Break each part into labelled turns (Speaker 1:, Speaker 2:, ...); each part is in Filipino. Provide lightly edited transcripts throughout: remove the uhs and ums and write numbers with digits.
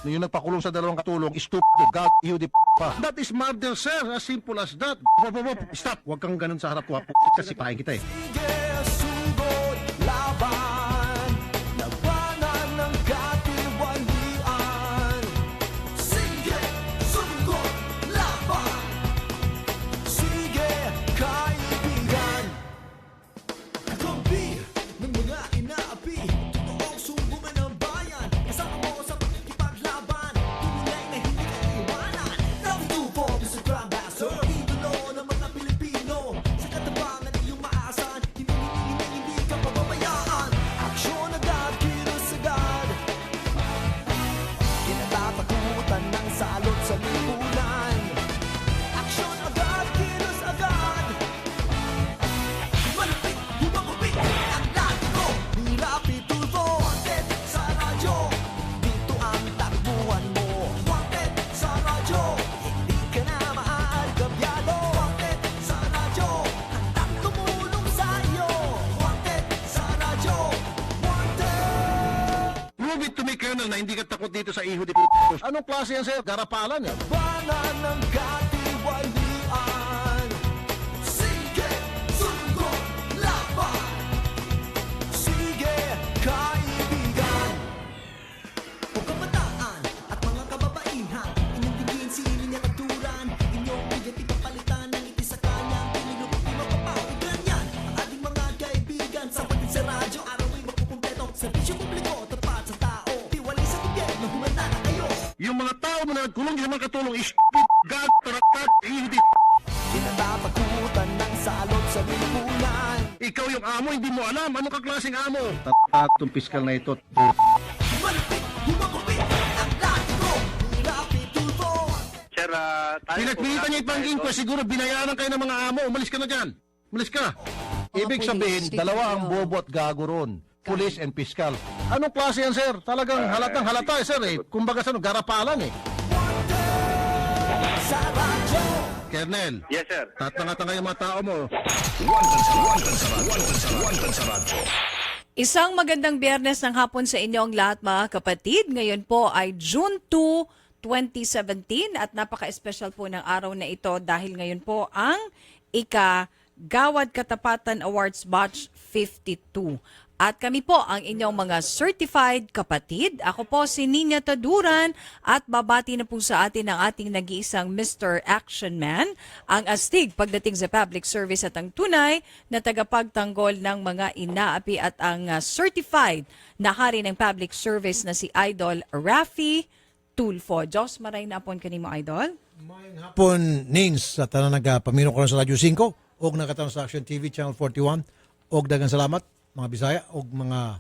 Speaker 1: Yung nagpakulong sa dalawang katulong, stupid, God, you the pa. That is murder, sir. As simple as that. Stop. Huwag kang ganun sa harap ko. Kasi pahin kita eh.
Speaker 2: Sige, sugod, laban, labanan ng katiwalian. Sige, sugod, laban, sige, kaibigan. Kampi ng mga inaapi, totoong sumbungan ng bayan. Kasama mo sa pagkikipaglaban, tunay na hindi ka iiwanan. 92 Mr. Grandmaster, idolo ng mga Pilipino. Sa katabangan iyong maaasahan, hindi ka pababayaan. Aksyon agad, kilos agad, kinatatakutan ng salot sa lipunan. Aksyon agad, kilos agad, malapit, humagupit ang latiko. Ni Rapi Tulfo, wanted sa radyo, dito ang takbuhan mo. Wanted sa radyo, hindi ka na maaalgabyado. Wanted sa radyo, handang tumulong sa'yo. Wanted sa radyo, wanted.
Speaker 1: Prove it to me, Colonel, na hindi ka takot dito sa iho di p***. Anong klase yan, sir? Garapalan eh.
Speaker 2: Labanan ng katiwalian. Sige, sugod, laban, sige, kaibigan. O kabataan at mga kababaihan, inyong tingin sininya katuran, inyong bigyan ipapalitan ng iti sa kanyang pinilupit di mapapawigan yan. Ang ating mga kaibigan, sapatin sa radyo, araw ay magkukumpleto. Serbisyo publiko, tapat sa tao, tiwali sa gobyerno, humanda na kayo.
Speaker 1: Yung mga tao mo na nagkulong, yung mga katulong, stupid, God, taratat, iho di p***.
Speaker 2: Kinatatakutan ng salot sa lipunan.
Speaker 1: Ikaw yung amo, hindi mo alam. Ano ka klaseng amo? Tatat, itong piskal na ito.
Speaker 2: Malapit, humagupit ang latiko. Ni Rapi Tulfo.
Speaker 3: Sir, tayo
Speaker 1: Pinagpilitan niya ipang inquest, siguro binayaran kayo ng mga amo. Umalis ka na dyan. Umalis ka. Ibig sabihin, dalawa ang bobo at gago ron. Police and piskal. Anong klase yan, sir? Talagang halatang halata, sir eh. Kumbaga sa garapalan eh.
Speaker 2: Sa radyo.
Speaker 1: Colonel,
Speaker 3: Yes, sir.
Speaker 1: tatanga-tanga yung mga tao mo.
Speaker 4: Isang magandang Biyernes ng hapon sa inyong lahat mga kapatid. Ngayon po ay June 2, 2017 at napaka-espesyal po ng araw na ito dahil ngayon po ang Gawad Katapatan Awards Batch 52. At kami po ang inyong mga certified kapatid. Ako po si Nina Taduran at babati na po sa atin ang ating nag-iisang Mr. Action Man, ang astig pagdating sa public service at ang tunay na tagapagtanggol ng mga inaapi at ang certified na hari ng public service na si Idol Rafi Tulfo. Diyos maray na apon kanimo, Idol.
Speaker 5: Hapon nins sa tanan nagapamino ko sa Radyo 5 og nakataon sa Action TV Channel 41 og dagang salamat mga Bisaya og mga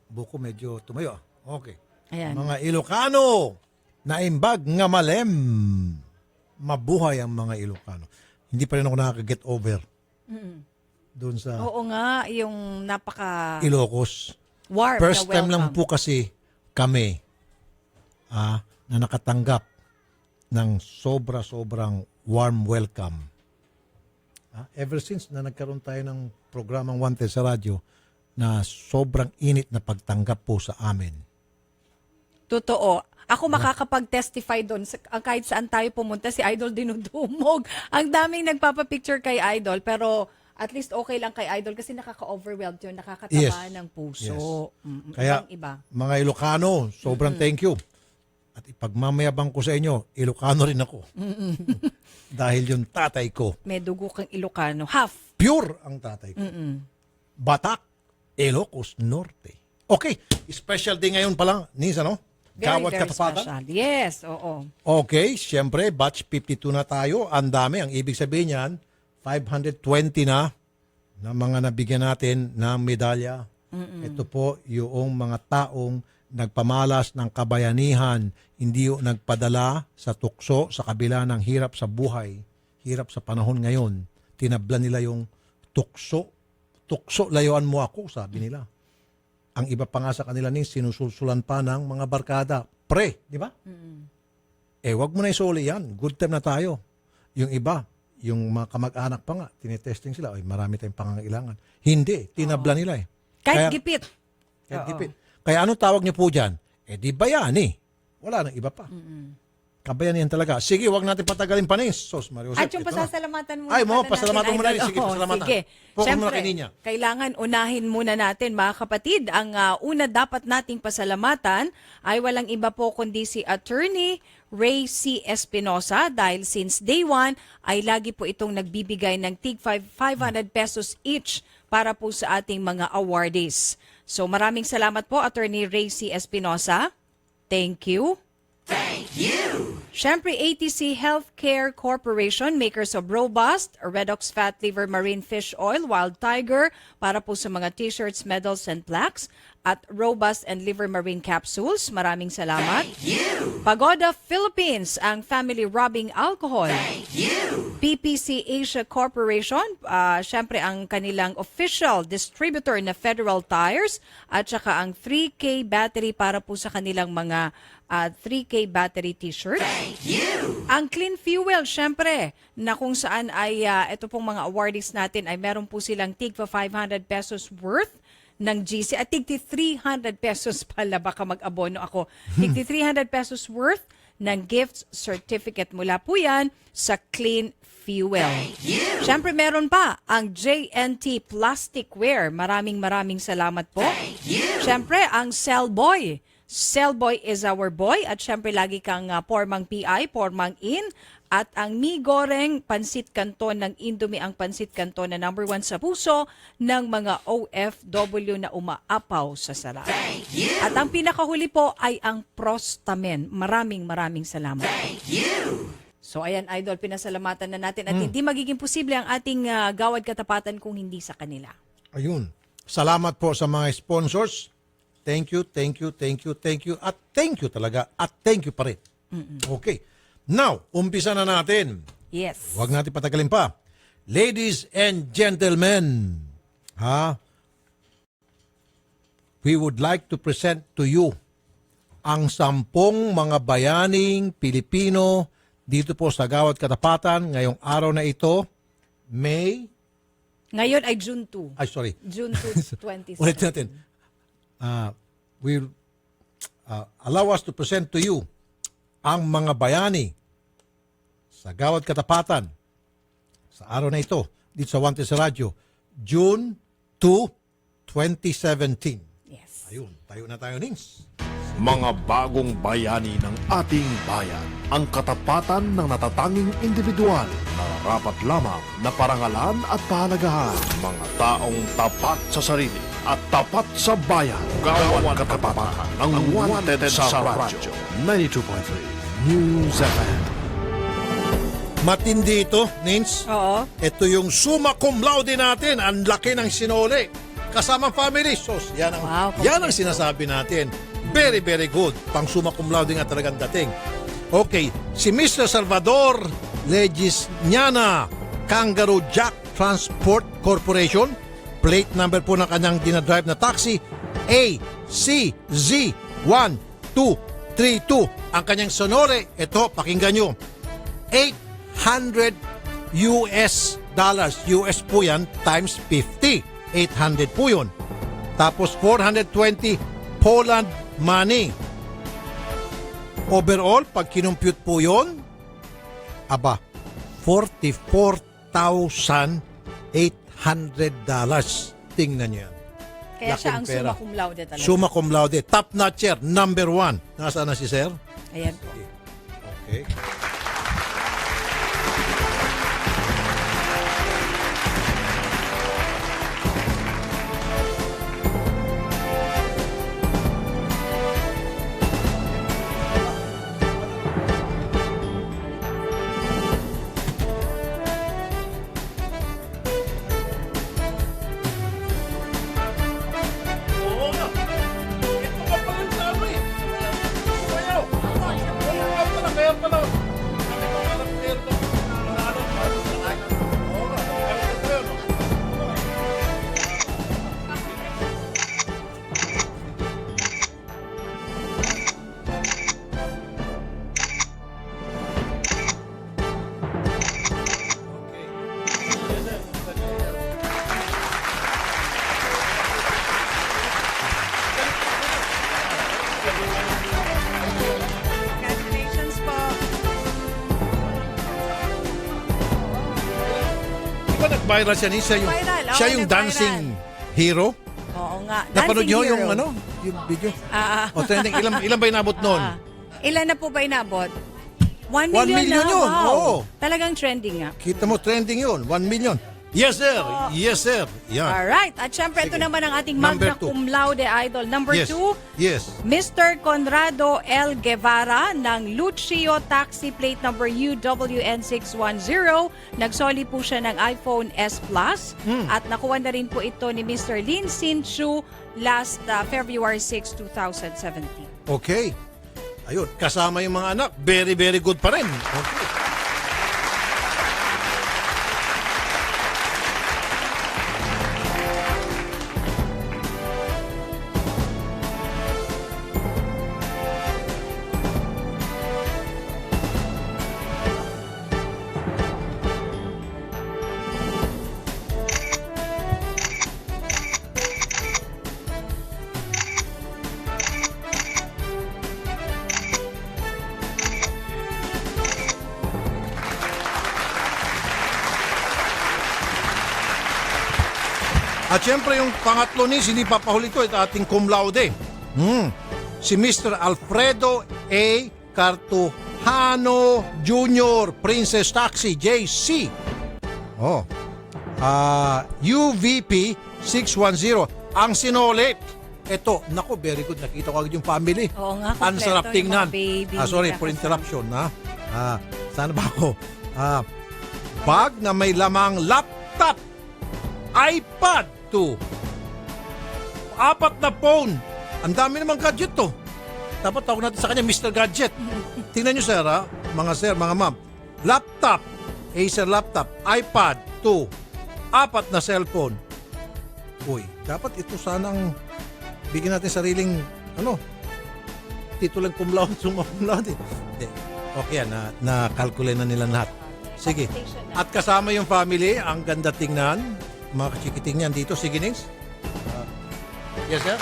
Speaker 5: buko medyo tumayo. Okay.
Speaker 4: Ayan.
Speaker 5: Mga Ilocano naimbag nga malem. Mabuhay ang mga Ilocano. Hindi pa rin ako nakaka-get over doon sa
Speaker 4: Oo nga, yung napaka
Speaker 5: Ilocos.
Speaker 4: warm
Speaker 5: First
Speaker 4: na
Speaker 5: time lang
Speaker 4: welcome.
Speaker 5: po kasi kami na nakatanggap ng sobra-sobrang warm welcome. Ever since na nagkaroon tayo ng programang Wanted sa radyo na sobrang init na pagtanggap po sa amin.
Speaker 4: Totoo. Ako makakapag-testify doon. Kahit saan tayo pumunta, si Idol dinudumog. Ang daming nagpapapicture kay Idol, pero at least okay lang kay Idol kasi nakaka-overwhelmed yun, nakakataba
Speaker 5: Yes.
Speaker 4: ng puso.
Speaker 5: Yes.
Speaker 4: Kaya,
Speaker 5: Kaya
Speaker 4: iba.
Speaker 5: mga Ilocano, sobrang thank you. At ipagmamayabang ko sa inyo, Ilocano rin ako. Dahil yung tatay ko,
Speaker 4: May dugo kang Ilocano. Half.
Speaker 5: pure ang tatay ko. Batak, Ilocos Norte. Okay, special day ngayon pa lang, Nisa, no?
Speaker 4: Very,
Speaker 5: Gawad
Speaker 4: very
Speaker 5: Katapatan.
Speaker 4: special. Yes, oo.
Speaker 5: Okay, siyempre, batch 52 na tayo. Ang dami. Ang ibig sabihin yan, 520 na mga nabigyan natin ng medalya. Ito po yung mga taong nagpamalas ng kabayanihan, hindi yung nagpadala sa tukso sa kabila ng hirap sa buhay, hirap sa panahon ngayon. Tinabla nila yung tukso. Tukso, layuan mo ako, sabi nila. Ang iba pa nga sa kanila ni sinusulsulan pa ng mga barkada. Pre, di ba? Wag mo na isuli yan. Good time na tayo. Yung iba, yung mga kamag-anak pa nga, tinetesting sila. Ay, marami tayong pangangailangan. Hindi, tinabla nila eh.
Speaker 4: Kahit
Speaker 5: Kaya-
Speaker 4: gipit.
Speaker 5: Kahit gipit. Kaya anong tawag niyo po dyan? Di bayani. Wala nang iba pa. Kabayanihan talaga. Sige, wag natin patagalin pa, Nins. Sos, Mario Jose,
Speaker 4: At yung
Speaker 5: ito na.
Speaker 4: pasasalamatan muna.
Speaker 5: Ay, mo,
Speaker 4: pala
Speaker 5: pasalamatan
Speaker 4: natin,
Speaker 5: muna rin.
Speaker 4: Idol.
Speaker 5: Sige,
Speaker 4: Oo,
Speaker 5: pasalamatan.
Speaker 4: Sige.
Speaker 5: Focus muna
Speaker 4: Siyempre,
Speaker 5: kay Ninya.
Speaker 4: kailangan unahin muna natin, mga kapatid. Ang una dapat nating pasalamatan ay walang iba po kundi si Attorney Ray C. Espinosa dahil since day one ay lagi po itong nagbibigay ng tig 500 pesos each para po sa ating mga awardees. So maraming salamat po, Attorney Ray C. Espinosa. Thank you. Siyempre, ATC Healthcare Corporation, makers of Robust, Redox Fat Liver Marine Fish Oil, Wild Tiger, para po sa mga t-shirts, medals, and plaques, at Robust and Liver Marine Capsules. Maraming salamat. Pagoda Philippines, ang family rubbing alcohol. PPC Asia Corporation, siyempre ang kanilang official distributor na Federal Tires, at saka ang 3K battery para po sa kanilang mga 3K battery t-shirts. Ang Clean Fuel, syempre, na kung saan ay ito pong mga awardees natin ay meron po silang tig 500 pesos worth ng GC at tig 300 pesos pala, baka mag-abono ako. Tig 300 pesos worth ng gift certificate mula po yan sa Clean Fuel. Syempre, meron pa ang JNT Plasticware. Maraming salamat po. Syempre, ang Cellboy. Cellboy is our boy at syempre lagi kang pormang PI, pormang in, at ang Mi Goreng Pansit Canton ng Indomie, ang Pansit Canton na number 1 sa puso ng mga OFW na umaapaw sa sarap. At ang pinakahuli po ay ang Prostamen. Maraming salamat. So ayan, Idol, pinasalamatan na natin at hindi magiging posible ang ating gawad katapatan kung hindi sa kanila.
Speaker 5: Ayun. Salamat po sa mga sponsors. Thank you. At thank you talaga. At thank you pa rin. Okay. Now, umpisa na natin.
Speaker 4: Yes.
Speaker 5: Huwag natin patagalin pa. Ladies and gentlemen, we would like to present to you ang 10 mga bayaning Pilipino dito po sa Gawad Katapatan ngayong araw na ito,
Speaker 4: Ngayon ay June 2.
Speaker 5: Ay, sorry.
Speaker 4: June 2, 2017.
Speaker 5: Ulit natin. Will allow us to present to you ang mga bayani sa Gawad Katapatan sa araw na ito dito sa Wanted sa Radyo, June 2, 2017.
Speaker 4: Yes.
Speaker 5: Ayun, tayo na tayo, Nings.
Speaker 3: Mga bagong bayani ng ating bayan. Ang katapatan ng natatanging individual na rapat lamang na parangalan at pahalagahan. Mga taong tapat sa sarili at tapat sa bayan. Gawad Katapatan ng Wanted sa Radyo. 92.3 News FM.
Speaker 5: Matindi ito, Nins.
Speaker 4: Oo.
Speaker 5: Ito yung summa cum laude natin. Ang laki ng sinole. Kasamang family. So, yan ang,
Speaker 4: Wow,
Speaker 5: yan ang sinasabi natin. Very good. Pang summa cum laude nga talagang dating. Okay, si Mr. Salvador Legisñana, Kangaroo Jack Transport Corporation. Plate number po ng kanyang dinadrive na taxi, ACZ1232. Ang kanyang sonore, ito, pakinggan nyo. $800 US. US po yan, times 50. 800 po yun. Tapos 420 Poland money. Overall, pag kinumpute po yun, $44,800. Tingnan nyo yan.
Speaker 4: Kaya siya ang
Speaker 5: Laking pera.
Speaker 4: summa cum laude talaga.
Speaker 5: Summa cum laude. Top notcher, number 1. Nasaan na si Sir?
Speaker 4: Ayan po.
Speaker 5: Okay. nag-viral siya.
Speaker 4: Viral, oo,
Speaker 5: Siya yung
Speaker 4: nag-viral.
Speaker 5: dancing hero.
Speaker 4: Oo nga.
Speaker 5: Napanood
Speaker 4: Dancing
Speaker 5: niyo
Speaker 4: hero.
Speaker 5: yung yung video?
Speaker 4: Ah,
Speaker 5: O trending, ilan ba inabot noon?
Speaker 4: Ilan na po ba inabot? 1
Speaker 5: 1
Speaker 4: million,
Speaker 5: million
Speaker 4: na.
Speaker 5: yun,
Speaker 4: Wow.
Speaker 5: oo.
Speaker 4: Talagang trending nga.
Speaker 5: Kita mo, trending yun. 1 million. Yes, sir. Yes, sir. Yan.
Speaker 4: Alright. At syempre, ito
Speaker 5: Sige.
Speaker 4: naman ang ating
Speaker 5: Number
Speaker 4: magna
Speaker 5: two.
Speaker 4: cum laude idol. Number
Speaker 5: Yes.
Speaker 4: 2,
Speaker 5: Yes.
Speaker 4: Mr. Conrado L. Guevara ng Lucio Taxi Plate number UWN610. Nagsoli po siya ng iPhone S Plus at nakuha na rin po ito ni Mr. Lin Sin Chu last February 6, 2017.
Speaker 5: Okay. Ayun, kasama yung mga anak. Very, very good pa rin. Okay. At syempre yung pangatlo ni, hindi papahuli ito, ito ating cum laude. Si Mr. Alfredo A. Cartujano Jr., Princess Taxi, JC. Oh. UVP 610. Ang sinole, ito, nako, very good. Nakita ko agad yung family.
Speaker 4: Oo nga,
Speaker 5: Ang
Speaker 4: kompleto
Speaker 5: sarap
Speaker 4: yung
Speaker 5: tingnan.
Speaker 4: mga baby
Speaker 5: Sorry
Speaker 4: nila
Speaker 5: for
Speaker 4: kasama.
Speaker 5: interruption. Sana ba ako? Bag na may lamang laptop, iPad 2, 4 na phone. Ang dami namang gadget to. Dapat tawag natin sa kanya Mr. Gadget. Tingnan nyo sir mga sir, mga ma'am. Laptop, Acer laptop, iPad 2, 4 na cellphone. Uy, dapat ito sanang bigyan natin sariling titulang cum laude, summa cum laude. Hindi. Okay yan, na-calculate na nila lahat. Sige. At kasama yung family, ang ganda tingnan. Mga kachikiting yan dito. Sige, Nings. Yes, sir?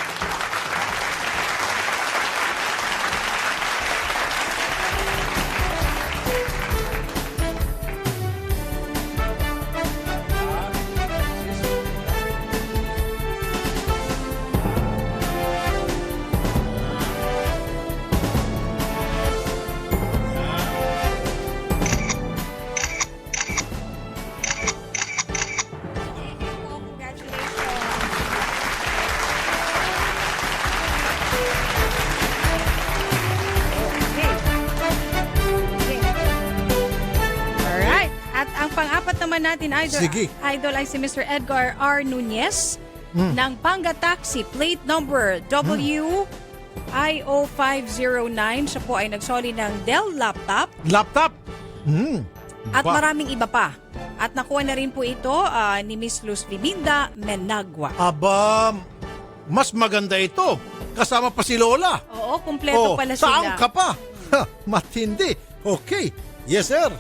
Speaker 4: Alright. At ang pang-apat naman natin,
Speaker 5: Sige.
Speaker 4: idol ay si Mr. Edgar R. Nunez ng Panga Taxi, plate number WIO509. Siya po ay nagsoli ng Dell laptop
Speaker 5: Laptop?
Speaker 4: at maraming iba pa. At nakuha na rin po ito ni Miss Luz Liminda Menagua.
Speaker 5: Aba, mas maganda ito. Kasama pa si Lola.
Speaker 4: Oo, kumpleto pala sila.
Speaker 5: Saan ka pa? Ha, matindi. Okay. Yes, sir.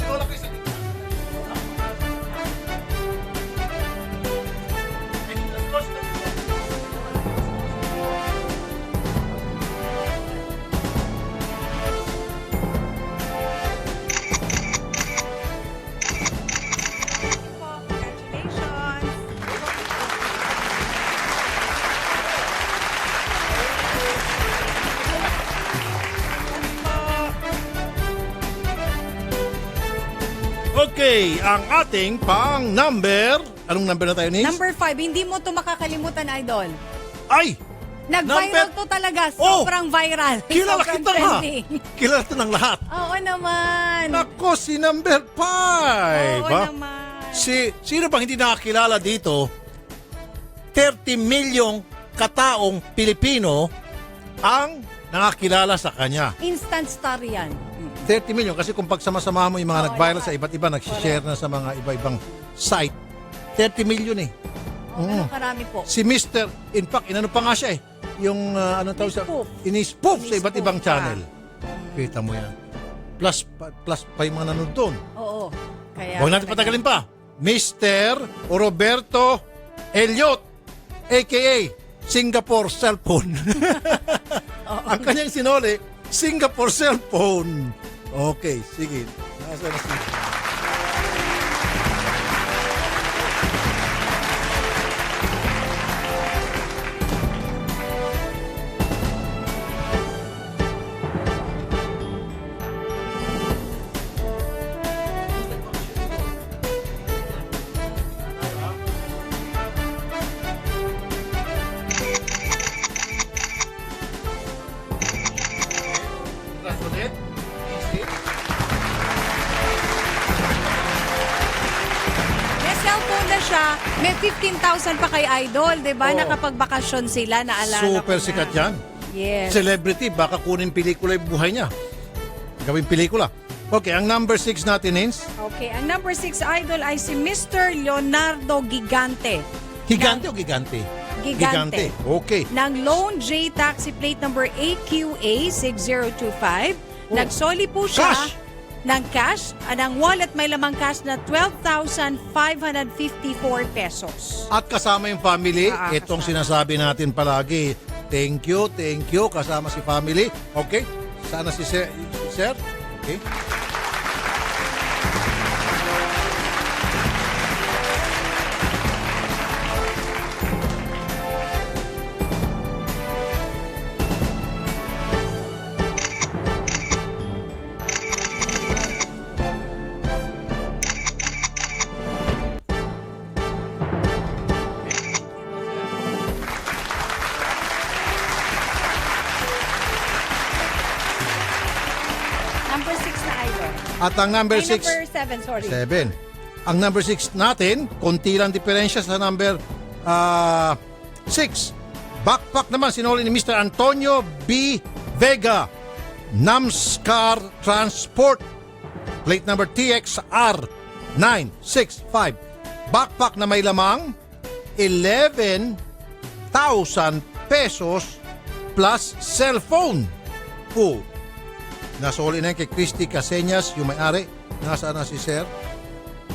Speaker 4: Congratulations.
Speaker 5: Okay, ang ating pang number. Anong number na tayo, Nins?
Speaker 4: Number 5, hindi mo to makakalimutan, idol.
Speaker 5: Ay!
Speaker 4: Nag-viral
Speaker 5: Number-
Speaker 4: to talaga.
Speaker 5: Oh!
Speaker 4: Sobrang viral.
Speaker 5: Kilala
Speaker 4: Sobrang
Speaker 5: kita ha!
Speaker 4: trending.
Speaker 5: Kilala ito ng lahat.
Speaker 4: Oo naman.
Speaker 5: Nako, si number 5.
Speaker 4: Oo naman.
Speaker 5: Sino bang hindi nakakilala dito? 30 milyong kataong Pilipino ang nakakilala sa kanya.
Speaker 4: Instant star yan.
Speaker 5: 30 milyon kasi kung pagsama-sama mo yung mga
Speaker 4: Oo,
Speaker 5: nag-viral
Speaker 4: lahat.
Speaker 5: sa iba't iba, nag-share na sa mga iba-ibang site. 30 milyon eh.
Speaker 4: Oo, ganun karami po.
Speaker 5: Si Mr. In fact, inano pa nga siya eh. ano tawag sa
Speaker 4: Ini-spoof.
Speaker 5: ini-spoof sa iba't
Speaker 4: Ini-spoof
Speaker 5: ibang
Speaker 4: pa.
Speaker 5: channel. Kita mo yan. Plus pa yung mga nanood doon.
Speaker 4: Oo. Kaya
Speaker 5: Huwag natin patagalin pa. Mr. Roberto Elliot, a.k.a. Singapore Cellphone. Ang kanyang sinoli, Singapore Cellphone. Okay, sige. Nasa na si...
Speaker 4: May cellphone na siya. May 15,000 pa kay Idol, di ba?
Speaker 5: Oo.
Speaker 4: Nakapagbakasyon sila, naalala ko
Speaker 5: Super
Speaker 4: na.
Speaker 5: sikat yan.
Speaker 4: Yes.
Speaker 5: Celebrity, baka kunin pelikula yung buhay niya. Gawin pelikula. Okay, ang number 6 natin, Nins.
Speaker 4: Okay, ang number 6 Idol ay si Mr. Leonardo Gigante.
Speaker 5: Gigante o gigante?
Speaker 4: Gigante.
Speaker 5: Okay.
Speaker 4: Ng Lone J Taxi Plate number AQA 6025.
Speaker 5: Oh.
Speaker 4: Nagsoli po siya
Speaker 5: Cash?
Speaker 4: ng cash. Ng wallet may lamang cash na 12,554 pesos.
Speaker 5: At kasama yung family, itong
Speaker 4: Kasama.
Speaker 5: sinasabi natin palagi. Thank you, kasama si family. Okay? Sana si Sir. Okay?
Speaker 4: Number 6 na Idol.
Speaker 5: At ang number
Speaker 4: Ay,
Speaker 5: 6,
Speaker 4: number 7, sorry.
Speaker 5: 7. Ang number 6 natin, konti lang diferensya sa number 6. Backpack naman, sinuli ni Mr. Antonio B. Vega. Namscar Transport. Plate number TXR 965. Backpack na may lamang 11,000 pesos plus cellphone. Oh, nasuli na yan kay Christy Caseñas, yung may-ari. Nasaan na si Sir?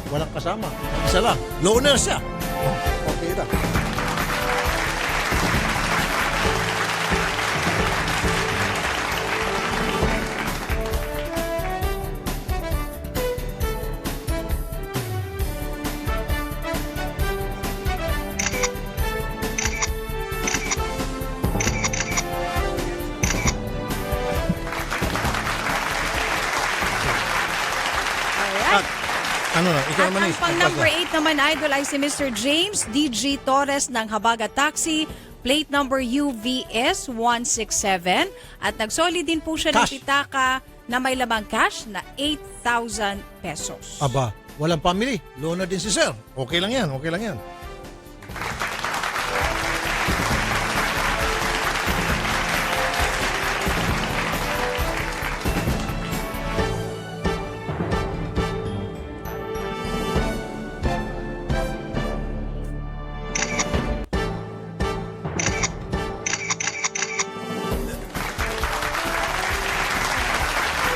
Speaker 5: Walang kasama. Isa lang. Loner siya. Oh, okay na.
Speaker 4: Alright.
Speaker 5: Ano na? Ikaw
Speaker 4: At
Speaker 5: naman
Speaker 4: ang pang number 8 naman Idol ay si Mr. James DG Torres ng Habaga Taxi. Plate number UVS 167. At nagsoli din po siya ng
Speaker 5: Cash.
Speaker 4: pitaka na may lamang cash na 8,000 pesos.
Speaker 5: Aba, walang family. Loner din si Sir. Okay lang yan. Okay lang yan.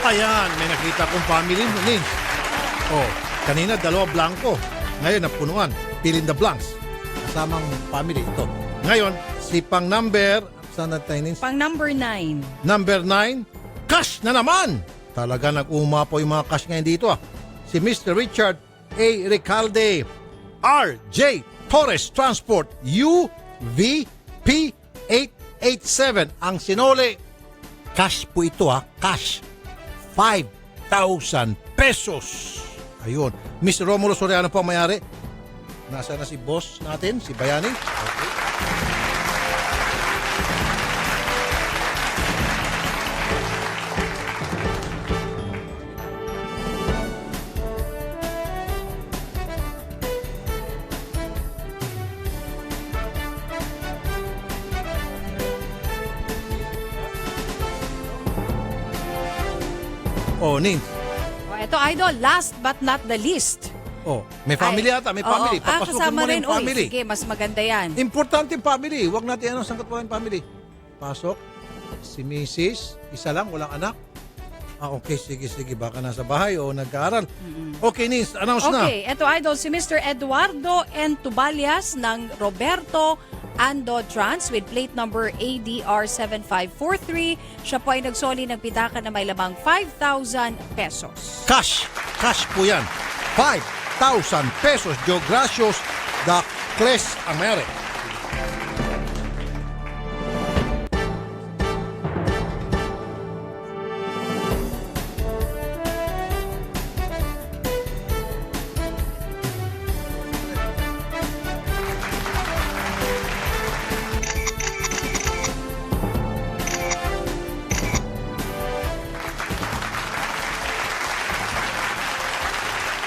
Speaker 5: Ayan, may nakita kong family mo, Nins. Oh, kanina dalawa blanco. Ngayon napunuan. Fill in the blanks. Kasamang family ito. Ngayon, si pang number, saan na tayo, Nins?
Speaker 4: Pang number 9.
Speaker 5: Number 9, cash na naman. Talaga nag-uma po yung mga cash ngayon dito. Si Mr. Richard A. Recalde, R.J. Torres Transport, UVP 887. Ang sinole, cash po ito cash. 5,000 pesos. Ayun. Mr. Romulo Soriano po ang mayari. Nasa na si boss natin, si Bayani? Okay. Oh, Nins.
Speaker 4: O, ito Idol, last but not the least.
Speaker 5: Oh, may family
Speaker 4: Ay,
Speaker 5: ata, may family.
Speaker 4: oo.
Speaker 5: Papasukin
Speaker 4: kasama
Speaker 5: mo na
Speaker 4: rin.
Speaker 5: yung family.
Speaker 4: Uy, sige, mas maganda yan.
Speaker 5: Importante yung family. Huwag natin sangkat mo yung family. pasok. Si Mrs. Isa lang, walang anak. Okay, sige. Baka nasa bahay o nag-aaral. Okay, Nis, announce na.
Speaker 4: Okay, eto idol, si Mr. Eduardo N. Tubalias ng Roberto Ando Trans with plate number ADR 7543. Siya po ay nagsoli ng pitaka na may lamang 5,000 pesos.
Speaker 5: Cash po yan. 5,000 pesos. Joe Gracios, the Cles Amere.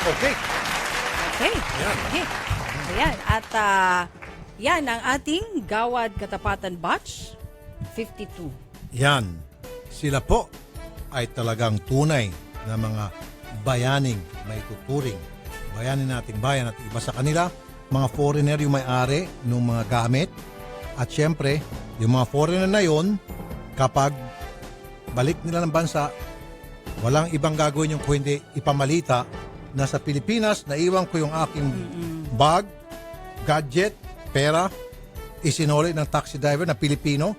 Speaker 5: Okay.
Speaker 4: Okay. Okay. Ayan. At yan ang ating Gawad Katapatan Batch 52.
Speaker 5: Yan. Sila po ay talagang tunay na mga bayaning may tuturing. Bayanin nating bayan at iba sa kanila, mga foreigner yung may-ari ng mga gamit. At syempre, yung mga foreigner na yon, kapag balik nila ng bansa, walang ibang gagawin yung kung hindi ipamalita na sa Pilipinas, naiwan ko yung aking bag, gadget, pera, isinuli ng taxi driver na Pilipino.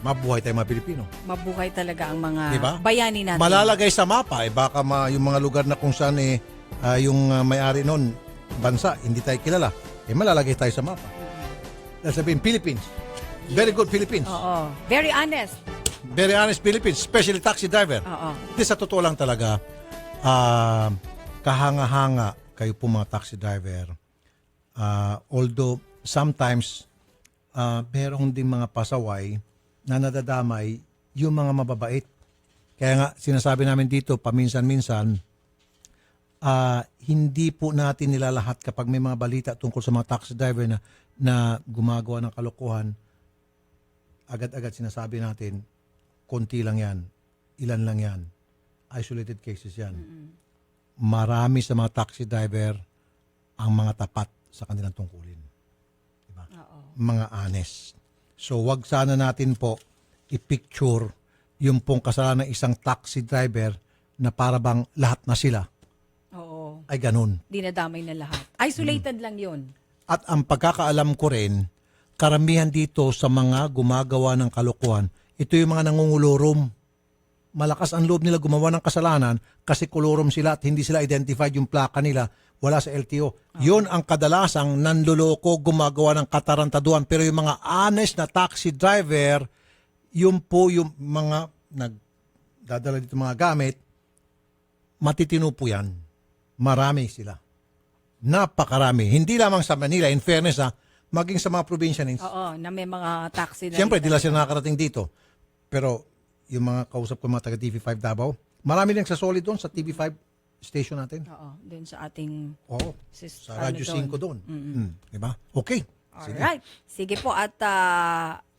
Speaker 5: Mabuhay tayo mga Pilipino.
Speaker 4: Mabuhay talaga ang mga
Speaker 5: Diba?
Speaker 4: bayani natin.
Speaker 5: Malalagay sa mapa, baka yung mga lugar na kung saan yung may-ari noon, bansa, hindi tayo kilala, malalagay tayo sa mapa. Dahil sabihin, Philippines. Very good Philippines.
Speaker 4: Oo. Very honest.
Speaker 5: Very honest Philippines, especially taxi driver.
Speaker 4: Oo.
Speaker 5: Hindi, sa totoo lang talaga, kahanga-hanga kayo po mga taxi driver. Although, sometimes, merong ding mga pasaway na nadadamay yung mga mababait. Kaya nga, sinasabi namin dito, paminsan-minsan, hindi po natin nilalahat kapag may mga balita tungkol sa mga taxi driver na gumagawa ng kalokohan, agad-agad sinasabi natin, konti lang yan, ilan lang yan, isolated cases yan. Marami sa mga taxi driver ang mga tapat sa kanilang tungkulin. Diba? Mga honest. So wag sana natin po i-picture yung pong kasalanan ng isang taxi driver na para bang lahat na sila.
Speaker 4: Oo.
Speaker 5: Ay ganun.
Speaker 4: Dinadamay na lahat. Isolated lang yun.
Speaker 5: At ang pagkakaalam ko rin, karamihan dito sa mga gumagawa ng kalokohan, ito yung mga nangungulurom. Malakas ang loob nila gumawa ng kasalanan kasi kulurom sila at hindi sila identified yung plaka nila, wala sa LTO. Yun ang kadalasang nanluloko, gumagawa ng katarantaduan. Pero yung mga honest na taxi driver, yun po yung mga nagdadala dito mga gamit, matitino po yan. Marami sila. Napakarami. Hindi lamang sa Manila, in fairness maging sa mga probinsya.
Speaker 4: Oo, na may mga taxi na
Speaker 5: Siyempre,
Speaker 4: rin
Speaker 5: di lang
Speaker 4: talaga.
Speaker 5: sila nakakarating dito. Pero yung mga kausap ko mga taga TV5 Davao, marami din sa solid doon sa TV5 station natin.
Speaker 4: Oo, dun sa ating
Speaker 5: Oo. Sa Radyo 5 doon. Diba? Okay. Sige.
Speaker 4: Alright. Sige po at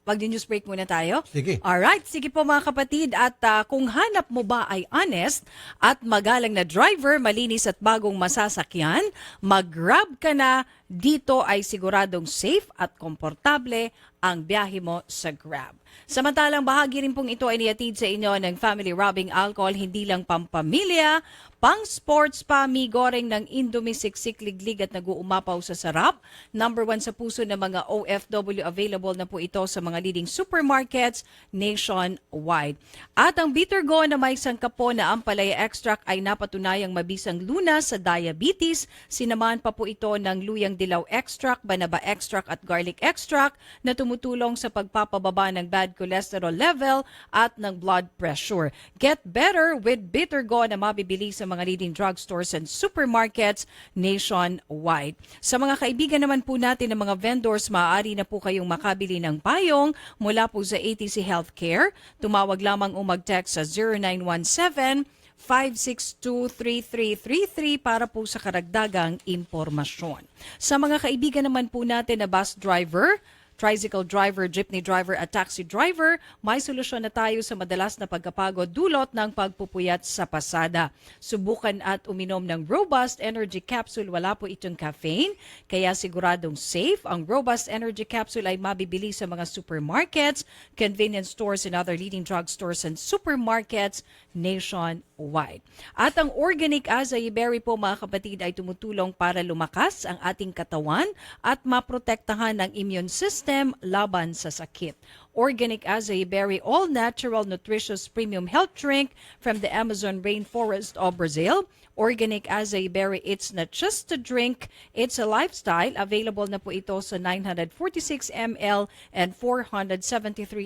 Speaker 4: mag-news break muna tayo.
Speaker 5: Sige.
Speaker 4: Alright. Sige po mga kapatid at kung hanap mo ba ay honest at magalang na driver, malinis at bagong masasakyan, mag-grab ka na. Dito ay siguradong safe at komportable ang biyahe mo sa Grab. Samantalang bahagi rin pong ito ay niyatid sa inyo ng Family Rubbing Alcohol, hindi lang pampamilya, pang sports pa, migoreng ng Indomie siksik liglig at nag-uumapaw sa sarap. Number 1 sa puso ng mga OFW, available na po ito sa mga leading supermarkets nationwide. At ang Bitter Go na may sangkap po na ampalaya extract ay napatunayang mabisang lunas sa diabetes. Sinamahan pa po ito ng luyang dilaw extract, banaba extract at garlic extract na tumutulong sa pagpapababa ng bad cholesterol level at ng blood pressure. Get better with Bitter Go na mabibili sa mga leading drugstores and supermarkets nationwide. Sa mga kaibigan naman po natin ng mga vendors, maaari na po kayong makabili ng payong mula po sa ATC Healthcare. Tumawag lamang o mag-text sa 0917 562-3333 para po sa karagdagang impormasyon. Sa mga kaibigan naman po natin na bus driver, tricycle driver, jeepney driver at taxi driver, may solusyon na tayo sa madalas na pagkapagod dulot ng pagpupuyat sa pasada. Subukan at uminom ng Robust Energy Capsule. Wala po itong caffeine, kaya siguradong safe. Ang Robust Energy Capsule ay mabibili sa mga supermarkets, convenience stores, and other leading drugstores and supermarkets nationwide. At ang Organic Acai Berry po, mga kapatid, ay tumutulong para lumakas ang ating katawan at maprotektahan ang immune system laban sa sakit. Organic Acai Berry all-natural nutritious premium health drink from the Amazon rainforest of Brazil. Organic Acai Berry, it's not just a drink, it's a lifestyle. Available na po ito sa 946 ml and 473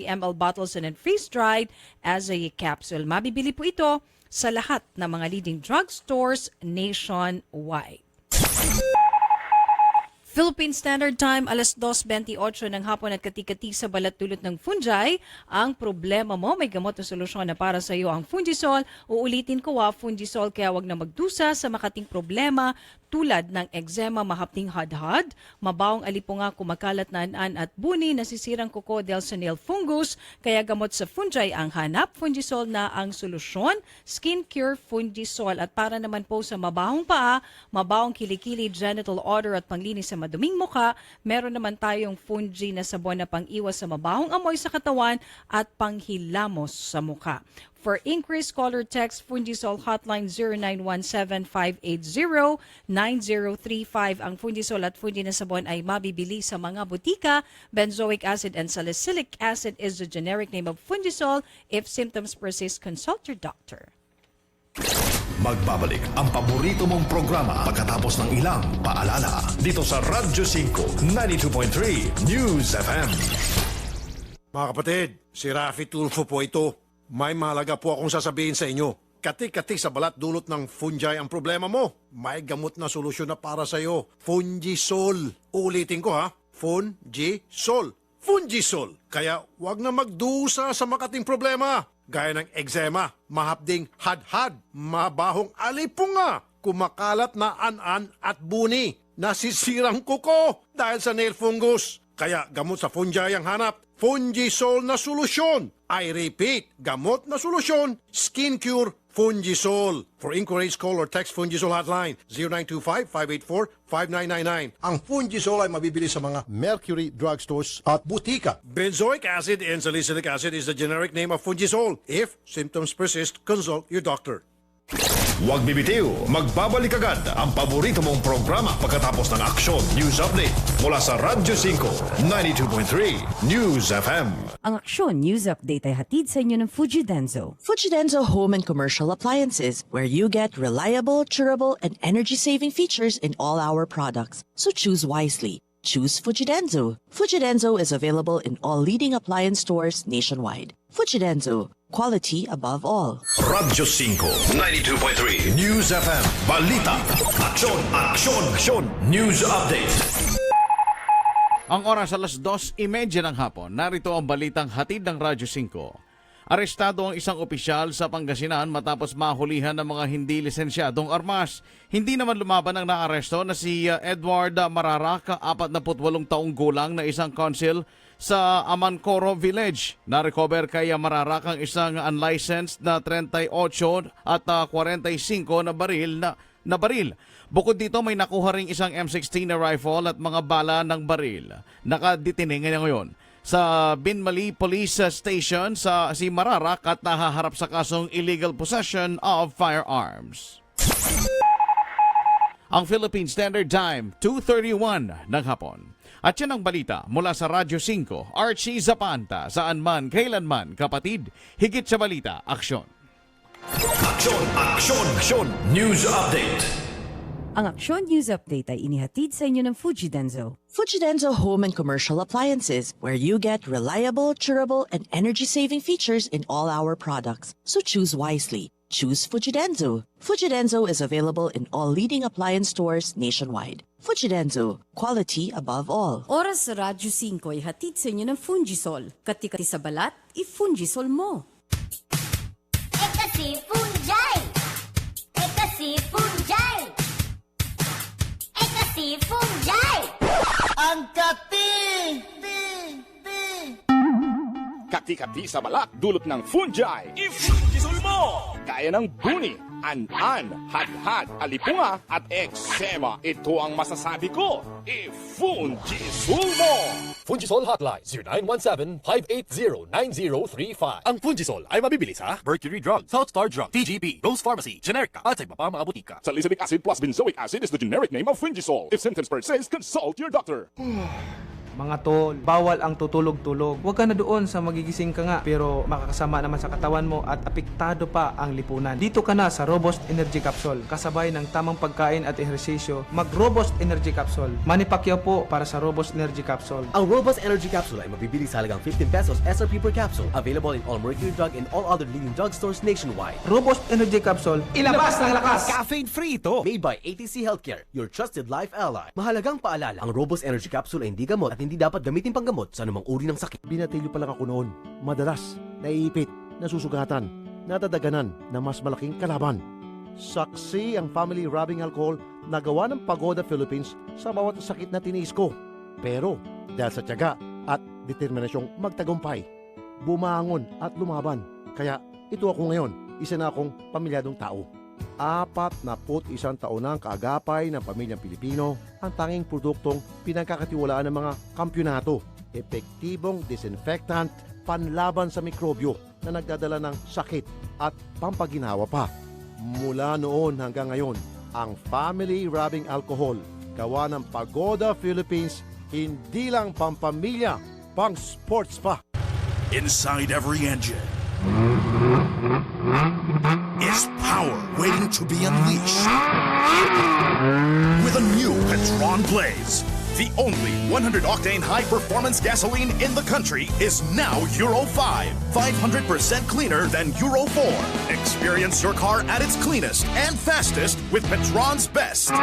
Speaker 4: ml bottles and in freeze-dried acai capsule. Mabibili po ito sa lahat ng mga leading drugstores nationwide. Philippine Standard Time, alas 2:28 ng hapon at katikati sa balat dulot ng fungi. Ang problema mo, may gamot na solusyon na para sa iyo ang Fungisol. Uulitin ko Fungisol, kaya wag na magdusa sa makating problema tulad ng eczema, mahapting hadhad, mabawang alipunga, kumakalat na anaan at buni, nasisirang kuko dahil sa nail fungus, kaya gamot sa fungi ang hanap. Fungisol na ang solusyon. Skin Cure Fungisol. At para naman po sa mabawang paa, mabawang kilikili, genital odor at panglinis sa maduming mukha, meron naman tayong fungi na sabon na pang-iwas sa mabawang amoy sa katawan at panghilamos sa mukha. For inquiries, call or text Fungisol hotline 0917-580-9035. Ang Fungisol at Fungi na sabon ay mabibili sa mga butika. Benzoic acid and salicylic acid is the generic name of Fungisol. If symptoms persist, consult your doctor.
Speaker 3: Magbabalik ang paborito mong programa pagkatapos ng ilang paalala dito sa Radyo 5 92.3 News FM.
Speaker 5: Mga kapatid, si Rafi Tulfo po ito. May mahalaga po akong sasabihin sa inyo. Kati-kati sa balat dulot ng fungi ang problema mo. May gamot na solusyon na para sa iyo. Fungisol. Ulitin ko Fungisol. Fungisol. Kaya wag na magdusa sa makating problema. Gaya ng eczema, mahapding hadhad, mabahong alipunga, kumakalat na an-an at buni, nasisirang kuko dahil sa nail fungus. Kaya gamot sa fungi ang hanap. Fungisol na solusyon. I repeat, gamot na solusyon. Skin Cure Fungisol. For inquiries, call or text Fungisol hotline 0925-584-5999. Ang Fungisol ay mabibili sa mga Mercury drugstores at butika. Benzoic acid and salicylic acid is the generic name of Fungisol. If symptoms persist, consult your doctor.
Speaker 3: Huwag bibitiw, magbabalik agad ang paborito mong programa pagkatapos ng Aksyon News Update mula sa Radyo 5 92.3 News FM.
Speaker 6: Ang Aksyon News Update ay hatid sa inyo ng Fujidenzo.
Speaker 7: Fujidenzo Home and Commercial Appliances, where you get reliable, durable, and energy-saving features in all our products. So choose wisely. Choose Fujidenzo. Fujidenzo is available in all leading appliance stores nationwide. Fujidenzo, quality above all.
Speaker 3: Radyo 5 92.3 News FM. Balita, aksyon, aksyon, aksyon. News Update.
Speaker 8: Ang oras alas 2:30 ng hapon, narito ang balitang hatid ng Radyo 5. Arestado ang isang opisyal sa Pangasinan matapos mahulihan ng mga hindi lisensyadong armas. Hindi naman lumaban ang naaresto na si Edward Mararac, 48 taong gulang na isang consul sa Amancoro Village. Na-recover kay Mararac ang isang unlicensed na 38 at 45 na baril. Bukod dito, may nakuha ring isang M16 na rifle at mga bala ng baril. Nakadetine ngayon sa Binmali Police Station si Mararac at nahaharap sa kasong illegal possession of firearms. Ang Philippine Standard Time, 2:31 ng hapon. At yan ang balita mula sa Radyo 5, Archie Zapanta, saan man, kailanman, kapatid, higit sa balita, aksyon.
Speaker 3: Aksyon, aksyon, aksyon. News Update.
Speaker 6: Ang Aksyon News Update ay inihatid sa inyo ng Fujidenzo.
Speaker 7: Fujidenzo Home and Commercial Appliances, where you get reliable, durable, and energy-saving features in all our products. So choose wisely. Choose Fujidenzo. Fujidenzo is available in all leading appliance stores nationwide. Fujidenzo, quality above all.
Speaker 6: Oras sa Radyo 5 ay hatid sa inyo ng Fungisol. Kati-kati sa balat, i-Fungisol mo.
Speaker 9: Kasi fungi! Kasi fungi! Kasi fungi!
Speaker 2: Ang kati!
Speaker 10: kati-kati sa balat, dulot ng fungi. I-fungisol mo! Kaya ng buni, an-an, had-had, alipunga, at eksema. Ito ang masasabi ko. I-fungisol mo!
Speaker 11: Fungisol Hotline 0917-580-9035. Ang Fungisol ay mabibili sa Mercury Drug, Southstar Drug, TGP, Rose Pharmacy, Generica at sa iba pa mga butika.
Speaker 10: Salicylic acid plus benzoic acid is the generic name of Fungisol. If symptoms persist, consult your doctor.
Speaker 12: Mga tol, bawal ang tutulog-tulog. Huwag ka na doon sa magigising ka nga pero makakasama naman sa katawan mo at apektado pa ang lipunan. Dito ka na sa Robust Energy Capsule. Kasabay ng tamang pagkain at ehersisyo, mag-Robust Energy Capsule. Manny Pacquiao po para sa Robust Energy Capsule.
Speaker 11: Ang Robust Energy Capsule ay mabibili sa halagang 15 pesos SRP per capsule. Available in all Mercury Drug and all other leading drugstores nationwide.
Speaker 12: Robust Energy Capsule, ilabas ng lakas!
Speaker 11: Caffeine-free ito! Made by ATC Healthcare, your trusted life ally. Mahalagang paalala, ang Robust Energy Capsule ay hindi gamot at hindi dapat gamitin panggamot sa anumang uri ng sakit.
Speaker 3: Binatilyo pa lang ako noon. Madalas, naiipit, nasusugatan, nadadaganan na mas malaking kalaban. Saksi ang family rubbing alcohol na gawa ng Pagoda Philippines sa bawat sakit na tiniis ko. Pero dahil sa tiyaga at determinasyong magtagumpay, bumangon at lumaban. Kaya ito ako ngayon, isa na akong pamilyadong tao. 41 taon na ang kaagapay ng pamilyang Pilipino, ang tanging produktong pinagkakatiwalaan ng mga kampyonato. Epektibong disinfectant, panlaban sa mikrobyo na nagdadala ng sakit at pampaginawa pa. Mula noon hanggang ngayon, ang family rubbing alcohol, gawa ng Pagoda Philippines, hindi lang pampamilya, pang sports pa.
Speaker 10: Inside every engine is power waiting to be unleashed. With a new Petron Blaze, the only 100-octane high-performance gasoline in the country is now Euro 5, 500% cleaner than Euro 4. Experience your car at its cleanest and fastest with Petron's best.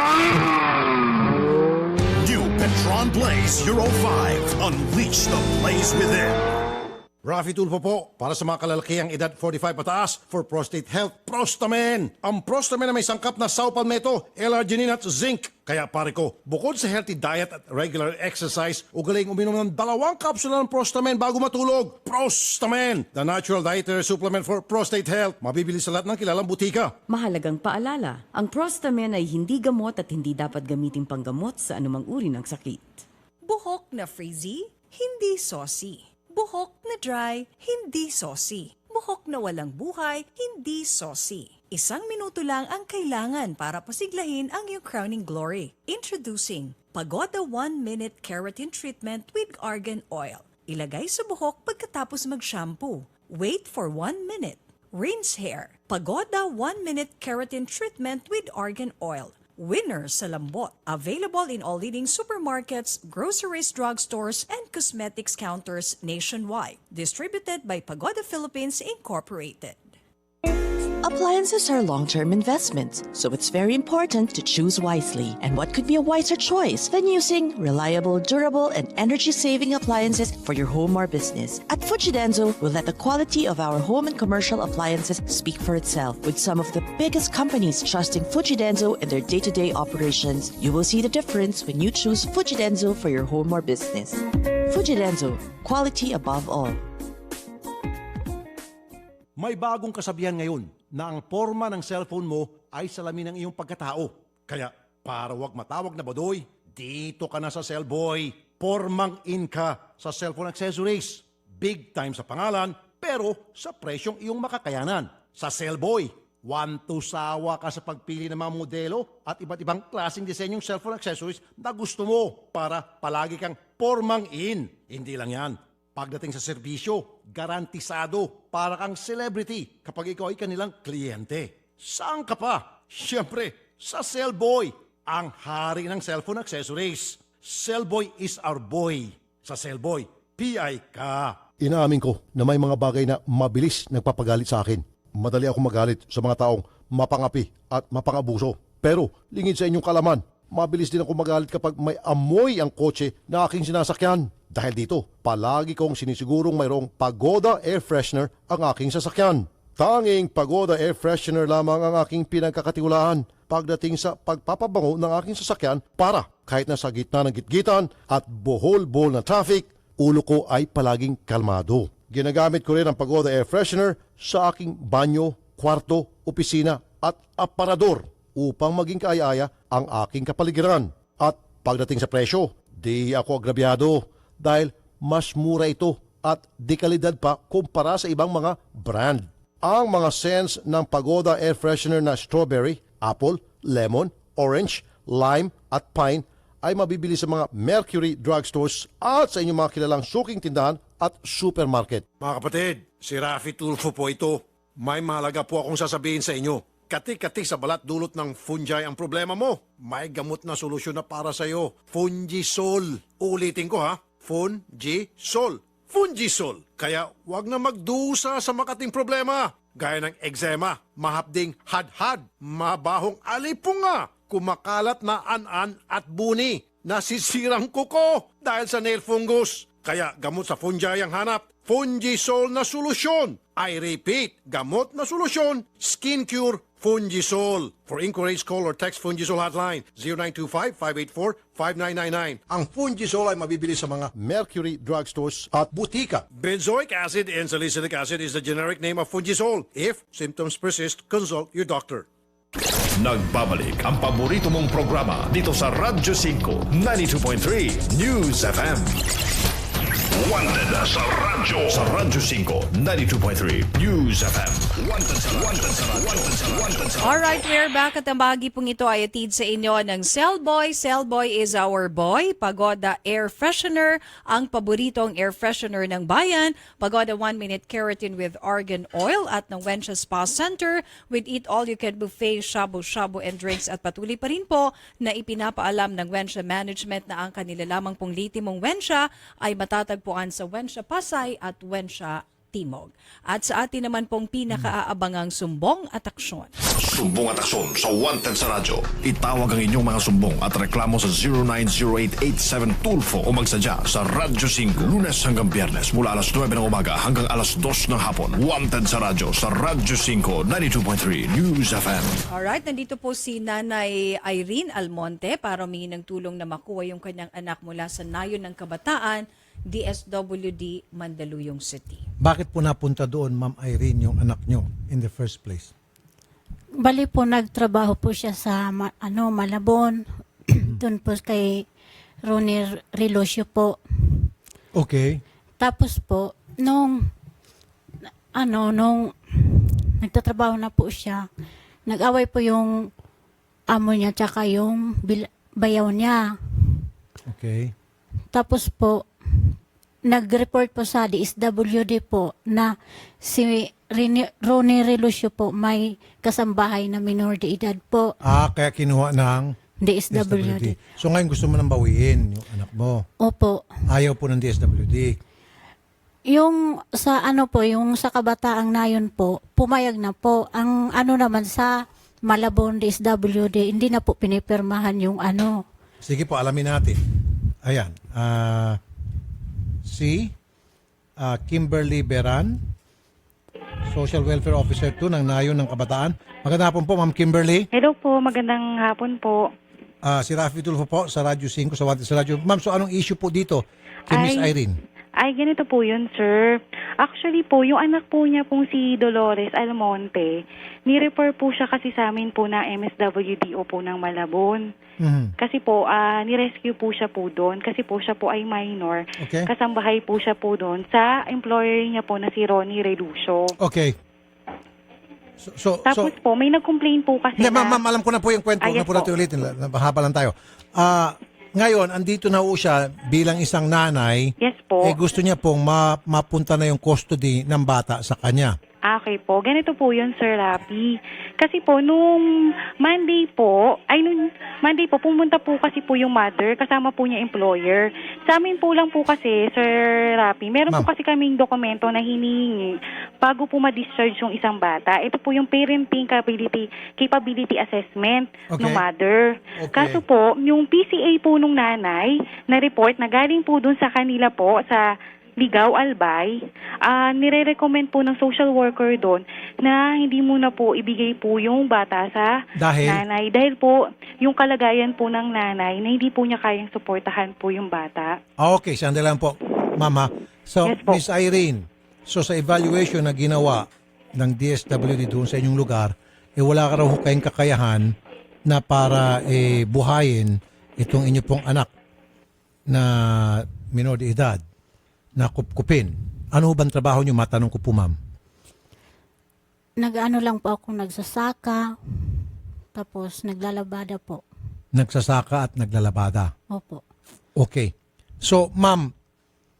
Speaker 10: New Petron Blaze Euro 5. Unleash the blaze within.
Speaker 5: Rafi Tulfo po, para sa mga kalalakiang edad 45 pataas for prostate health, Prostamen! Ang Prostamen na may sangkap na saw palmetto, L-arginine at zinc. Kaya pare ko, bukod sa healthy diet at regular exercise, ugaling uminom ng 2 kapsula ng Prostamen bago matulog. Prostamen! The natural dietary supplement for prostate health. Mabibili sa lahat ng kilalang butika.
Speaker 6: Mahalagang paalala, ang Prostamen ay hindi gamot at hindi dapat gamitin panggamot sa anumang uri ng sakit.
Speaker 4: Buhok na frizzy, hindi saucy. Buhok na dry, hindi saucy. Buhok na walang buhay, hindi saucy. 1 minuto lang ang kailangan para pasiglahin ang iyong crowning glory. Introducing Pagoda 1-Minute Keratin Treatment with Argan Oil. Ilagay sa buhok pagkatapos mag-shampoo. Wait for 1 minute. Rinse hair. Pagoda 1-Minute Keratin Treatment with Argan Oil. Winner sa lambot. Available in all leading supermarkets, groceries, drugstores, and cosmetics counters nationwide. Distributed by Pagoda Philippines Incorporated.
Speaker 7: Appliances are long-term investments, so it's very important to choose wisely. And what could be a wiser choice than using reliable, durable, and energy-saving appliances for your home or business? At Fujidenzo, we'll let the quality of our home and commercial appliances speak for itself. With some of the biggest companies trusting Fujidenzo in their day-to-day operations, you will see the difference when you choose Fujidenzo for your home or business. Fujidenzo, quality above all.
Speaker 5: May bagong kasabihan ngayon na ang forma ng cellphone mo ay salamin ng iyong pagkatao. Kaya para wag matawag na badoy, dito ka na sa Cellboy. Formang in ka sa cellphone accessories. Big time sa pangalan, pero sa presyong iyong makakayanan. Sa Cellboy, 1 to sawa ka sa pagpili ng mga modelo at iba't ibang klaseng disenyong cellphone accessories na gusto mo para palagi kang formang in. Hindi lang yan. Pagdating sa serbisyo, garantisado para kang celebrity kapag ikaw ay kanilang kliyente. Saan ka pa? Siyempre, sa Cellboy, ang hari ng cellphone accessories. Cellboy is our boy. Sa Cellboy, PI ka. Inaamin ko na may mga bagay na mabilis nagpapagalit sa akin. Madali ako magalit sa mga taong mapangapi at mapangabuso. Pero lingid sa inyong kalaman, mabilis din ako magalit kapag may amoy ang kotse na aking sinasakyan. Dahil dito, palagi kong sinisigurong mayroong Pagoda Air Freshener ang aking sasakyan. Tanging Pagoda Air Freshener lamang ang aking pinagkakatiwalaan pagdating sa pagpapabango ng aking sasakyan para kahit nasa gitna ng gitgitan at bohol-bohol na traffic, ulo ko ay palaging kalmado.
Speaker 1: Ginagamit ko rin ang Pagoda Air Freshener sa aking banyo, kwarto, opisina at aparador upang maging kaaya-aya ang aking kapaligiran. At pagdating sa presyo, di ako agrabyado dahil mas mura ito at di kalidad pa kumpara sa ibang mga brand. Ang mga scents ng Pagoda Air Freshener na strawberry, apple, lemon, orange, lime at pine ay mabibili sa mga Mercury drugstores at sa inyong mga kilalang suking tindahan at supermarket.
Speaker 5: Mga kapatid, si Rafi Tulfo po ito. May mahalaga po akong sasabihin sa inyo. Katik-katik sa balat dulot ng fungi ang problema mo. May gamot na solusyon na para sa iyo. Fungisol. Ulitin ko ha. Fungisol. Fungisol. Kaya wag na magdusa sa makating problema. Gaya ng eczema, mahapding hadhad, mabahong alipunga, kumakalat na an-an at buni, nasisirang kuko dahil sa nail fungus. Kaya gamot sa fungi ang hanap. Fungisol na solusyon. I repeat, gamot na solusyon. Skin Cure Fungisol. For inquiries, call or text Fungisol hotline 0925-584-5999. Ang Fungisol ay mabibili sa mga Mercury drugstores at butika. Benzoic acid and salicylic acid is the generic name of Fungisol. If symptoms persist, consult your doctor.
Speaker 3: Nagbabalik ang paborito mong programa dito sa Radyo 5 92.3 News FM. Wanted sa radyo. Sa Radyo 5 92.3 News FM. Wanted sa radyo.
Speaker 4: Alright, we're back at ang bahagi pong ito ay atid sa inyo ng Cellboy. Cellboy is our boy. Pagoda Air Freshener, ang paboritong air freshener ng bayan. Pagoda 1-minute keratin with argan oil at ng Wensha Spa Center with Eat All You Can Buffet, shabu-shabu and drinks. At patuloy pa rin po na ipinapaalam ng Wensha Management na ang kanila lamang pong litimong Wensha ay matatagpuan sa Wensha Pasay at Wensha Timog. At sa atin naman pong pinakaaabangang sumbong at aksyon.
Speaker 3: Sumbong at aksyon sa Wanted sa radyo. Itawag ang inyong mga sumbong at reklamo sa 090887-TULFO o magsadya sa Radyo 5 Lunes hanggang Biyernes mula alas 9 ng umaga hanggang alas 2 ng hapon. Wanted sa radyo sa Radyo 5 92.3 News FM.
Speaker 4: Alright, nandito po si Nanay Irene Almonte para humingi ng tulong na makuha yung kanyang anak mula sa Nayon ng Kabataan, DSWD, Mandaluyong City.
Speaker 5: Bakit po napunta doon, Ma'am Irene, yung anak nyo in the first place?
Speaker 13: Bali po, nagtrabaho po siya sa Malabon. Doon po kay Ronnie Relosio po.
Speaker 5: Okay.
Speaker 13: Tapos po, nung nagtatrabaho na po siya, nag-away po yung amo niya tsaka yung bayaw niya.
Speaker 5: Okay.
Speaker 13: Tapos po, nag-report po sa DSWD po na si Ronnie Relosio po may kasambahay na minor de edad po.
Speaker 5: Kaya kinuha ng
Speaker 13: DSWD.
Speaker 5: So ngayon gusto mo nang bawiin yung anak mo?
Speaker 13: Opo.
Speaker 5: Ayaw po ng DSWD?
Speaker 13: Yung sa yung sa Kabataang Nayon po, pumayag na po. Ang naman sa Malabon DSWD, hindi na po pinipirmahan yung
Speaker 5: Sige po, alamin natin. Ayan. Si Kimberly Beran, Social Welfare Officer 2 ng Nayon ng Kabataan. Magandang hapon po, Ma'am Kimberly.
Speaker 14: Hello po, magandang hapon po.
Speaker 5: Si Rafi Tulfo po sa Radyo 5, sa Wanted sa Radyo. Ma'am, so anong issue po dito kay Miss Irene?
Speaker 14: Ay, ganito po yun, sir. Actually po, yung anak po niya pong si Dolores Almonte, ni-refer po siya kasi sa amin po na MSWDO po ng Malabon.
Speaker 5: Mm-hmm.
Speaker 14: Kasi po, ni-rescue po siya po doon kasi po siya po ay minor.
Speaker 5: Okay.
Speaker 14: Kasambahay po siya po doon sa employer niya po na si Ronnie Relucio.
Speaker 5: Okay.
Speaker 14: Tapos po, may nag-complain po kasi
Speaker 5: Hindi, ma'am, alam ko na po yung kwento.
Speaker 14: Yes
Speaker 5: na po natin ulitin. Mahaba lang tayo. Ngayon, andito na po siya bilang isang nanay.
Speaker 14: Yes po.
Speaker 5: Gusto niya pong mapunta na yung custody ng bata sa kanya.
Speaker 14: Okay po. Ganito po yun, Sir Rapi. Kasi po, nung Monday po, pumunta po kasi po yung mother, kasama po niya employer. Sa amin po lang po kasi, Sir Rapi, meron po kasi kaming dokumento na hinihingi bago po ma-discharge yung isang bata. Ito po yung parenting capability assessment ng mother.
Speaker 5: Okay.
Speaker 14: Kaso po, yung PCA po nung nanay na report na galing po dun sa kanila po, sa Ligaw Albay, nire-recommend po ng social worker doon na hindi muna po ibigay po yung bata sa nanay. Dahil po, yung kalagayan po ng nanay na hindi po niya kayang suportahan po yung bata.
Speaker 5: Okay, sandali lang po, Mama. So,
Speaker 14: Yes po.
Speaker 5: Miss Irene, So sa evaluation na ginawa ng DSWD doon sa inyong lugar, wala ka raw kayong kakayahan na para buhayin itong inyo pong anak na minor de edad na kupkupin. Ano bang trabaho nyo? Matanong ko po, ma'am.
Speaker 13: Nag-ano lang po ako, nagsasaka, tapos naglalabada po.
Speaker 5: Nagsasaka at naglalabada.
Speaker 13: Opo.
Speaker 5: Okay. So, ma'am,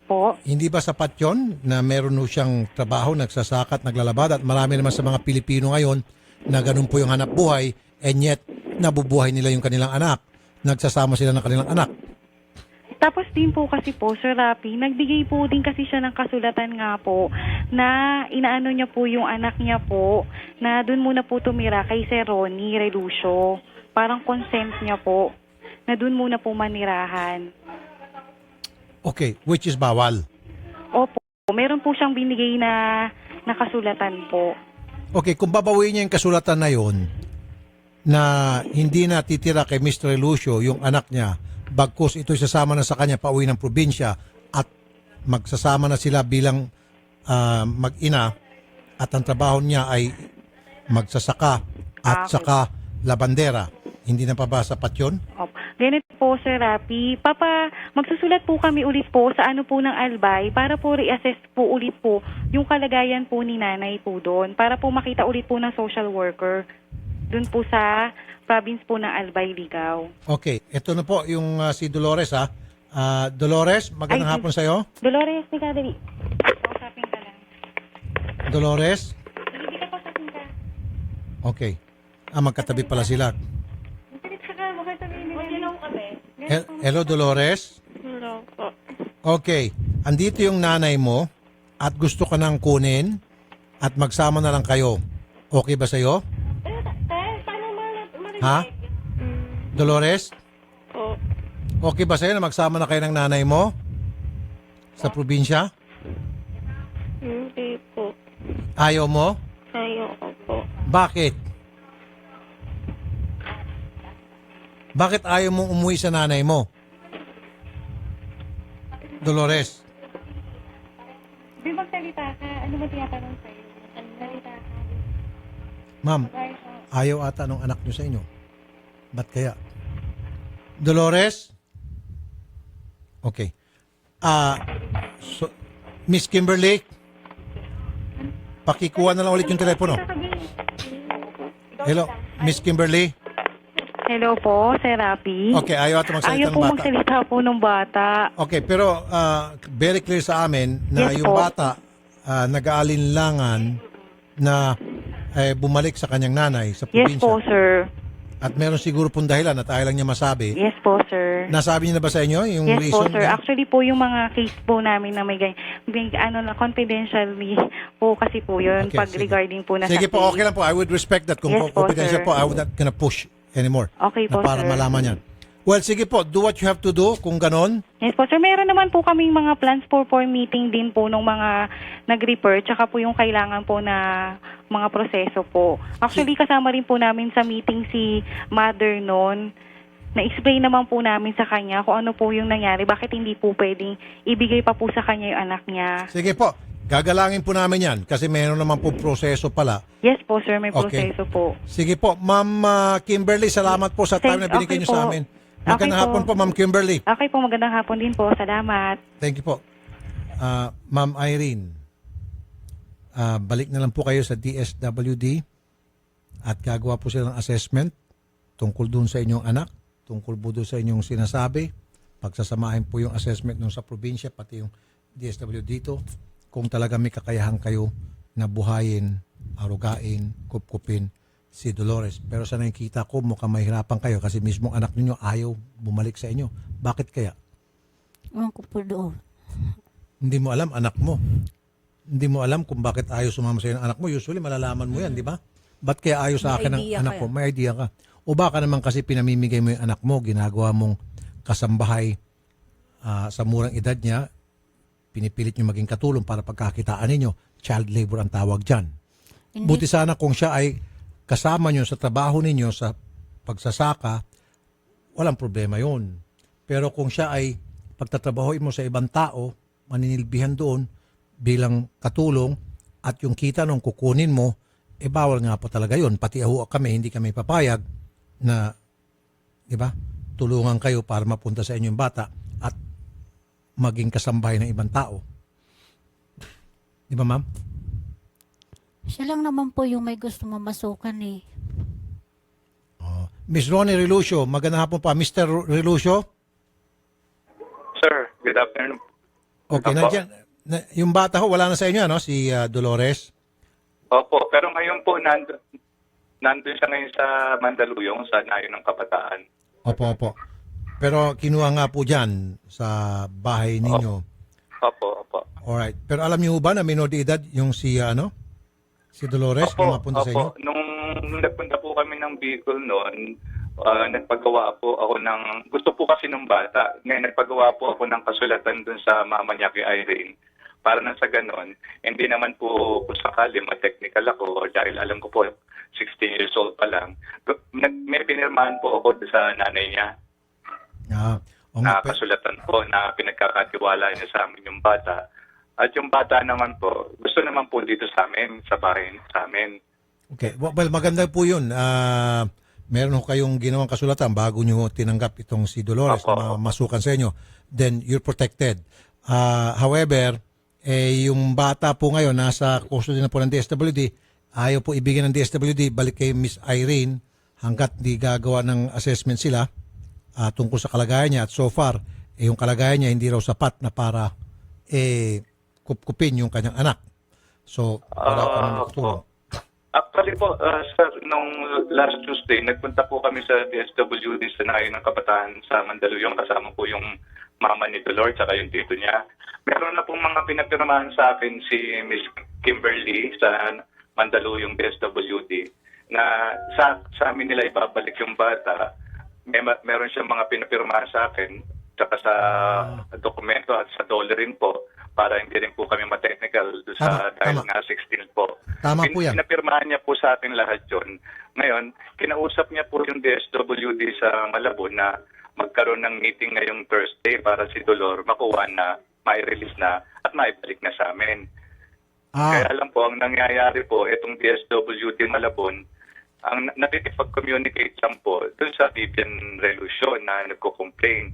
Speaker 14: Po.
Speaker 5: hindi ba sapat yon na meron ho siyang trabaho, nagsasaka at naglalabada at marami naman sa mga Pilipino ngayon na ganun po yung hanap buhay and yet nabubuhay nila yung kanilang anak. Nagsasama sila ng kanilang anak.
Speaker 14: Tapos din po kasi po, Sir Rapi, nagbigay po din kasi siya ng kasulatan nga po na inaano niya po yung anak niya po na doon muna po tumira kay Sir Ronnie Relucio. Parang consent niya po na doon muna po manirahan.
Speaker 5: Okay, which is bawal.
Speaker 14: Opo, meron po siyang binigay na kasulatan po.
Speaker 5: Okay, kung babawiin niya yung kasulatan na yon na hindi na titira kay Mr. Lucio yung anak niya, bagkus ito'y sasama na sa kanya pauwi ng probinsya at magsasama na sila bilang mag-ina at ang trabaho niya ay magsasaka at saka labandera. Hindi na pa ba sapat yun?
Speaker 14: Opo. Ganito po, Sir Rapi. Magsusulat po kami ulit po sa ano po ng Albay para po reassess po ulit po yung kalagayan po ni nanay po doon para po makita ulit po ng social worker doon po sa province po ng Albay, Ligaw.
Speaker 5: Okay, ito na po yung si Dolores ha. Dolores, magandang hapon sa'yo.
Speaker 14: Dolores, tika dali. Kausapin ka lang.
Speaker 5: Dolores?
Speaker 14: Hindi ka kausapin ka.
Speaker 5: Okay. Magkatabi pala sila. Hello, Dolores?
Speaker 14: Hello po.
Speaker 5: Okay. Andito yung nanay mo at gusto ka nang kunin at magsama na lang kayo. Okay ba sa'yo? Ha? Dolores? Okay ba sa'yo na magsama na kayo ng nanay mo? Sa probinsya?
Speaker 15: Hindi po.
Speaker 5: Ayaw mo?
Speaker 15: Ayaw ko po.
Speaker 5: Bakit? Bakit ayaw mong umuwi sa nanay mo? Dolores?
Speaker 14: Di magsalita ka. Ano ba tinatanong sa'yo? Salita ka.
Speaker 5: Ma'am, ayaw ata ng anak nyo sa inyo. Ba't kaya? Dolores? Okay. Miss Kimberly? Pakikuha na lang ulit yung telepono. Hello, Miss Kimberly?
Speaker 14: Hello po, Sir Rapi.
Speaker 5: Okay, ayaw ata magsalita
Speaker 14: Ayaw
Speaker 5: ng
Speaker 14: po
Speaker 5: bata.
Speaker 14: magsalita po ng bata.
Speaker 5: Okay, pero very clear sa amin na
Speaker 14: Yes
Speaker 5: yung
Speaker 14: po.
Speaker 5: bata nag-aalinlangan na bumalik sa kanyang nanay sa
Speaker 14: Yes
Speaker 5: probinsya.
Speaker 14: po, sir.
Speaker 5: At meron siguro pong dahilan at ayaw lang niya masabi.
Speaker 14: Yes po, sir.
Speaker 5: Nasabi niya na ba sa inyo yung
Speaker 14: Yes po,
Speaker 5: reason?
Speaker 14: sir. Actually po, yung mga case po namin na may confidentially po kasi po yun
Speaker 5: Okay,
Speaker 14: pag
Speaker 5: sige.
Speaker 14: regarding po na
Speaker 5: Sige
Speaker 14: sa
Speaker 5: po,
Speaker 14: case.
Speaker 5: okay lang po. I would respect that. Kung
Speaker 14: Yes po,
Speaker 5: confidential
Speaker 14: sir.
Speaker 5: po, I would not gonna push anymore.
Speaker 14: Okay po,
Speaker 5: na para
Speaker 14: sir.
Speaker 5: malaman yan. Well, sige po. Do what you have to do kung ganon.
Speaker 14: Yes po, sir. Meron naman po kaming mga plans for meeting din po nung mga nag-refer, tsaka po yung kailangan po na mga proseso po. Actually, kasama rin po namin sa meeting si mother noon. Na-explain naman po namin sa kanya kung ano po yung nangyari, bakit hindi po pwedeng ibigay pa po sa kanya yung anak niya.
Speaker 5: Sige po. Gagalangin po namin yan kasi meron naman po proseso pala.
Speaker 14: Yes po, sir. May
Speaker 5: Okay.
Speaker 14: proseso po.
Speaker 5: Sige po. Ma'am Kimberly, salamat po sa time na binigay niyo
Speaker 14: Okay
Speaker 5: sa
Speaker 14: po.
Speaker 5: amin.
Speaker 14: Okay
Speaker 5: Magandang hapon po, Ma'am Kimberly.
Speaker 14: Okay po, magandang hapon din po. Salamat.
Speaker 5: Thank you po. Ma'am Irene, balik na lang po kayo sa DSWD at gagawa po sila ng assessment tungkol dun sa inyong anak, tungkol po doon sa inyong sinasabi. Pagsasamahin po yung assessment nung sa probinsya, pati yung DSWD dito, kung talaga may kakayahan kayo na buhayin, arugain, kupkupin si Dolores. Pero sa nakikita ko, mukhang mahirapan kayo kasi mismong anak ninyo ayaw bumalik sa inyo. Bakit kaya?
Speaker 13: Ewan ko po doon.
Speaker 5: Hindi mo alam, anak mo. Hindi mo alam kung bakit ayaw sumama sa iyo ng anak mo. Usually, malalaman mo yan, di ba? Ba't kaya ayaw sa akin ng
Speaker 4: idea
Speaker 5: anak
Speaker 4: ka
Speaker 5: ko? May idea ka. O baka naman kasi pinamimigay mo yung anak mo, ginagawa mong kasambahay sa murang edad niya, pinipilit niyo maging katulong para pagkakitaan ninyo. Child labor ang tawag dyan. Buti sana kung siya ay kasama niyo sa trabaho ninyo sa pagsasaka, walang problema yun. Pero kung siya ay pagtatrabahoin mo sa ibang tao, maninilbihan doon, bilang katulong at yung kita nung kukunin mo, bawal nga po talaga yun. Pati kami, hindi kami papayag na, di ba, tulungan kayo para mapunta sa inyong bata at maging kasambahay ng ibang tao. Di ba, ma'am?
Speaker 13: Siya lang naman po yung may gusto mamasukan eh.
Speaker 5: Miss Ronnie Relucio, magandang hapon pa. Mr. Relucio?
Speaker 16: Sir, good afternoon.
Speaker 5: Okay,
Speaker 16: Opo.
Speaker 5: nandiyan. Yung bata ho, wala na sa inyo, ano? Si Dolores?
Speaker 16: Opo, pero ngayon po, nandun siya ngayon sa Mandaluyong, sa Nayon ng Kabataan.
Speaker 5: Opo. Pero kinuha nga po dyan sa bahay ninyo.
Speaker 16: Opo.
Speaker 5: Alright. Pero alam niyo ba na minor de edad yung si Dolores
Speaker 16: Opo,
Speaker 5: na mapunta sa inyo?
Speaker 16: Nung nagpunta po kami ng Bicol noon, nagpagawa po ako ng, gusto po kasi ng bata, ngayon nagpagawa po ako ng kasulatan dun sa mama niya kay Irene. Para na sa ganon, hindi naman po kung sakali ma-technical ako or dahil alam ko po 16 years old pa lang, may pinirmahan po ako sa nanay niya. Na kasulatan po na pinagkakatiwala niya sa amin yung bata. At yung bata naman po, gusto naman po dito sa amin, sa bahay sa amin.
Speaker 5: Okay. Well, maganda po yun. Meron ho kayong ginawang kasulatan bago nyo tinanggap itong si Dolores na masukan sa inyo. Then, you're protected. However, yung bata po ngayon nasa custody na po ng DSWD, ayaw po ibigay ng DSWD, balik kay Miss Irene hanggat di gagawa ng assessment sila tungkol sa kalagayan niya. At so far, yung kalagayan niya hindi raw sapat na para kupkupin yung kanyang anak. So, wala pa nang tutulong.
Speaker 16: Actually po, sir, nung last Tuesday, nagpunta po kami sa DSWD sa Nayon ng Kabataan sa Mandaluyong. Kasama po yung mama ni Dolores at yung tito niya. Meron na pong mga pinapirmahan sa akin si Miss Kimberly sa Mandaluyong DSWD na sa amin nila ibabalik yung bata. Meron siyang mga pinapirmahan sa akin tsaka sa dokumento at sa dollar rin po para hindi rin po kami ma-technical sa dahil nga 16 po.
Speaker 5: Tama po yan.
Speaker 16: Pinapirmahan niya po sa atin lahat yun. Ngayon, kinausap niya po yung DSWD sa Malabon na magkaroon ng meeting ngayong Thursday para si Dolor makuha na, mai-release na at maibalik na sa amin. Kaya alam po, ang nangyayari po, itong DSWD Malabon, ang nakikipag-communicate lang po dun sa Vivian Relucio na nagko-complain.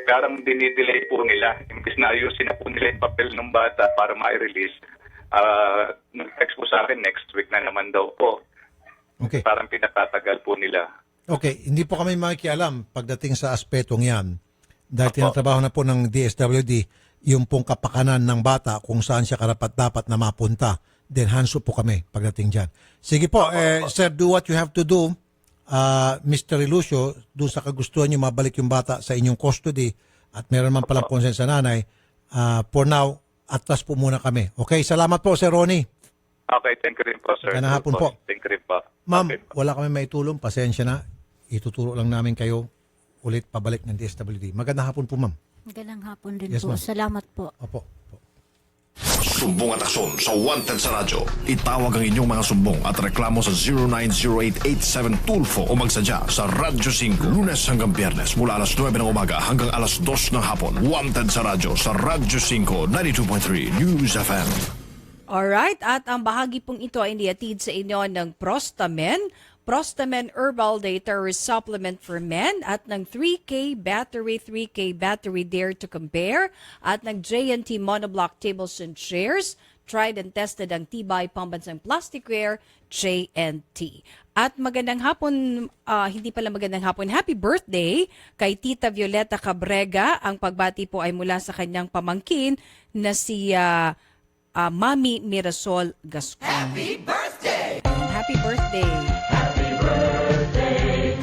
Speaker 16: Parang dinidelay po nila. Imbis na ayusin na po nila yung papel ng bata para ma-release, nag-text po sa akin next week na naman daw po.
Speaker 5: Okay.
Speaker 16: Parang pinatatagal po nila.
Speaker 5: Okay, hindi po kami makikialam pagdating sa aspetong yan. Dahil tinatrabaho na po ng DSWD yung pong kapakanan ng bata kung saan siya karapat-dapat na mapunta. Then hands up po kami pagdating dyan. Sige po, sir, do what you have to do. Mr. Relucio, doon sa kagustuhan nyo mabalik yung bata sa inyong custody at meron man palang consent sa nanay, for now, atras po muna kami. Okay, salamat po, Sir Ronnie.
Speaker 16: Okay, thank you rin po, sir.
Speaker 5: Magandang hapon po.
Speaker 16: Thank you rin po.
Speaker 5: Ma'am, wala kami maitulong, pasensya na. Ituturo lang namin kayo ulit pabalik ng DSWD. Magandang hapon po, ma'am.
Speaker 13: Magandang hapon din
Speaker 5: Yes,
Speaker 13: po.
Speaker 5: ma'am.
Speaker 13: Salamat po.
Speaker 5: Opo.
Speaker 3: Sumbong at aksyon sa Wanted sa Radyo. Itawag ang inyong mga sumbong at reklamo sa 090887-TULFO o magsadya sa Radyo 5 Lunes hanggang Biyernes mula alas 9 ng umaga hanggang alas 2 ng hapon. Wanted sa Radyo sa Radyo 5 92.3 News FM.
Speaker 4: Alright, at ang bahagi pong ito ay iniatid sa inyo ng Prostamen Herbal Day Terrorist Supplement for Men at ng 3K Battery Dare to Compare at ng J&T Monoblock Tables and Chairs. Tried and tested ang tibay pambansang plasticware, J&T. At magandang hapon, hindi pala magandang hapon, happy birthday kay Tita Violeta Cabrega. Ang pagbati po ay mula sa kanyang pamangkin na si Mami Mirasol Gascon. Happy birthday! Happy birthday!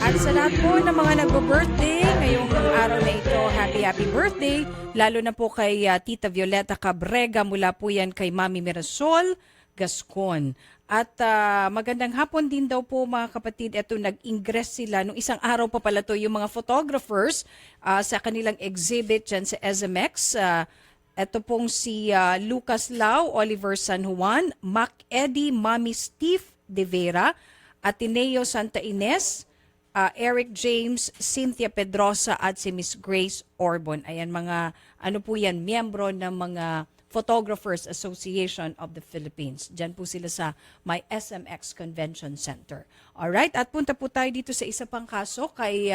Speaker 4: At sa lahat po ng mga nagbo-birthday ngayong araw na ito, happy birthday. Lalo na po kay Tita Violeta Cabrega, mula po yan kay Mami Mirasol Gascon. At magandang hapon din daw po mga kapatid, eto nag-ingress sila. Nung isang araw pa pala to yung mga photographers sa kanilang exhibit dyan sa SMX. Ito pong si Lucas Lau, Oliver San Juan, Mac Eddie, Mami Steve De Vera, Ateneo Santa Ines, Eric James, Cynthia Pedrosa at si Miss Grace Orbon. Ayan, mga ano po yan, miyembro ng mga Photographers Association of the Philippines. Diyan po sila sa may SMX Convention Center. Alright, at punta po tayo dito sa isa pang kaso kay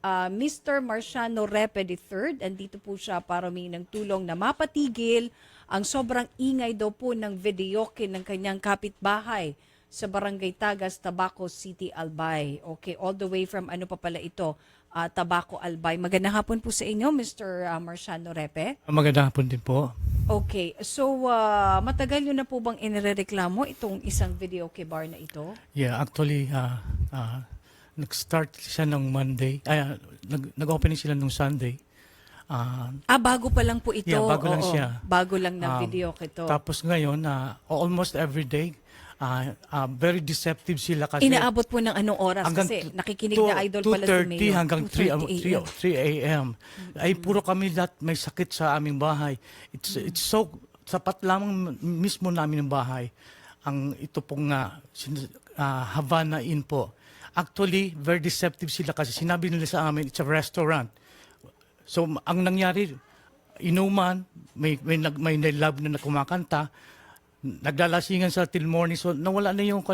Speaker 4: Mr. Marciano Repe III. Andito po siya para humingi ng tulong na mapatigil ang sobrang ingay daw po ng videoke ng kanyang kapitbahay sa Barangay Tagas, Tabaco City, Albay. Okay, all the way from ano pa pala ito, Tabaco, Albay. Magandang hapon po sa inyo, Mr. Marciano Repe.
Speaker 17: Magandang hapon din po.
Speaker 4: Okay, so matagal nyo na po bang inireklamo itong isang videoke bar na ito?
Speaker 17: Yeah, actually, nag-start siya ng Monday. Nag-opening sila nung Sunday.
Speaker 4: Bago pa lang po ito.
Speaker 17: Yeah, bago lang
Speaker 4: Oo,
Speaker 17: siya.
Speaker 4: Bago lang na videoke ito.
Speaker 17: Tapos ngayon, almost every day, very deceptive sila kasi
Speaker 4: Inaabot po ng anong oras kasi nakikinig na idol pala si Mayor.
Speaker 17: 2:30 hanggang 3 a.m. Ay puro kami lahat may sakit sa aming bahay. It's so sapat lamang mismo namin ng bahay ang ito pong Havana Inn po. Actually, very deceptive sila kasi sinabi nila sa amin it's a restaurant. So ang nangyari, inuman, may love na kumakanta, naglalasingan sa till morning. So nawala na yung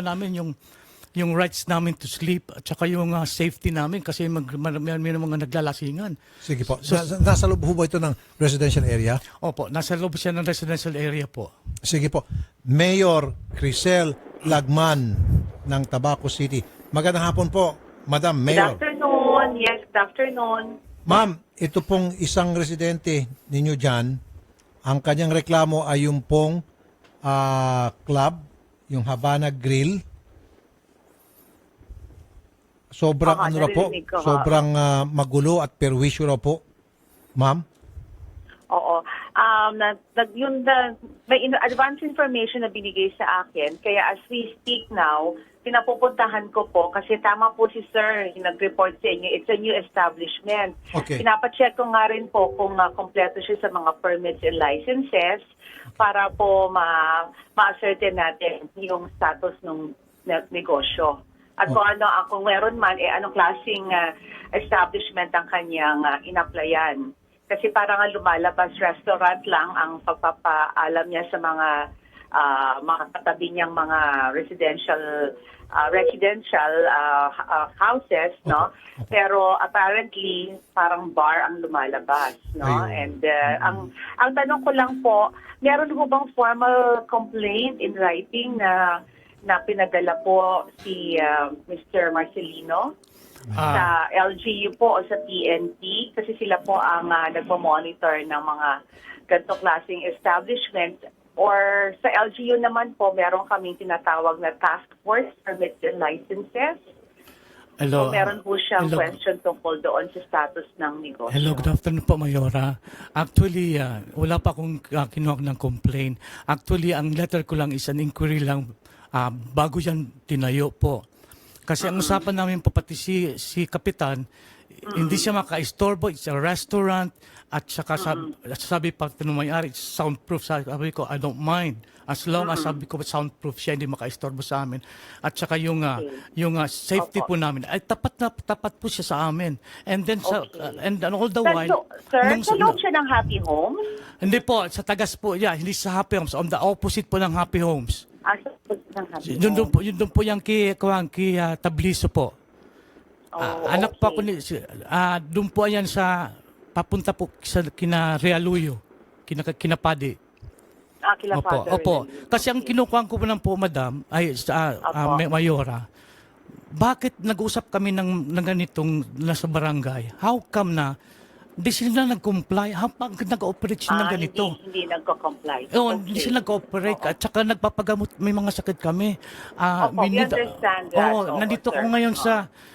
Speaker 17: yung rights namin to sleep at saka yung safety namin kasi may mga naglalasingan.
Speaker 5: Sige po.
Speaker 17: So,
Speaker 5: Nasa loob ho ba ito ng residential area?
Speaker 17: Opo, nasa loob siya ng residential area po.
Speaker 5: Sige po. Mayor Crisel Lagman ng Tabaco City. Magandang hapon po, Madam Mayor.
Speaker 18: Good afternoon. Yes, good afternoon.
Speaker 5: Ma'am, ito pong isang residente ninyo dyan, ang kanyang reklamo ay yung pong club, yung Havana Grill. Sobrang ano na po,
Speaker 18: narinig ko,
Speaker 5: sobrang magulo at perwisyo na po, ma'am.
Speaker 18: Oo. May advance information na binigay sa akin. Kaya as we speak now, pinapupuntahan ko po kasi tama po si Sir, yung nag-report sa inyo. It's a new establishment.
Speaker 5: Okay.
Speaker 18: Pinapacheck ko nga rin po kung kompleto siya sa mga permits and licenses para po ma-ascertain natin yung status ng negosyo. At kung meron man, anong klaseng establishment ang kanyang in-applyan. Kasi parang lumalabas restaurant lang ang pagpapaalam niya sa mga katabi niyang mga residential houses, no? Pero apparently parang bar ang lumalabas, no? And ang tanong ko lang po, meron ho bang formal complaint in writing na pinadala po si Mr. Marcelino sa LGU po o sa PNP kasi sila po ang nagmo-monitor ng mga ganitong klaseng establishment, or sa LGU naman po meron kaming tinatawag na task force permits and licenses.
Speaker 17: Hello.
Speaker 18: So meron po siyang
Speaker 17: Hello.
Speaker 18: question tungkol doon sa status ng negosyo.
Speaker 17: Hello, good afternoon po, Mayora. Actually, wala pa akong kinuha ng complaint. Actually, ang letter ko lang is an inquiry lang bago yan tinayo po. Kasi ang usapan namin po pati si Kapitan, hindi siya maka-istorbo, it's a restaurant, at saka sabi pa ng may-ari, it's soundproof. Sabi ko, I don't mind. As long as sabi ko soundproof siya, hindi maka-istorbo sa amin. At saka yung safety po namin, ay tapat po siya sa amin. And then, and all the while...
Speaker 18: Sir, sa loob siya ng Happy Homes?
Speaker 17: Hindi po, sa Tagas po, hindi sa Happy Homes, on the opposite po ng Happy Homes.
Speaker 18: Sa loob ng Happy
Speaker 17: Yun doon po yung kay Tabliso po. Anak pa ko doon po yan sa papunta po sa kina Realuyo, kina Padi. Opo. Kasi ang kinukuha ko po ng po, madam, ay sa Mayora, bakit nag-usap kami ng ganitong nasa barangay? How come na hindi sila nag-comply? Pag nag-operate sila ng ganito?
Speaker 18: Hindi nag-comply.
Speaker 17: Hindi sila nag-cooperate at saka nagpapagamot, may mga sakit kami.
Speaker 18: We understand that.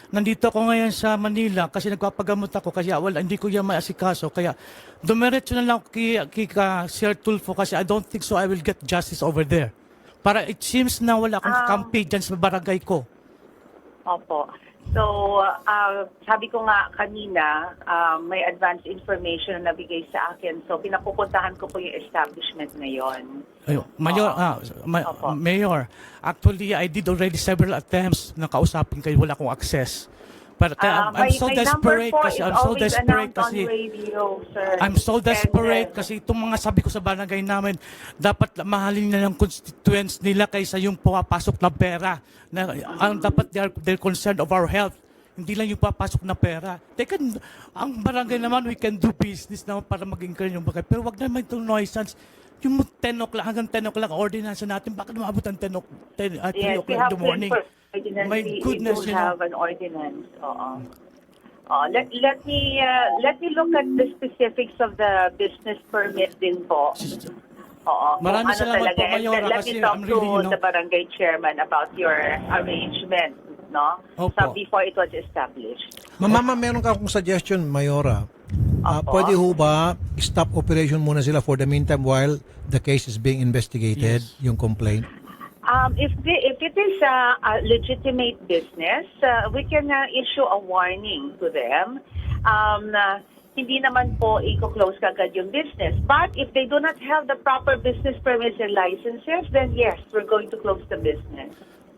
Speaker 17: Nandito ako ngayon sa Manila kasi nagpapagamot ako kasi hindi ko yan maasikaso. Kaya dumiretso na lang ako kay Sir Tulfo kasi I don't think so I will get justice over there. Para it seems na wala akong kampi dyan sa barangay ko.
Speaker 18: Opo. So, sabi ko nga kanina, may advance information na nabigay sa akin. So, pinapupuntahan ko po yung establishment na yon.
Speaker 17: Mayor, actually, I did already several attempts na kausapin kayo. Wala akong access. I'm so
Speaker 18: my
Speaker 17: desperate
Speaker 18: number po
Speaker 17: kasi
Speaker 18: is
Speaker 17: I'm so
Speaker 18: always
Speaker 17: desperate
Speaker 18: announced
Speaker 17: kasi
Speaker 18: on radio, sir.
Speaker 17: I'm so desperate
Speaker 18: And,
Speaker 17: kasi itong mga sabi ko sa barangay namin, dapat mahalin na ng constituents nila kaysa yung pumapasok na pera. Ang dapat they're concerned of our health. Hindi lang yung papasok na pera. Ang barangay naman, we can do business naman para mag-encourage yung bagay. Pero wag naman itong nuisance. Yung 10 o'clock, hanggang 10 o'clock, ordinance natin, bakit maabot ang 3
Speaker 18: yes, we
Speaker 17: o'clock in
Speaker 18: have
Speaker 17: the morning?
Speaker 18: ordinance.
Speaker 17: My goodness,
Speaker 18: we do
Speaker 17: you know.
Speaker 18: have an ordinance. Let me look at the specifics of the business permit din po.
Speaker 17: Maraming salamat po, Mayora,
Speaker 18: Let
Speaker 17: kasi
Speaker 18: me talk
Speaker 17: I'm really,
Speaker 18: to the barangay chairman about your arrangement, no?
Speaker 5: Opo.
Speaker 18: So before it was established.
Speaker 5: Mama, meron ka akong suggestion, Mayora. Pwede ho ba stop operation muna sila for the meantime while the case is being investigated, yung complaint?
Speaker 18: If it is a legitimate business, we can issue a warning to them. Hindi naman po i-close kagad yung business. But if they do not have the proper business permits and licenses, then yes, we're going to close the business.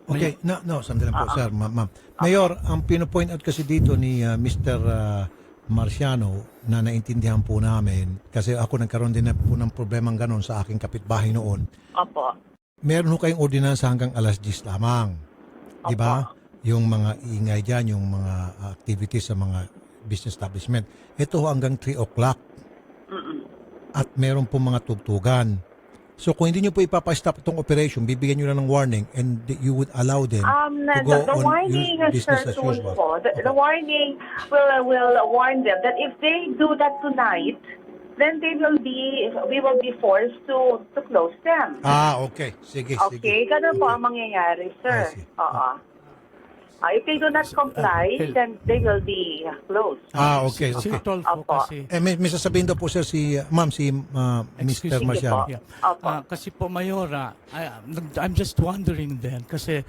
Speaker 5: Okay, no, sandali lang po, sir, ma'am. Mayor, ang pino-point out kasi dito ni Mr. Marciano na naintindihan po namin, kasi ako nagkaroon din po ng problemang ganon sa aking kapitbahay noon.
Speaker 18: Opo.
Speaker 5: Meron ho kayong ordinansa hanggang alas 10 lamang. Di ba? Yung mga ingay dyan, yung mga activities sa mga business establishment. Ito ho hanggang 3 o'clock. At meron po mga tugtugan. So kung hindi nyo po ipapa-stop itong operation, bibigyan nyo na ng warning and you would allow them to go
Speaker 18: the
Speaker 5: on
Speaker 18: warning,
Speaker 5: business
Speaker 18: sir,
Speaker 5: as usual.
Speaker 18: the warning will warn them that if they do that tonight, then we will be forced to close them.
Speaker 5: Okay. Sige.
Speaker 18: Okay, ganun po ang mangyayari, sir. If they do not comply, then they will be closed.
Speaker 5: Okay.
Speaker 18: Opo.
Speaker 5: May sasabihin daw po sir si Mr. Marciano.
Speaker 17: Kasi po, Mayora, I'm just wondering then, kasi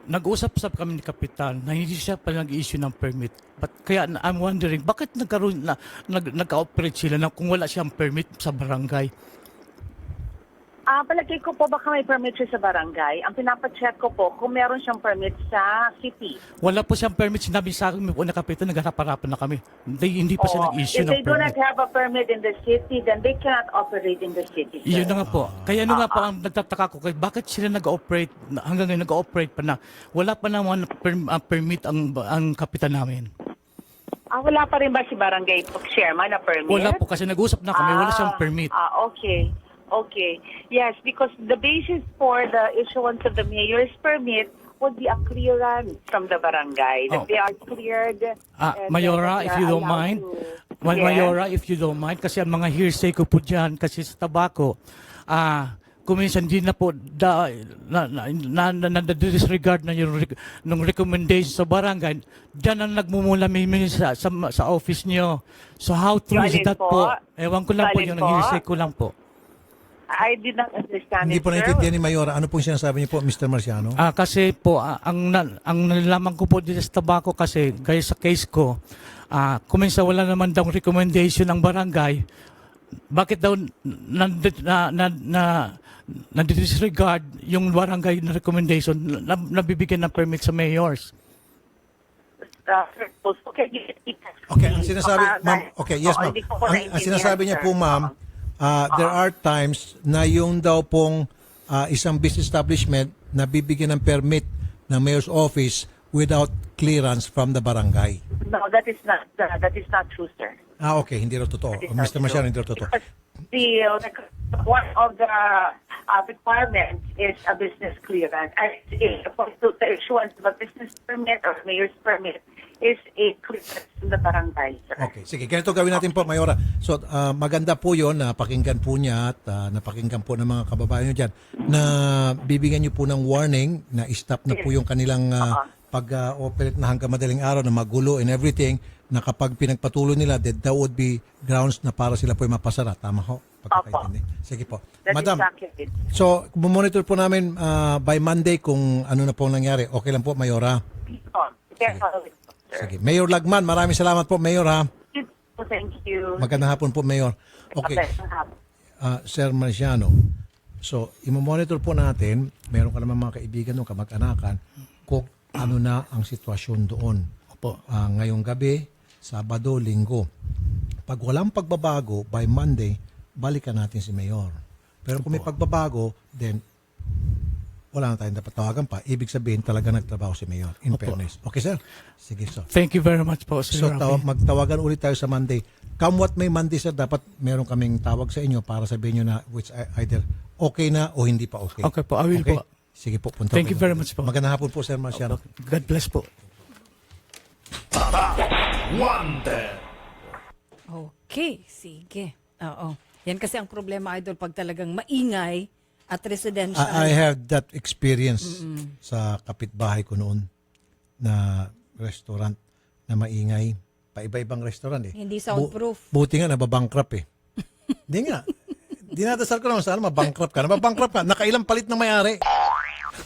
Speaker 17: nag-usap-usap kami ni Kapitan na hindi siya pa nag-issue ng permit. Kaya I'm wondering, bakit nag-operate sila na kung wala siyang permit sa barangay?
Speaker 18: Palagay ko po baka may permit siya sa barangay. Ang pinapacheck ko po kung meron siyang permit sa city.
Speaker 17: Wala po siyang permit. Sinabi sa akin, may Kapitan, nagharap-harapan na kami. Hindi pa siya nag-issue
Speaker 18: If
Speaker 17: ng
Speaker 18: they do not
Speaker 17: permit.
Speaker 18: have a permit in the city, then they cannot operate in the city, sir.
Speaker 17: Yun na nga po. Kaya nga po ang nagtataka ko, bakit sila nag-operate, hanggang ngayon nag-operate pa na, wala pa naman permit ang Kapitan namin.
Speaker 18: Wala pa rin ba si barangay chairman na permit?
Speaker 17: Wala po kasi nag-usap na kami, wala siyang permit.
Speaker 18: Okay. Yes, because the basis for the issuance of the mayor's permit would be a clearance from the barangay. That they are cleared.
Speaker 17: Mayora, if you don't mind. Mayora, if you don't mind, kasi ang mga hearsay ko po dyan, kasi sa tabako, kuminsan din na po na-disregard na yung recommendation sa barangay, dyan ang nagmumula sa office niyo. So how true is that po? Ewan ko lang po, yung hearsay ko lang po.
Speaker 18: I did not understand
Speaker 5: Hindi
Speaker 18: it,
Speaker 5: po
Speaker 18: sir.
Speaker 5: naintindihan ni Mayora. Ano pong sinasabi niyo po, Mr. Marciano?
Speaker 17: Kasi po, ang nalalaman ko po dito sa tabako kasi, gaya sa case ko, kuminsan wala naman daw recommendation ng barangay. Bakit daw na-disregard yung barangay na recommendation nabibigyan ng permit sa mayors?
Speaker 5: Okay, ang sinasabi, ma'am, yes ma'am. Ang sinasabi niya po, ma'am, there are times na yung daw pong isang business establishment na bibigyan ng permit ng mayor's office without clearance from the barangay.
Speaker 18: No, that is not true, sir.
Speaker 5: Okay, hindi raw totoo. Mr. Marciano, hindi raw totoo.
Speaker 18: One of the requirements is a business clearance. And the issuance of a business permit or mayor's permit is a clearance from the barangay, sir.
Speaker 5: Okay, sige. Ganito gawin natin po, Mayora. So, maganda po yun, napakinggan po niya at napakinggan po ng mga kababayan niyo dyan na bibigyan niyo po ng warning na stop na po yung kanilang pag-operate na hanggang madaling araw na magulo and everything, na kapag pinagpatuloy nila, that would be grounds na para sila po ay mapasara. Tama ho? Pagkakaintindi. Sige po. Madam, so, monitor po namin by Monday kung ano na po nangyari. Okay lang po, Mayora? Sige. Mayor Lagman, maraming salamat po, Mayor, ha?
Speaker 18: Thank you.
Speaker 5: Magandang hapon po, Mayor. Okay. Sir Marciano, so, imomonitor po natin, meron ka naman mga kaibigan o kamag-anakan, kung ano na ang sitwasyon doon.
Speaker 17: Opo.
Speaker 5: Ngayong gabi, Sabado, Linggo. Pag walang pagbabago, by Monday, balikan natin si Mayor. Pero kung may pagbabago, then wala na tayong dapat tawagan pa. Ibig sabihin talaga nagtrabaho si Mayor. In fairness. Okay, sir? Sige, sir.
Speaker 17: Thank you very much po, Sir
Speaker 5: So,
Speaker 17: Rafi.
Speaker 5: magtawagan ulit tayo sa Monday. Come what may Monday, sir, dapat meron kaming tawag sa inyo para sabihin nyo na which either okay na o hindi pa okay.
Speaker 17: Okay po, I will
Speaker 5: Okay?
Speaker 17: po.
Speaker 5: Sige po, punta
Speaker 17: Thank
Speaker 5: po.
Speaker 17: you very much po.
Speaker 5: Magandang hapon po, Sir Marciano.
Speaker 17: God bless po.
Speaker 4: Okay, sige. Oo. Yan kasi ang problema, Idol, pag talagang maingay at residential.
Speaker 5: I have that experience sa kapitbahay ko noon na restaurant na maingay. Paiba-ibang restaurant eh.
Speaker 4: Hindi soundproof.
Speaker 5: Buti nga, nababankrupt eh. Hindi nga. Dinadasal ko naman sana, mabankrupt ka. Nababankrupt ka. Nakailang palit ng may-ari.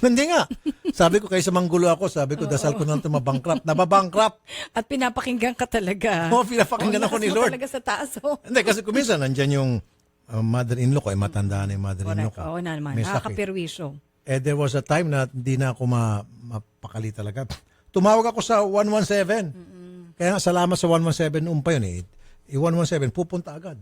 Speaker 5: Hindi nga. Sabi ko, kaysa manggulo ako, sabi ko, dasal ko na ito mabankrupt. Nababankrupt.
Speaker 4: At pinapakinggan ka talaga.
Speaker 5: Oo, pinapakinggan ako ni
Speaker 4: lakas mo
Speaker 5: Lord.
Speaker 4: talaga sa taas. Oh.
Speaker 5: Hindi, kasi kuminsan, nandyan yung mother-in-law ko. Matanda na yung mother-in-law ko.
Speaker 4: Oo naman.
Speaker 5: May sakit.
Speaker 4: Nakakapirwisyo.
Speaker 5: There was a time na hindi na ako mapakali talaga. Tumawag ako sa 117. Kaya nga, salamat sa 117 noon pa yun eh. 117, pupunta agad.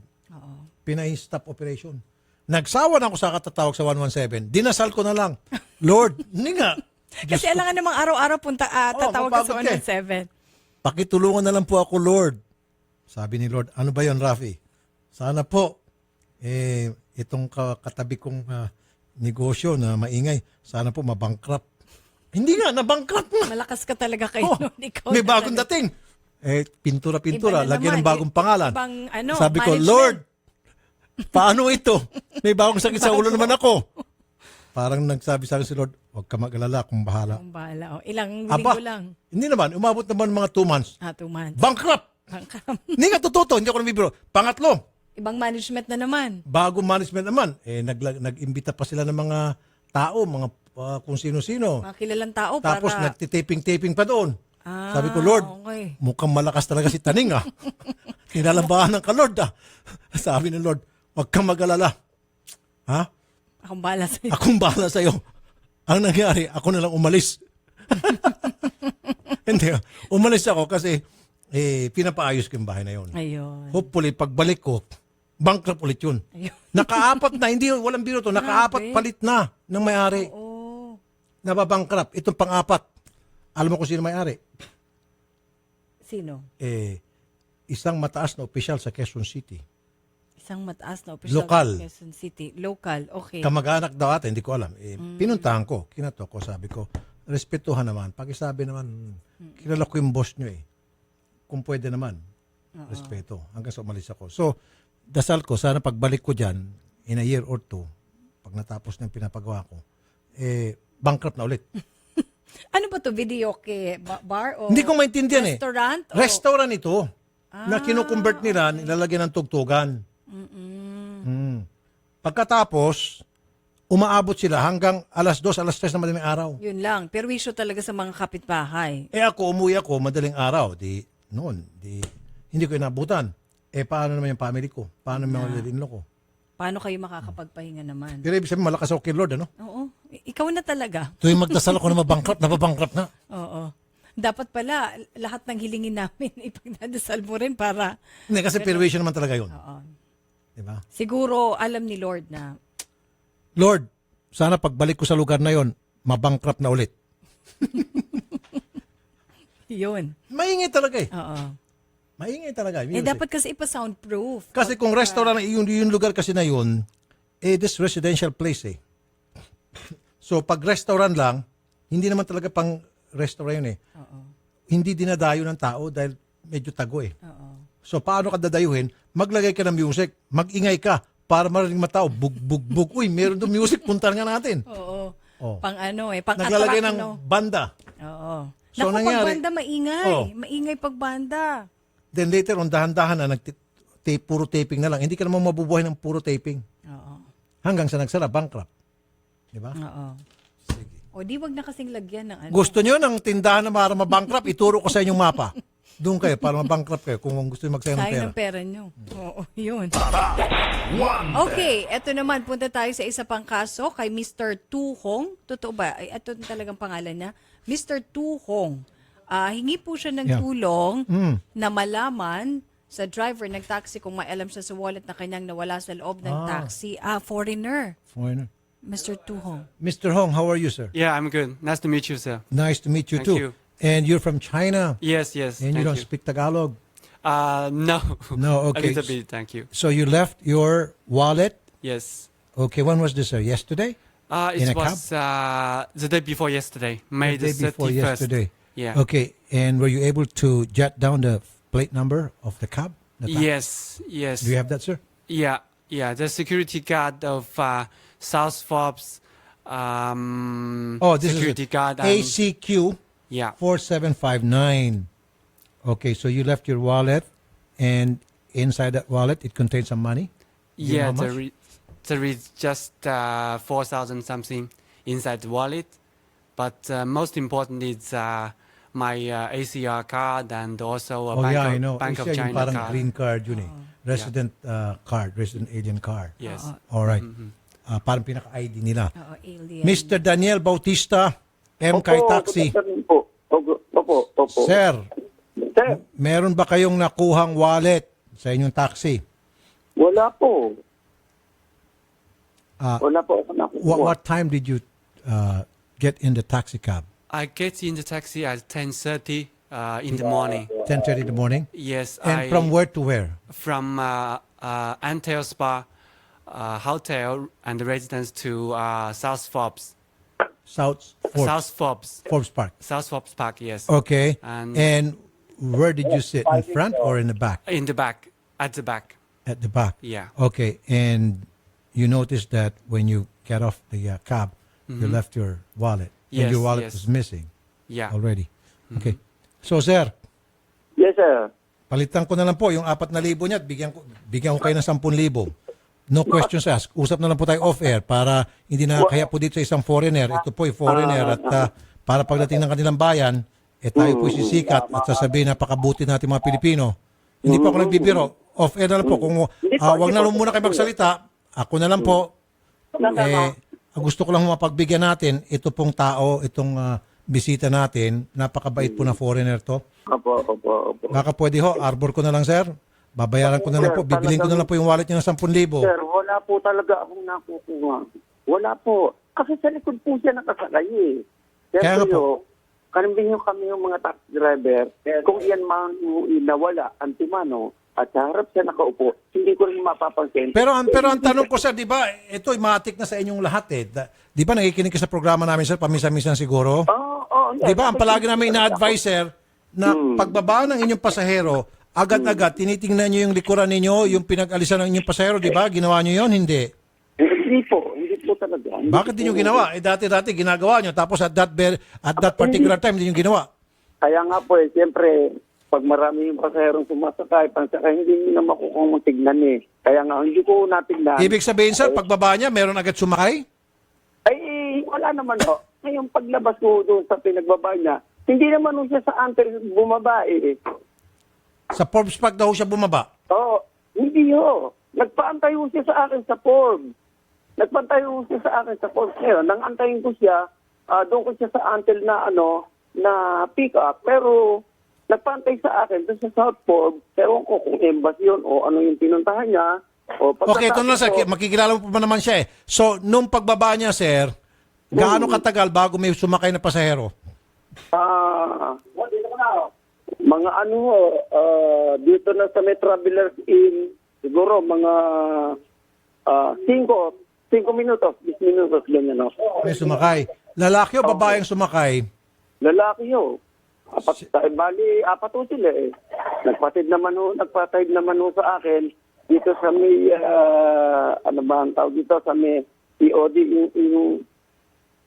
Speaker 5: Pinay-stop operation. Nagsawa na ako sa katatawag sa 117. Dinasal ko na lang. Lord, hindi nga.
Speaker 4: Kasi alangan namang araw-araw tatawag ka sa
Speaker 5: mapagod ka
Speaker 4: 117.
Speaker 5: Pakitulungan na lang po ako, Lord. Sabi ni Lord, ano ba yon, Rafi? Sana po, itong katabi kong negosyo na maingay, sana po mabankrupt. Hindi nga, nabankrupt na.
Speaker 4: Malakas ka talaga kay Lord. Ikaw
Speaker 5: May
Speaker 4: na
Speaker 5: bagong
Speaker 4: talaga.
Speaker 5: dating. Pintura-pintura,
Speaker 4: Iba na
Speaker 5: lagyan ng
Speaker 4: naman.
Speaker 5: bagong pangalan.
Speaker 4: Ibang,
Speaker 5: Sabi ko,
Speaker 4: management.
Speaker 5: Lord, paano ito? May bagong sakit sa ulo naman ako. Parang nagsabi sa akin si Lord, huwag ka mag-alala, kung bahala.
Speaker 4: Kung bahala. Oh, ilang
Speaker 5: Aba,
Speaker 4: linggo lang.
Speaker 5: hindi naman, umabot naman mga 2 months.
Speaker 4: 2 months.
Speaker 5: Bankrupt! Hindi nga totoo, hindi ako nabibiro. Pangatlo,
Speaker 4: Ibang management na naman.
Speaker 5: bagong management naman, nag-imbita pa sila ng mga tao, mga kung sino-sino.
Speaker 4: Mga kilalang tao
Speaker 5: Tapos
Speaker 4: para...
Speaker 5: nagtitaping-taping pa doon. Sabi ko, Lord,
Speaker 4: okay.
Speaker 5: mukhang malakas talaga si Taning ah. Nilalabahan ng ka-Lord ah. Sabi ni Lord, huwag kang mag-alala. Ha?
Speaker 4: Akong bahala sa'yo.
Speaker 5: Akong bahala sa'yo. Ang nangyari, ako na lang umalis. Hindi, umalis ako kasi pinapaayos ko yung bahay na yun.
Speaker 4: Ayun.
Speaker 5: Hopefully, pagbalik ko, bankrupt ulit yun.
Speaker 4: Ayun.
Speaker 5: Nakaapat na, hindi, walang biro to, nakaapat
Speaker 4: Grabe.
Speaker 5: palit na ng may-ari.
Speaker 4: Oo.
Speaker 5: Nababankrupt. Itong pang-apat. Alam mo kung sino may-ari?
Speaker 4: Sino?
Speaker 5: Isang mataas na opisyal sa Quezon City.
Speaker 4: Isang mataas na official
Speaker 5: Lokal.
Speaker 4: ng Quezon City. Local. Okay.
Speaker 5: Kamag-anak daw ata, hindi ko alam. Pinuntahan ko, kinato ko, sabi ko, respetuhan naman. Pakisabi naman, kilala ko yung boss nyo eh. Kung pwede naman, respeto. Hanggang sa umalis ako. So, dasal ko, sana pagbalik ko dyan, in a year or 2, pag natapos na yung pinapagawa ko, bankrupt na ulit.
Speaker 4: Ano ba to? Video kay bar o
Speaker 5: Hindi ko maintindihan
Speaker 4: restaurant?
Speaker 5: eh. Restaurant ito. Na kinukonvert nila, nilalagyan ng tugtugan. Pagkatapos, umaabot sila hanggang alas 2, alas 3 na madaling araw.
Speaker 4: Yun lang. Perwisyo talaga sa mga kapitbahay.
Speaker 5: Ako, umuwi ako, madaling araw. Hindi ko inabutan. Paano naman yung family ko? Paano yung mga lilin ko?
Speaker 4: Paano kayo makakapagpahinga naman?
Speaker 5: Pero ibig sabihin, malakas ako kay Lord, ano?
Speaker 4: Oo. Ikaw na talaga.
Speaker 5: Tuwing magdasal ako na nababankrupt na.
Speaker 4: Oo. Dapat pala, lahat ng hilingin namin, ipagdadasal mo rin para...
Speaker 5: Hindi, kasi perwisyo naman talaga yun.
Speaker 4: Oo.
Speaker 5: Diba?
Speaker 4: Siguro, alam ni Lord na...
Speaker 5: Lord, sana pagbalik ko sa lugar na yon, mabankrupt na ulit.
Speaker 4: Yun.
Speaker 5: Maingay talaga eh.
Speaker 4: Oo.
Speaker 5: Maingay talaga.
Speaker 4: Dapat kasi ipa-soundproof.
Speaker 5: Kasi kung restaurant, yung lugar kasi na yun, this residential place eh. So pag restaurant lang, hindi naman talaga pang restaurant yun eh.
Speaker 4: Oo.
Speaker 5: Hindi dinadayo ng tao dahil medyo tago eh.
Speaker 4: Oo.
Speaker 5: So paano ka dadayuhin? Maglagay ka ng music, magingay ka para marinig matao, bug. Uy, meron doon music, puntahan nga natin.
Speaker 4: Oo.
Speaker 5: Oh.
Speaker 4: Pang ano eh, pang
Speaker 5: Naglalagay
Speaker 4: attract,
Speaker 5: ng banda.
Speaker 4: Oo.
Speaker 5: So,
Speaker 4: Naku,
Speaker 5: nangyari-
Speaker 4: pag banda, maingay.
Speaker 5: Oh.
Speaker 4: Maingay pag banda.
Speaker 5: Then later on, dahan-dahan na, puro taping na lang. Hindi ka naman mabubuhay ng puro taping.
Speaker 4: Oo.
Speaker 5: Hanggang sa nagsara, bankrupt. Di ba?
Speaker 4: Oo. O di wag na kasing lagyan ng ano.
Speaker 5: Gusto nyo ng tindahan na para mabankrupt, ituro ko sa inyong mapa. Doon kayo, para mabankrupt kayo kung gusto nyo magsayang ng
Speaker 4: Sayang
Speaker 5: pera.
Speaker 4: ng pera nyo. Oo, yun. Okay, eto naman, punta tayo sa isa pang kaso kay Mr. Tu Hong. Totoo ba? Ay, ito talagang pangalan niya. Mr. Tu Hong. hingi po siya ng
Speaker 5: Yeah.
Speaker 4: tulong
Speaker 5: Mm.
Speaker 4: na malaman sa driver ng taxi kung may alam siya sa wallet na kanyang nawala sa loob ng taxi. Foreigner.
Speaker 5: Foreigner.
Speaker 4: Mr. Tuhong.
Speaker 5: Mr. Hong, how are you, sir?
Speaker 19: Yeah, I'm good. Nice to meet you, sir.
Speaker 5: Nice to meet you
Speaker 19: Thank
Speaker 5: too.
Speaker 19: you.
Speaker 5: And you're from China.
Speaker 19: Yes, yes.
Speaker 5: And you
Speaker 19: thank
Speaker 5: don't speak Tagalog.
Speaker 19: No.
Speaker 5: No, okay.
Speaker 19: A little bit, thank you.
Speaker 5: So you left your wallet.
Speaker 19: Yes.
Speaker 5: Okay, when was this, sir? Yesterday? In a
Speaker 19: It was the day before yesterday, May
Speaker 5: The day
Speaker 19: the
Speaker 5: before
Speaker 19: 31st.
Speaker 5: yesterday.
Speaker 19: Yeah.
Speaker 5: Okay, and were you able to jot down the plate number of the cab? The taxi?
Speaker 19: Yes, yes.
Speaker 5: Do you have that, sir?
Speaker 19: Yeah, yeah. The security guard of South Forbes.
Speaker 5: This
Speaker 19: security
Speaker 5: is
Speaker 19: guard.
Speaker 5: ACQ
Speaker 19: Yeah.
Speaker 5: 4759. Okay, so you left your wallet, and inside that wallet, it contains some money? Do you
Speaker 19: Yeah,
Speaker 5: know how much?
Speaker 19: there is just 4,000 something inside the wallet, but most important is my ACR card and also a
Speaker 5: I know.
Speaker 19: Bank of
Speaker 5: Isa yung
Speaker 19: China
Speaker 5: parang
Speaker 19: card.
Speaker 5: green card yun eh. Resident card, resident alien card.
Speaker 19: Yes.
Speaker 5: All right. Parang pinaka-ID nila.
Speaker 4: Alien.
Speaker 5: Mr. Daniel Bautista, MK Taxi.
Speaker 20: Opo.
Speaker 5: Sir, meron ba kayong nakuhang wallet sa inyong taxi?
Speaker 20: Wala po. Wala po ako nakuha.
Speaker 5: What time did you get in the taxi cab?
Speaker 19: I get in the taxi at 10:30 in the morning.
Speaker 5: 10:30 in the morning?
Speaker 19: Yes.
Speaker 5: And from where to where?
Speaker 19: From Antel Spa Hotel and the residence to South Forbes.
Speaker 5: South Forbes.
Speaker 19: South Forbes.
Speaker 5: Forbes Park.
Speaker 19: South Forbes Park, yes.
Speaker 5: Okay.
Speaker 19: And
Speaker 5: where did you sit? In front or in the back?
Speaker 19: in the back. At the back.
Speaker 5: At the back.
Speaker 19: Yeah.
Speaker 5: Okay. And you noticed that when you get off the cab, you
Speaker 19: Mhm.
Speaker 5: left your wallet. And
Speaker 19: Yes,
Speaker 5: your wallet
Speaker 19: yes.
Speaker 5: was missing.
Speaker 19: Yeah.
Speaker 5: Already. Okay. So, sir,
Speaker 20: Yes, sir.
Speaker 5: palitan ko na lang po yung 4,000 niya at bigyan ko kayo ng 10,000. No questions asked. Usap na lang po tayo off-air para hindi nakakaya po dito sa isang foreigner. Ito po yung foreigner at para pagdating ng kanilang bayan, tayo po sisikat at sasabihin napakabuti natin mga Pilipino. Hindi po ako nagbibiro. Off-air na lang po. Kung wag na lang muna kayo magsalita, ako na lang po. Gusto ko lang mapagbigyan natin ito pong tao, itong bisita natin. Napakabait po na foreigner to.
Speaker 20: Opo.
Speaker 5: Baka pwede ho, arbor ko na lang, sir. Babayaran ko na lang po. Bibilin ko na lang po yung wallet niya ng 10,000.
Speaker 20: Sir, wala po talaga akong nakukuha. Wala po. Kasi sa likod po siya nakasakay eh.
Speaker 5: Kaya nga po.
Speaker 20: Kanimbing kami yung mga taxi driver. Kung iyan man nawala, antimano, at sa harap siya nakaupo, hindi ko rin mapapansin.
Speaker 5: Pero ang tanong ko, sir, di ba, ito matik na sa inyong lahat eh. Di ba nakikinig ka sa programa namin, sir, paminsan-minsan siguro?
Speaker 20: Oo.
Speaker 5: Di ba, ang palagi namin ina-advise, sir, na pagbaba ng inyong pasahero, agad-agad, tinitingnan nyo yung likuran ninyo, yung pinag-alisan ng inyong pasahero, di ba? Ginawa nyo yon hindi?
Speaker 20: Hindi po talaga.
Speaker 5: Bakit di nyo ginawa? Dati-dati ginagawa nyo, tapos at that particular time, di nyo ginawa.
Speaker 20: Kaya nga po siyempre, pag marami yung pasaherong sumasakay, hindi nyo na makukuha tignan eh. Kaya nga, hindi ko natignan.
Speaker 5: Ibig sabihin, sir, pagbaba niya, meron agad sumakay?
Speaker 20: Ay, wala naman ho. Ngayon, paglabas ko doon sa pinagbaba niya, hindi naman ho siya sa antel bumaba eh.
Speaker 5: Sa Forbes Park daw siya bumaba?
Speaker 20: Oo, hindi ho. Nagpaantay ho siya sa akin sa Forbes. Ngayon, nangantayin ko siya, doon ko siya sa antel na na pick up, pero nagpantay sa akin doon sa South Forbes, pero kung embassy yun o ano yung pinuntahan niya.
Speaker 5: Okay, ito na sir, makikilala mo pa ba naman siya eh. So, nung pagbaba niya, sir, gaano katagal bago may sumakay na pasahero?
Speaker 20: Mga dito na sa may Travelers Inn, siguro mga 5 minutos, 10 minutos, ganyan.
Speaker 5: May sumakay. Lalaki o babaeng sumakay?
Speaker 20: Lalaki ho. Apat ho sila eh. Nagpatid naman ho sa akin dito sa may, ano ba ang tawag dito, sa may POD,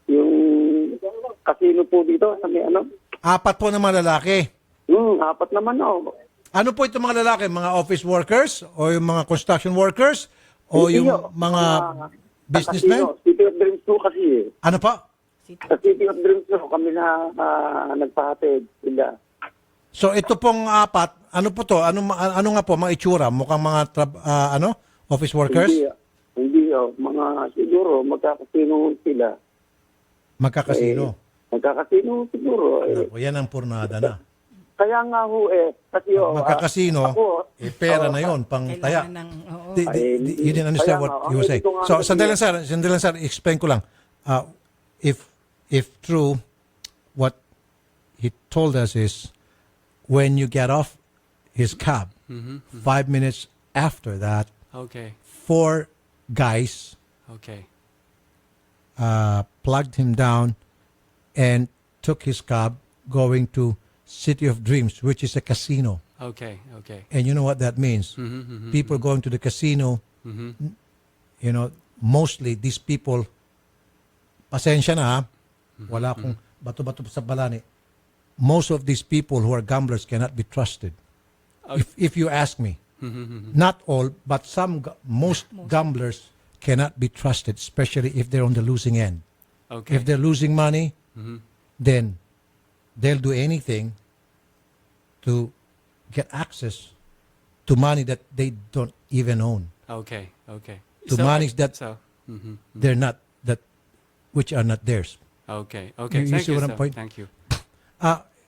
Speaker 20: yung casino po dito, sa may ano.
Speaker 5: 4 po na mga lalaki?
Speaker 20: 4 naman ho.
Speaker 5: Ano po itong mga lalaki? Mga office workers? O yung mga construction workers? O yung mga businessmen?
Speaker 20: City of Dreams po kasi eh.
Speaker 5: Ano pa?
Speaker 20: Sa City of Dreams po kami na nagpahatid sila.
Speaker 5: So ito pong 4, ano po to? Ano nga po mga itsura? Mukhang mga office workers?
Speaker 20: Hindi mga siguro magkakasino sila.
Speaker 5: Magkakasino.
Speaker 20: Magkakasino siguro.
Speaker 5: Naku, yan ang purnada na.
Speaker 20: Kaya nga ho kasi
Speaker 5: Magkakasino, pera na yon pang taya. You didn't understand what you were saying. So, sandali lang sir, explain ko lang. If true, what he told us is, when you get off his cab, 5 minutes after that,
Speaker 19: Okay.
Speaker 5: 4 guys
Speaker 19: Okay.
Speaker 5: plugged him down and took his cab going to City of Dreams, which is a casino.
Speaker 19: Okay. Okay.
Speaker 5: And you know what that means? People going to the casino, you know, mostly these people, pasensya na ha, wala akong bato-bato sa balani. Most of these people who are gamblers cannot be trusted. If you ask me, not all, but most gamblers cannot be trusted, especially if they're on the losing end.
Speaker 19: Okay.
Speaker 5: If they're losing money, then they'll do anything to get access to money that they don't even own.
Speaker 19: Okay. Okay.
Speaker 5: To money that
Speaker 19: mhm.
Speaker 5: they're not, that which are not theirs.
Speaker 19: Okay. Okay.
Speaker 5: You
Speaker 19: Thank
Speaker 5: see
Speaker 19: you,
Speaker 5: what I'm
Speaker 19: sir.
Speaker 5: pointing?
Speaker 19: Thank you.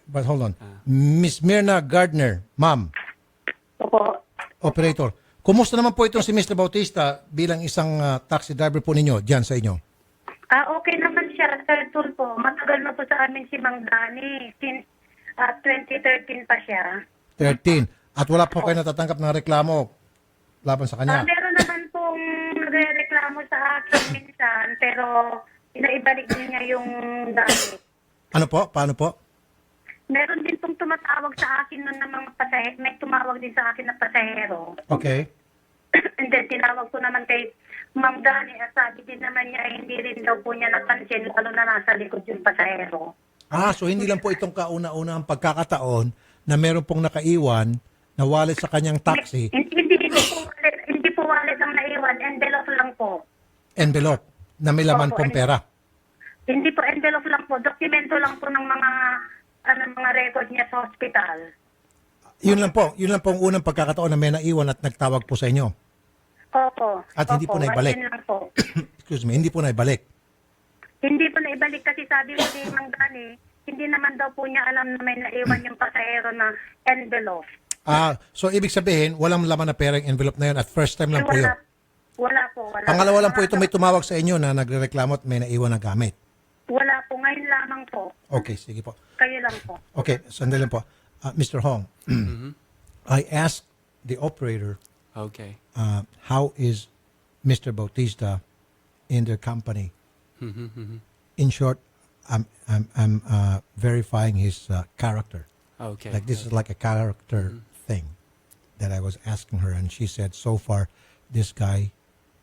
Speaker 5: But hold on. Miss Myrna Gardner, ma'am. Operator. Kumusta naman po itong si Mr. Bautista bilang isang taxi driver po ninyo dyan sa inyo?
Speaker 21: Okay naman siya, Sir Tulfo. Matagal na po sa amin si Mang Dani. Since 2013 pa siya.
Speaker 5: 13. At wala po kayo natatanggap ng reklamo laban sa kanya?
Speaker 21: Meron naman pong nagre-reklamo sa akin minsan, pero inaibalik din niya yung dami.
Speaker 5: Ano po? Paano po?
Speaker 21: Meron din pong tumatawag sa akin nun ng mga pasahero. May tumawag din sa akin na pasahero.
Speaker 5: Okay.
Speaker 21: And then tinawag ko naman kay Ma'am Dani at sabi din naman niya hindi rin daw po niya napansin lalo na nasa likod yung pasahero.
Speaker 5: So hindi lang po itong kauna-una ang pagkakataon na meron pong nakaiwan na wallet sa kanyang taxi.
Speaker 21: Hindi po wallet ang naiwan, envelope lang po.
Speaker 5: Envelope na may laman pong pera.
Speaker 21: Hindi po envelope lang po, dokumento lang po ng mga mga record niya sa hospital.
Speaker 5: Yun lang po ang unang pagkakataon na may naiwan at nagtawag po sa inyo.
Speaker 21: Opo.
Speaker 5: At hindi po naibalik.
Speaker 21: Ayun lang po.
Speaker 5: Excuse me, hindi po naibalik.
Speaker 21: Hindi po naibalik kasi sabi mo ni Mang Dani, hindi naman daw po niya alam na may naiwan yung pasahero na envelope.
Speaker 5: So ibig sabihin, walang laman na pera yung envelope na yun at first time lang po yun.
Speaker 21: Wala po.
Speaker 5: Pangalawa lang po ito may tumawag sa inyo na nagrereklamo at may naiwan na gamit.
Speaker 21: Wala po. Ngayon lamang po.
Speaker 5: Okay, sige po.
Speaker 21: Kayo lang po.
Speaker 5: Okay, sandali lang po. Mr. Hong, I asked the operator,
Speaker 19: Okay.
Speaker 5: how is Mr. Bautista in their company? In short, I'm verifying his character.
Speaker 19: Okay.
Speaker 5: Like this is like a character thing that I was asking her, and she said, so far, this guy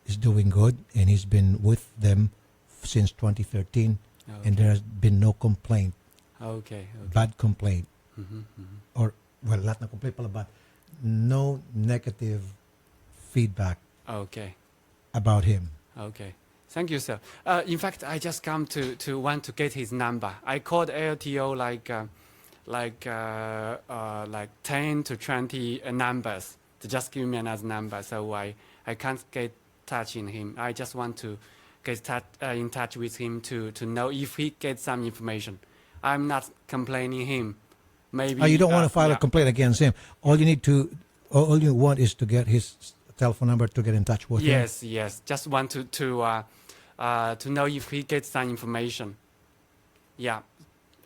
Speaker 5: is doing good, and he's been with them since 2013, and there has been no complaint.
Speaker 19: Okay.
Speaker 5: Bad complaint. Or, well, lahat na complaint pala, but no negative feedback
Speaker 19: Okay.
Speaker 5: about him.
Speaker 19: Okay. Thank you, sir. In fact, I just come to want to get his number. I called LTO like 10 to 20 numbers to just give me another number. So I can't get touch in him. I just want to get in touch with him to know if he gets some information. I'm not complaining him. Maybe
Speaker 5: You don't want to file
Speaker 19: yeah.
Speaker 5: a complaint against him. All you want is to get his telephone number to get in touch with him.
Speaker 19: Yes. Just want to know if he gets some information. Yeah.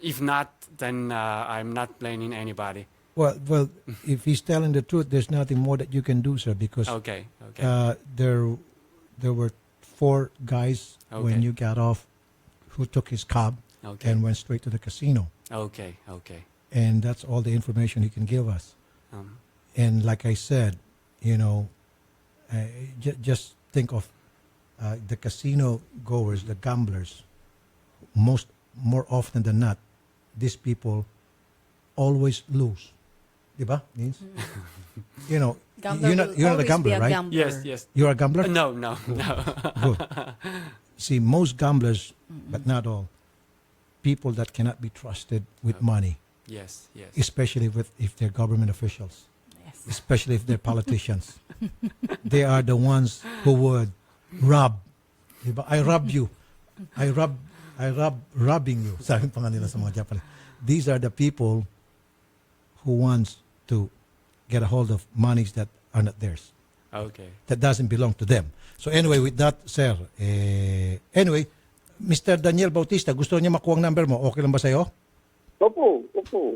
Speaker 19: If not, then I'm not blaming anybody.
Speaker 5: Well, if he's telling the truth, there's nothing more that you can do, sir, because
Speaker 19: Okay.
Speaker 5: there were 4 guys when
Speaker 19: Okay.
Speaker 5: you got off who took his cab
Speaker 19: Okay.
Speaker 5: and went straight to the casino.
Speaker 19: Okay.
Speaker 5: And that's all the information he can give us. And like I said, just think of the casino goers, the gamblers. More often than not, these people always lose. Diba? Means,
Speaker 19: Gambler
Speaker 5: you're not a gambler, right?
Speaker 19: Yes.
Speaker 5: You're a gambler?
Speaker 19: No.
Speaker 5: Good. See, most gamblers, but not all, people that cannot be trusted with money.
Speaker 19: Yes.
Speaker 5: Especially if they're government officials. Especially if they're politicians. They are the ones who would rob. Diba? I rob you. I rob robbing you. Sabi pa nga nila sa mga Japanese. These are the people who wants to get a hold of monies that are not theirs.
Speaker 19: Okay.
Speaker 5: That doesn't belong to them. So anyway, with that, sir, anyway, Mr. Daniel Bautista, gusto niya makuha ang number mo. Okay lang ba sa'yo?
Speaker 20: Opo.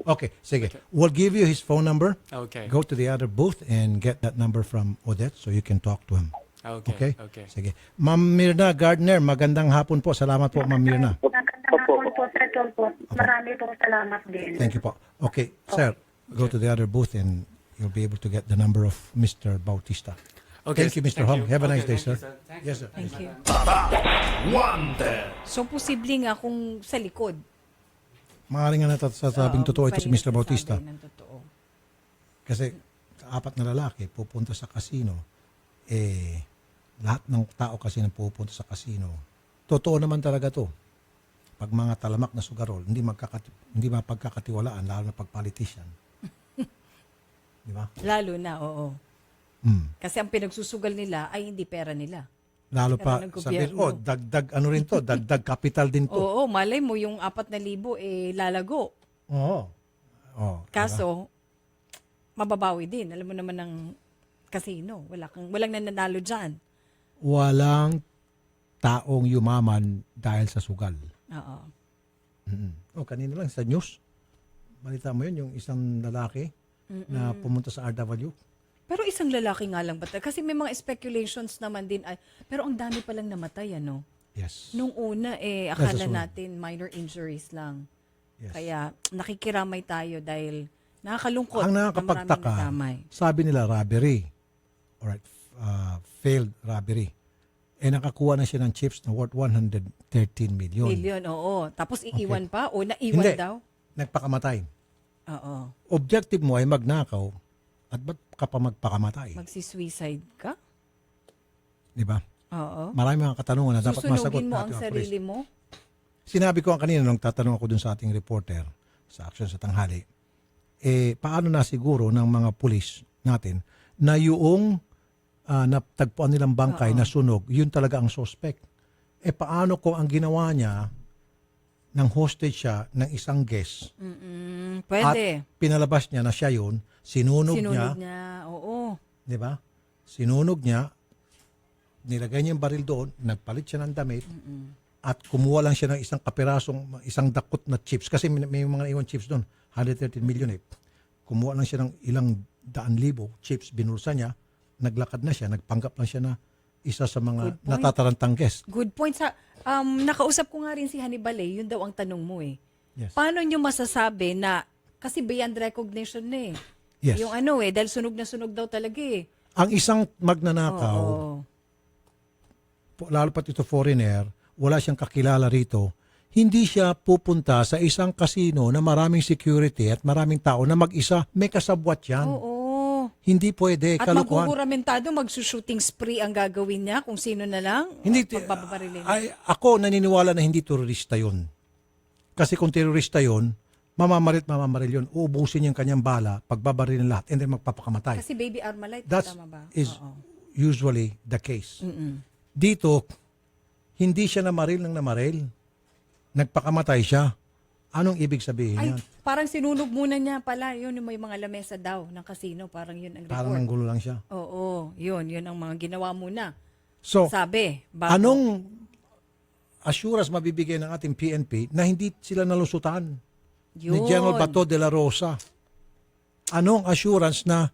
Speaker 5: Okay, sige. We'll give you his phone number.
Speaker 19: Okay.
Speaker 5: Go to the other booth and get that number from Odette so you can talk to him.
Speaker 19: Okay.
Speaker 5: Sige. Ma'am Mirna Gardner, magandang hapon po. Salamat po, Ma'am Mirna.
Speaker 21: Magandang hapon po, Sir Tulfo. Marami po salamat din.
Speaker 5: Thank you po. Okay, sir, go to the other booth and you'll be able to get the number of Mr. Bautista.
Speaker 19: Okay,
Speaker 5: Thank you, Mr.
Speaker 19: thank
Speaker 5: Hong.
Speaker 19: you.
Speaker 5: Have a nice
Speaker 19: Okay,
Speaker 5: day,
Speaker 19: thank
Speaker 5: sir.
Speaker 19: you, sir. Thank
Speaker 5: Yes, sir.
Speaker 4: Thank you.
Speaker 3: Wanted.
Speaker 4: So, posible nga kung sa likod.
Speaker 5: Maaaring nga natasasabing totoo ito si
Speaker 4: pwedeng
Speaker 5: Mr. Bautista.
Speaker 4: sasabi ng totoo.
Speaker 5: Kasi apat na lalaki pupunta sa casino, lahat ng tao kasi na pupunta sa casino, totoo naman talaga to. Pag mga talamak na sugarol, hindi mapagkakatiwalaan, lalo na pag politician. Di ba?
Speaker 4: Lalo na, oo. Kasi ang pinagsusugal nila ay hindi pera nila.
Speaker 5: Lalo
Speaker 4: Pera
Speaker 5: pa,
Speaker 4: ng
Speaker 5: sabi,
Speaker 4: gobyerno.
Speaker 5: dagdag ano rin to, dagdag capital din to.
Speaker 4: Oo, malay mo yung 4,000 lalago.
Speaker 5: Oo.
Speaker 4: Kaso, mababawi din. Alam mo naman ng casino. Walang nananalo dyan.
Speaker 5: Walang taong yumaman dahil sa sugal.
Speaker 4: Oo.
Speaker 5: Kanina lang sa news, balita mo yun, yung isang lalaki na pumunta sa RW.
Speaker 4: Pero isang lalaki nga lang ba? Kasi may mga speculations naman din. Pero ang dami palang namatay, ano?
Speaker 5: Yes.
Speaker 4: Nung una, akala
Speaker 5: Nasa sunod.
Speaker 4: natin minor injuries lang.
Speaker 5: Yes.
Speaker 4: Kaya nakikiramay tayo dahil nakakalungkot
Speaker 5: Ang
Speaker 4: na
Speaker 5: nakakapagtaka,
Speaker 4: maraming natamay.
Speaker 5: sabi nila robbery. Alright, failed robbery. Nakakuha na siya ng chips na worth 113 million.
Speaker 4: Million, oo. Tapos iiwan pa? O naiwan
Speaker 5: Hindi.
Speaker 4: daw?
Speaker 5: Nagpakamatay.
Speaker 4: Oo.
Speaker 5: Objective mo ay magnakaw at ba't ka pa magpakamatay?
Speaker 4: Magsisuicide ka?
Speaker 5: Di ba?
Speaker 4: Oo.
Speaker 5: Marami mga katanungan na dapat masagot
Speaker 4: Susunugin mo ang
Speaker 5: natin, mga
Speaker 4: sarili
Speaker 5: police.
Speaker 4: mo?
Speaker 5: Sinabi ko ang kanina nung tatanong ako dun sa ating reporter sa Action sa Tanghali, paano na siguro ng mga pulis natin na yung natagpuan nilang bangkay na sunog, yun talaga ang suspect. Paano kung ang ginawa niya ng hostage siya ng isang guest
Speaker 4: Pwede.
Speaker 5: at pinalabas niya na siya yun, sinunog niya,
Speaker 4: oo.
Speaker 5: di ba? Sinunog niya, nilagay niya yung baril doon, nagpalit siya ng damit, at kumuha lang siya ng isang dakot na chips. Kasi may mga iwan chips doon, 113 million Kumuha lang siya ng ilang 100,000 chips, binulsa niya, naglakad na siya, nagpanggap lang siya na isa sa mga
Speaker 4: Good point.
Speaker 5: natatarantang guest.
Speaker 4: Good point. Nakausap ko nga rin si Hannibal yun daw ang tanong mo
Speaker 5: Yes.
Speaker 4: Paano nyo masasabi na, kasi beyond recognition na
Speaker 5: Yes.
Speaker 4: Yung dahil sunog na sunog daw talaga
Speaker 5: Ang isang magnanakaw, lalo pat ito foreigner, wala siyang kakilala rito, hindi siya pupunta sa isang casino na maraming security at maraming tao na mag-isa, may kasabwat yan.
Speaker 4: Oo.
Speaker 5: Hindi pwede,
Speaker 4: At
Speaker 5: kalokohan.
Speaker 4: magkukuramentado, magsushooting spree ang gagawin niya kung sino na lang.
Speaker 5: Hindi,
Speaker 4: Pagbabarilin.
Speaker 5: ako naniniwala na hindi terorista yun. Kasi kung terorista yun, mamamaril yun. Uubusin yung kanyang bala, pagbabarilin lahat, and then magpapakamatay.
Speaker 4: Kasi baby Armalite,
Speaker 5: That
Speaker 4: tama ba?
Speaker 5: is usually the case.
Speaker 4: Mm-mm.
Speaker 5: Dito, hindi siya namaril ng namaril. Nagpakamatay siya. Anong ibig sabihin
Speaker 4: Ay,
Speaker 5: yan?
Speaker 4: parang sinunog muna niya pala. Yun yung may mga lamesa daw ng casino. Parang yun ang report.
Speaker 5: Parang nanggulo lang siya.
Speaker 4: Oo, yun ang mga ginawa muna.
Speaker 5: So,
Speaker 4: Sabi, bago.
Speaker 5: anong assurance mabibigay ng ating PNP na hindi sila nalusutan ni
Speaker 4: Yun.
Speaker 5: General Bato de la Rosa? Anong assurance na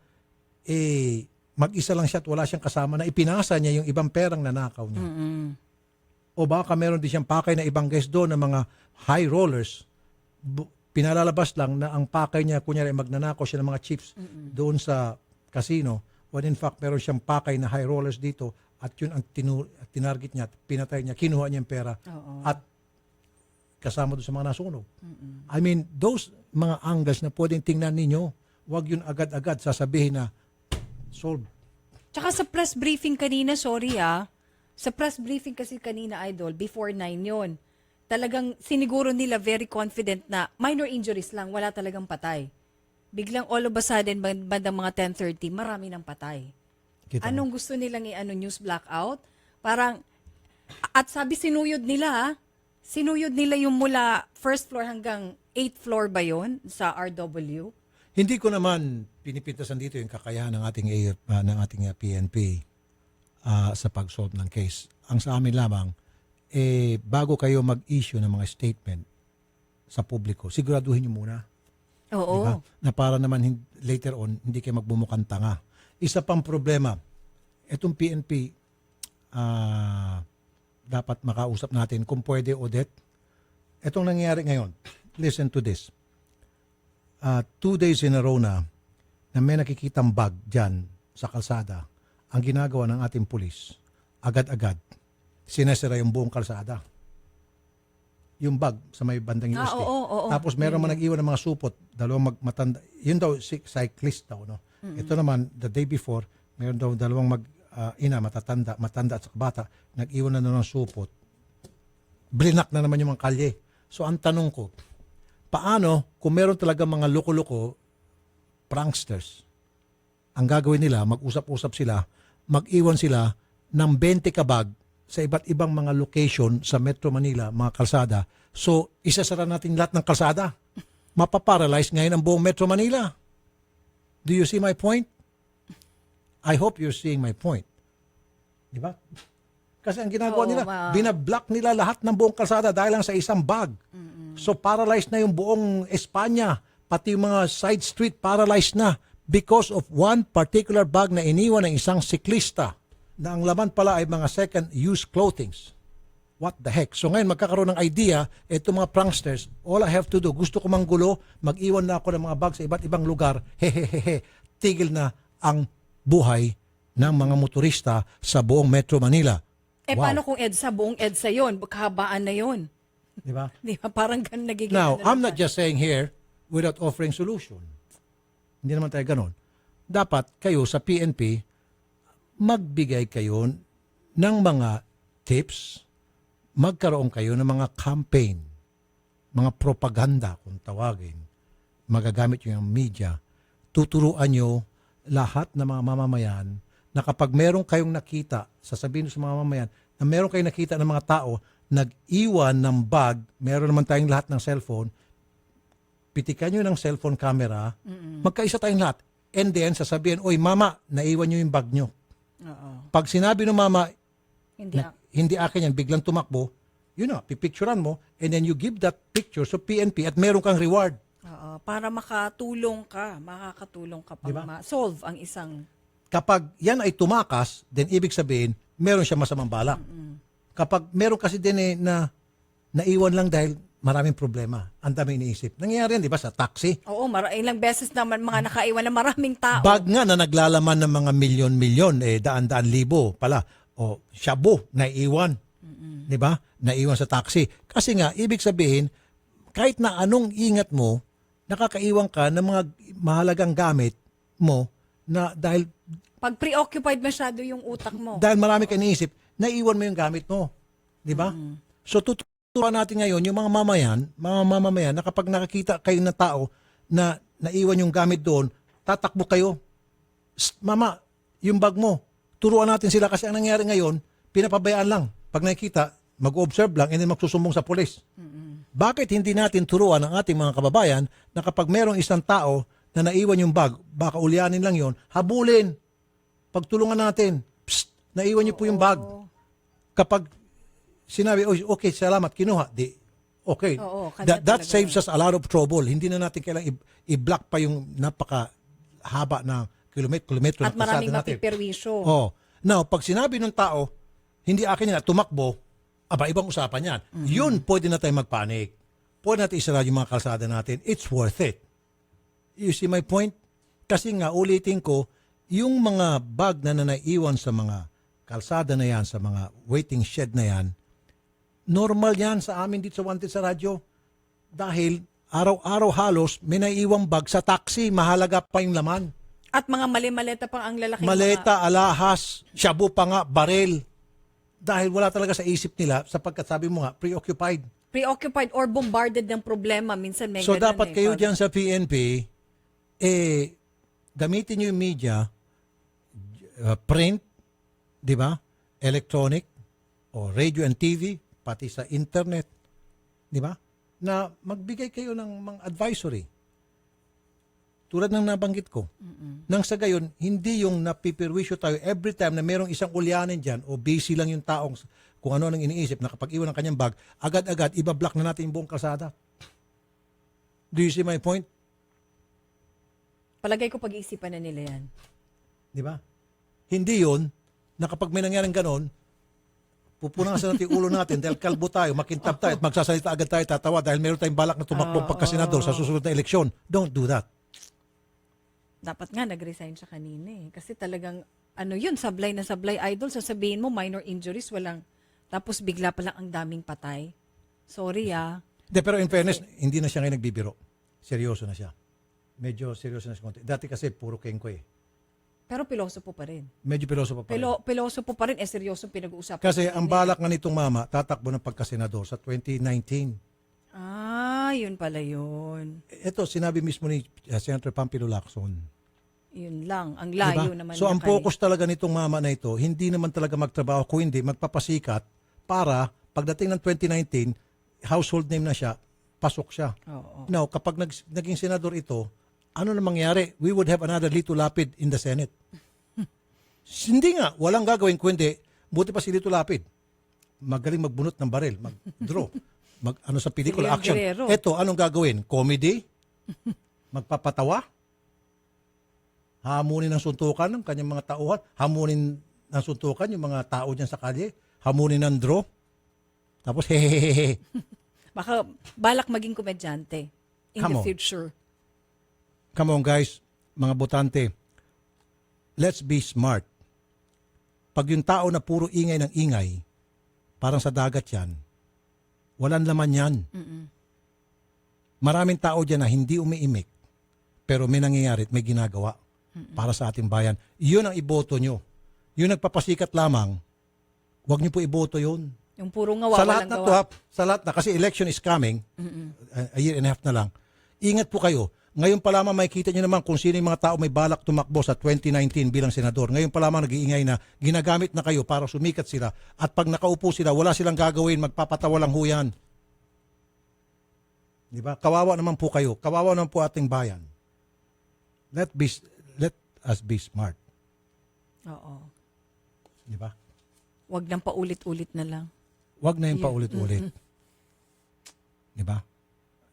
Speaker 5: mag-isa lang siya at wala siyang kasama na ipinasa niya yung ibang perang nanakaw niya? O baka meron din siyang pakay na ibang guest doon ng mga high rollers, pinalalabas lang na ang pakay niya, kunyari magnanakaw siya ng mga chips doon sa casino, when in fact meron siyang pakay na high rollers dito at yun ang tinarget niya, pinatay niya, kinuha niya yung pera at kasama doon sa mga nasunog. I mean, those mga angles na pwedeng tingnan ninyo, wag yun agad-agad sasabihin na solved.
Speaker 4: Tsaka sa press briefing kanina, sa press briefing kasi kanina, Idol, before 9 yun, talagang siniguro nila very confident na minor injuries lang, wala talagang patay. Biglang all of a sudden, bandang mga 10:30, marami ng patay. Anong gusto nilang news blackout? Parang, at sabi sinuyod nila, Sinuyod nila yung mula first floor hanggang 8th floor ba yon sa RW?
Speaker 5: Hindi ko naman pinipintasan dito yung kakayahan ng ating PNP sa pag-solve ng case. Ang sa amin lamang, bago kayo mag-issue ng mga statement sa publiko, siguraduhin nyo muna.
Speaker 4: Oo.
Speaker 5: Diba? Na para naman later on, hindi kayo magbumukhang tanga. Isa pang problema, itong PNP, dapat makausap natin kung pwede, Odette. Itong nangyayari ngayon, listen to this. 2 days in a row na may nakikitang bag dyan sa kalsada, ang ginagawa ng ating pulis, agad-agad, sinesira yung buong kalsada. Yung bag sa may bandang UST.
Speaker 4: Oo.
Speaker 5: Tapos meron man nag-iwan ng mga supot, dalawang matanda. Yun daw, cyclist daw. No? Ito naman, the day before, meron daw dalawang matanda at saka bata, nag-iwan na ng supot. Blinak na naman yung mga kalye. So ang tanong ko, paano kung meron talaga mga loko-loko, pranksters, ang gagawin nila, mag-usap-usap sila, mag-iwan sila ng 20 kabag sa iba't ibang mga location sa Metro Manila, mga kalsada. So, isasara natin lahat ng kalsada. Mapaparalyze ngayon ang buong Metro Manila. Do you see my point? I hope you're seeing my point. Di ba? Kasi ang ginagawa nila, binablock nila lahat ng buong kalsada dahil lang sa isang bag. So, paralyzed na yung buong Espanya. Pati yung mga side street, paralyzed na because of one particular bag na iniwan ng isang siklista na ang laman pala ay mga second-use clothings. What the heck? So ngayon magkakaroon ng idea, itong mga pranksters, all I have to do, gusto ko manggulo, mag-iwan na ako ng mga bag sa iba't ibang lugar, hehehehe, tigil na ang buhay ng mga motorista sa buong Metro Manila.
Speaker 4: Paano kung EDSA, buong EDSA yun? Kahabaan na yun.
Speaker 5: Di ba?
Speaker 4: Di ba? Parang ganun nagiging.
Speaker 5: Now, I'm not just saying here without offering solution. Hindi naman tayo ganon. Dapat kayo sa PNP, magbigay kayo ng mga tips, magkaroon kayo ng mga campaign, mga propaganda kung tawagin, magagamit yung media, tuturuan nyo lahat ng mga mamamayan na kapag meron kayong nakita, sasabihin sa mga mamamayan, na meron kayong nakita ng mga tao, nag-iwan ng bag, meron naman tayong lahat ng cellphone, pitikan nyo ng cellphone camera, magkaisa tayong lahat. And then, sasabihin, oy mama, naiwan nyo yung bag nyo. Pag sinabi ng mama, hindi akin yan, biglang tumakbo, yun na, pipicturean mo, and then you give that picture sa PNP at meron kang reward.
Speaker 4: Para makakatulong ka pa
Speaker 5: Diba?
Speaker 4: ma-solve ang isang.
Speaker 5: Kapag yan ay tumakas, then ibig sabihin, meron siya masamang balak. Kapag meron kasi din na naiwan lang dahil maraming problema, ang dami iniisip. Nangyayari yan, di ba, sa taxi?
Speaker 4: Oo, ilang beses naman mga nakaiwan na maraming tao.
Speaker 5: Bag nga na naglalaman ng mga milyon-milyon, daan-daan libo pala. O shabu, naiiwan. Di ba? Naiiwan sa taxi. Kasi nga, ibig sabihin, kahit na anong ingat mo, nakakaiwan ka ng mga mahalagang gamit mo na dahil
Speaker 4: pag preoccupied masyado yung utak mo.
Speaker 5: Dahil marami ka iniisip, naiiwan mo yung gamit mo. Di ba? So, tuturuan natin ngayon yung mga mamamayan na kapag nakakita kayo ng tao na naiwan yung gamit doon, tatakbo kayo. Mama, yung bag mo. Turuan natin sila kasi ang nangyari ngayon, pinapabayaan lang. Pag nakikita, mag-observe lang and then magsusumbong sa pulis. Bakit hindi natin turuan ang ating mga kababayan na kapag merong isang tao na naiwan yung bag, baka ulyanin lang yon, habulin. Pagtulungan natin, psst, naiwan niyo po yung bag. Kapag sinabi, okay, salamat, kinuha, di, okay. That saves us a lot of trouble. Hindi na natin kailangang i-block pa yung napakahaba na kilometro
Speaker 4: at
Speaker 5: na kalsada
Speaker 4: maraming
Speaker 5: natin.
Speaker 4: mapiperwisyo.
Speaker 5: Now, pag sinabi ng tao, hindi akin yan, tumakbo, ibang usapan yan. Yun, pwede na tayo magpanik. Pwede natin isara yung mga kalsada natin. It's worth it. You see my point? Kasi nga, ulitin ko, yung mga bag na naiwan sa mga kalsada na yan, sa mga waiting shed na yan, normal yan sa amin dito sa Wanted sa radyo. Dahil araw-araw halos may naiiwang bag sa taxi, mahalaga pa yung laman.
Speaker 4: At mga maleta pang ang lalaki.
Speaker 5: Maleta, alahas, shabu pa nga, barel. Dahil wala talaga sa isip nila sapagkat sabi mo nga, preoccupied.
Speaker 4: Preoccupied or bombarded ng problema. Minsan may
Speaker 5: So
Speaker 4: ganun
Speaker 5: dapat kayo dyan sa PNP, gamitin nyo yung media, print, di ba? Electronic, o radio and TV, pati sa internet, Di ba? Na magbigay kayo ng mga advisory. Tulad ng nabanggit ko. Nang sa gayon, hindi yung napipirwisyo tayo every time na merong isang ulyanin dyan o busy lang yung taong kung ano nang iniisip na kapag iwan ng kanyang bag, agad-agad ibablock na natin yung buong kalsada. Do you see my point?
Speaker 4: Palagay ko pag-iisipan na nila yan.
Speaker 5: Di ba? Hindi yun na kapag may nangyaring ganon, pupunasan natin yung ulo natin dahil kalbo tayo, makintab tayo at magsasalita agad tayo, tatawa dahil meron tayong balak na tumakbong pagkasenador sa susunod na eleksyon. Don't do that.
Speaker 4: Dapat nga nag-resign siya kanina eh. Kasi talagang, ano yun, sablay na sablay, idol. Sasabihin mo, minor injuries, walang, tapos bigla pa lang ang daming patay. Sorry ah.
Speaker 5: De, pero in fairness, hindi na siya ngayon nagbibiro. Seryoso na siya. Medyo seryoso na siya konti. Dati kasi puro kengko eh.
Speaker 4: Pero piloso po pa rin.
Speaker 5: Medyo piloso pa pa rin.
Speaker 4: Piloso po pa rin, seryoso pinag-uusapan.
Speaker 5: Kasi
Speaker 4: natin
Speaker 5: ang
Speaker 4: eh.
Speaker 5: balak nga nitong mama, tatakbo ng pagkasenador sa 2019.
Speaker 4: Yun pala yun.
Speaker 5: Ito, sinabi mismo ni Senator Pampilo Lacson.
Speaker 4: Yun lang. Ang layo
Speaker 5: Diba?
Speaker 4: naman.
Speaker 5: So
Speaker 4: niya
Speaker 5: ang focus talaga nitong mama na ito, hindi naman talaga magtrabaho, kung hindi magpapasikat para pagdating ng 2019, household name na siya, pasok siya.
Speaker 4: Oo.
Speaker 5: Now, kapag naging senador ito, ano na mangyari? We would have another Lito Lapid in the Senate. Hindi nga, walang gagawin kundi, buti pa si Lito Lapid. Magaling magbunot ng baril, mag-draw, ano sa pelikula,
Speaker 4: Leon
Speaker 5: action.
Speaker 4: Guerrero.
Speaker 5: Ito, anong gagawin? Comedy? Magpapatawa? Hamunin ng suntukan ng kanyang mga tauhan? Hamunin ng suntukan yung mga tao dyan sa kalye? Hamunin ng draw? Tapos, hehehehe.
Speaker 4: Baka balak maging komedyante in
Speaker 5: Come
Speaker 4: the
Speaker 5: on.
Speaker 4: future.
Speaker 5: Come on guys, mga botante, let's be smart. Pag yung tao na puro ingay ng ingay, parang sa dagat yan, walang laman yan. Maraming tao dyan na hindi umiimik, pero may nangyayari at may ginagawa para sa ating bayan. Yun ang iboto nyo. Yung nagpapasikat lamang, wag nyo po iboto yun.
Speaker 4: Yung puro ngawa,
Speaker 5: Sa lahat
Speaker 4: walang
Speaker 5: na
Speaker 4: gawa.
Speaker 5: to, sa lahat na, kasi election is coming, a year and a half na lang, ingat po kayo. Ngayon pa lamang makikita nyo naman kung sino yung mga tao may balak tumakbo sa 2019 bilang senador. Ngayon pa lamang nag-iingay na ginagamit na kayo para sumikat sila. At pag nakaupo sila, wala silang gagawin, magpapatawa lang huyan. Di ba? Kawawa naman po kayo. Kawawa naman po ating bayan. Let us be smart.
Speaker 4: Oo.
Speaker 5: Di ba?
Speaker 4: Wag nang paulit-ulit na lang.
Speaker 5: Wag na yung paulit-ulit. Di ba?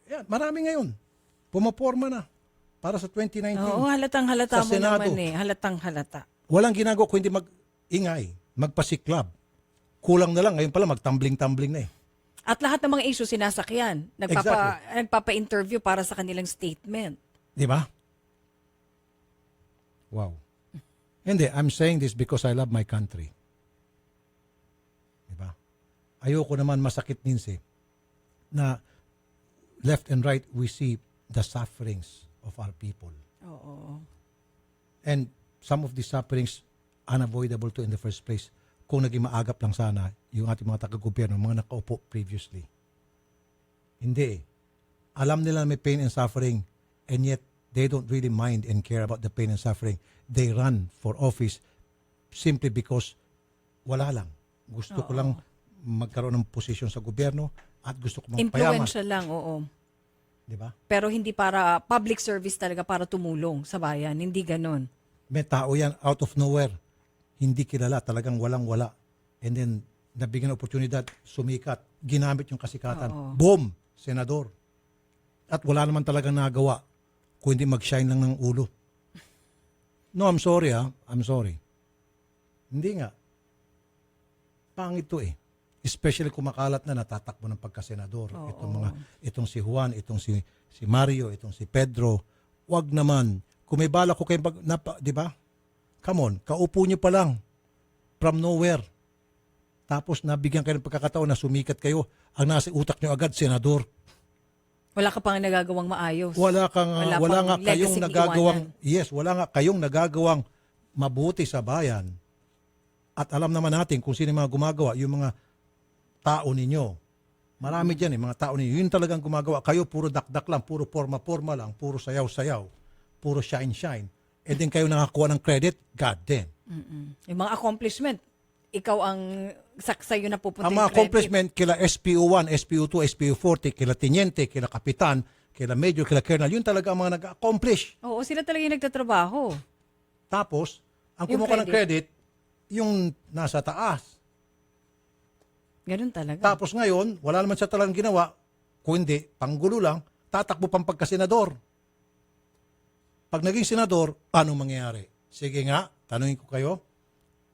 Speaker 5: Yan, marami ngayon. Pumaporma na para sa 2019.
Speaker 4: Oo, halatang-halata
Speaker 5: Sa
Speaker 4: mo
Speaker 5: Senado.
Speaker 4: naman eh. Halatang-halata.
Speaker 5: Walang ginagawa kundi mag-ingay, magpasiklab. Kulang na lang, ngayon pala magtumbling-tumbling na eh.
Speaker 4: At lahat ng mga issue sinasakyan. Nagpapa-interview para sa kanilang statement.
Speaker 5: Di ba? Wow. Hindi, I'm saying this because I love my country. Di ba? Ayoko naman masakit minsan na left and right we see the sufferings of our people.
Speaker 4: Oo.
Speaker 5: And some of these sufferings unavoidable to in the first place kung naging maagap lang sana yung ating mga taga-gobyerno, mga nakaupo previously. Hindi. Alam nila may pain and suffering and yet they don't really mind and care about the pain and suffering. They run for office simply because wala lang. Gusto ko lang magkaroon ng posisyon sa gobyerno at gusto ko magpayaman.
Speaker 4: Influential lang, oo.
Speaker 5: Di ba?
Speaker 4: Pero hindi para public service talaga para tumulong sa bayan. Hindi ganon.
Speaker 5: May tao yan out of nowhere. Hindi kilala, talagang walang-wala. And then, nabigyan ng oportunidad, sumikat, ginamit yung kasikatan.
Speaker 4: Oo.
Speaker 5: Boom! Senador. At wala naman talagang nagawa, kundi mag-shine lang ng ulo. No, I'm sorry I'm sorry. Hindi nga. Pangit to eh. Especially kung makalat na natatakbo ng pagkasenador. Itong si Juan, itong si Mario, itong si Pedro. Wag naman. Kung may balak ko kayo, di ba? Come on, kaupo nyo pa lang. From nowhere. Tapos nabigyan kayo ng pagkakataon na sumikat kayo. Ang nasa utak nyo agad, senador.
Speaker 4: Wala ka pang nagagawang maayos.
Speaker 5: Wala nga kayong nagagawang,
Speaker 4: iwanan.
Speaker 5: wala nga kayong nagagawang mabuti sa bayan. At alam naman natin kung sino yung mga gumagawa, yung mga tao ninyo. Marami dyan mga tao ninyo. Yun talagang gumagawa. Kayo puro dakdak lang, puro forma-forma lang, puro sayaw-sayaw, puro shine-shine. And then kayo nakakuha ng credit, God damn.
Speaker 4: Yung mga accomplishment, ikaw ang saksayo na pupunta
Speaker 5: Ang
Speaker 4: yung
Speaker 5: mga
Speaker 4: credit.
Speaker 5: accomplishment kila SPO1, SPO2, SPO40, kila Teniente, kila Kapitan, kila Major, kila Colonel, yun talaga ang mga nag-accomplish.
Speaker 4: Oo, sila talaga yung nagtatrabaho.
Speaker 5: Tapos, ang
Speaker 4: Yung
Speaker 5: kumuha ng credit, yung nasa taas.
Speaker 4: Ganun talaga.
Speaker 5: Tapos ngayon, wala naman siya talagang ginawa, kundi panggulo lang, tatakbo pang pagkasenador. Pag naging senador, anong mangyayari? Sige nga, tanungin ko kayo,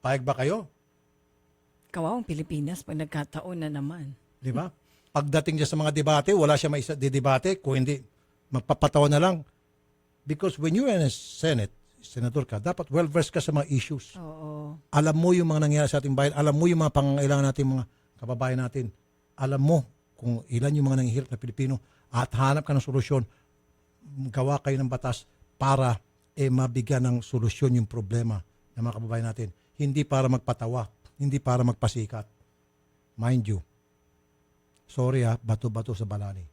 Speaker 5: payag ba kayo?
Speaker 4: Kawawang Pilipinas pag nagkataon na naman.
Speaker 5: Di ba? Pagdating niya sa mga debate, wala siya maisa-debate, kung hindi, magpapatawa na lang. Because when you are in a Senate, senador ka, dapat well-versed ka sa mga issues.
Speaker 4: Oo.
Speaker 5: Alam mo yung mga nangyayari sa ating bayan, alam mo yung mga pangangailangan natin, mga kababayan natin. Alam mo kung ilan yung mga nanghihirap na Pilipino at hanap ka ng solusyon. Gawa kayo ng batas para mabigyan ng solusyon yung problema ng mga kababayan natin. Hindi para magpatawa, hindi para magpasikat. Mind you, sorry bato-bato sa balani.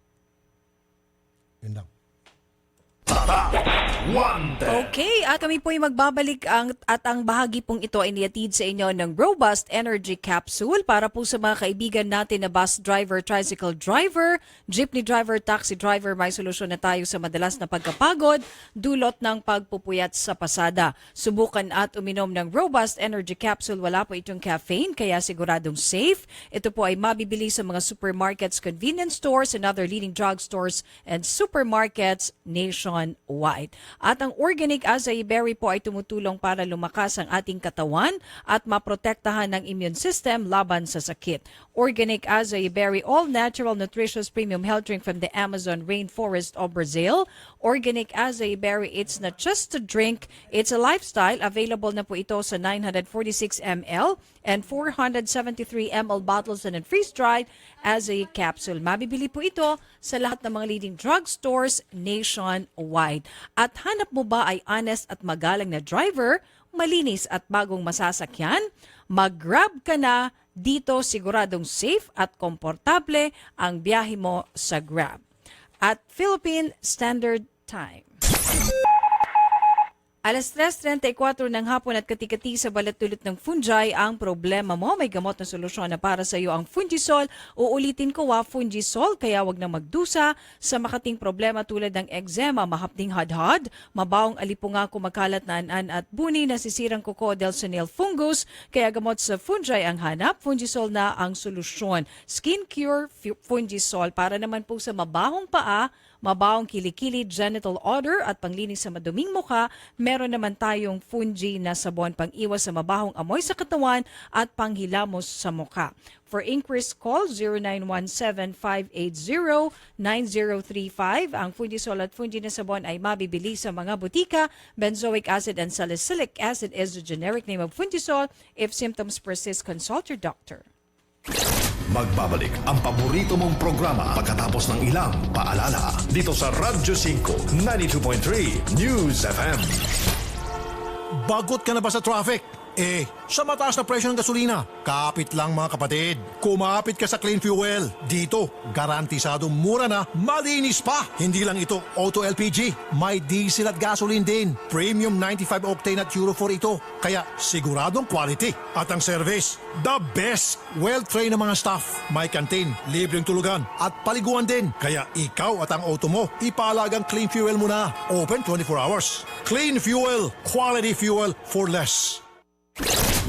Speaker 5: Yun lang.
Speaker 4: Okay, at kami po ay magbabalik at ang bahagi pong ito ay niyatid sa inyo ng Robust Energy Capsule para po sa mga kaibigan natin na bus driver, tricycle driver, jeepney driver, taxi driver. May solusyon na tayo sa madalas na pagkapagod, dulot ng pagpupuyat sa pasada. Subukan at uminom ng Robust Energy Capsule. Wala po itong caffeine, kaya siguradong safe. Ito po ay mabibili sa mga supermarkets, convenience stores, and other leading drugstores and supermarkets nationwide. At ang organic acai berry po ay tumutulong para lumakas ang ating katawan at maprotektahan ng immune system laban sa sakit. Organic acai berry, all-natural, nutritious premium health drink from the Amazon rainforest of Brazil. Organic acai berry, it's not just a drink, it's a lifestyle. Available na po ito sa 946 ml and 473 ml bottles and freeze-dried acai capsule. Mabibili po ito sa lahat ng mga leading drugstores nationwide. At hanap mo ba ay honest at magalang na driver, malinis at bagong masasakyan? Mag-grab ka na dito, siguradong safe at komportable ang biyahe mo sa Grab. At Philippine Standard Time. Alas 3:34 ng hapon at katikati sa balat-tulit ng fungi ang problema mo. May gamot na solusyon na para sa iyo ang Fungisol. Uulitin ko Fungisol, kaya wag na magdusa sa makating problema tulad ng eczema, mahapding hadhad, mabawang alipunga, kumakalat na anan at buni, nasisirang kuko, Delsonil fungus. Kaya gamot sa fungi ang hanap, Fungisol na ang solusyon. Skin Cure Fungisol para naman po sa mabahong paa, mabawang kilikili, genital odor at panglinis sa maduming mukha. Meron naman tayong fungi na sabon pang-iwas sa mabahong amoy sa katawan at panghilamos sa mukha. For inquiries, call 0917-580-9035. Ang Fungisol at fungi na sabon ay mabibili sa mga butika. Benzoic acid and salicylic acid is the generic name of Fungisol. If symptoms persist, consult your doctor.
Speaker 3: Magbabalik ang paborito mong programa pagkatapos ng ilang paalala dito sa Radyo 5 92.3 News FM.
Speaker 5: Bagot ka na ba sa traffic? Sa mataas na presyo ng gasolina, kapit lang mga kapatid. Kumapit ka sa Clean Fuel. Dito, garantisado mura na, malinis pa. Hindi lang ito auto LPG, may diesel at gasoline din. Premium 95 octane at Euro 4 ito. Kaya siguradong quality. At ang service, the best. Well-trained na mga staff, may canteen, libreng tulugan at paliguan din. Kaya ikaw at ang auto mo, ipalagang Clean Fuel mo na. Open 24 hours. Clean Fuel, quality fuel for less.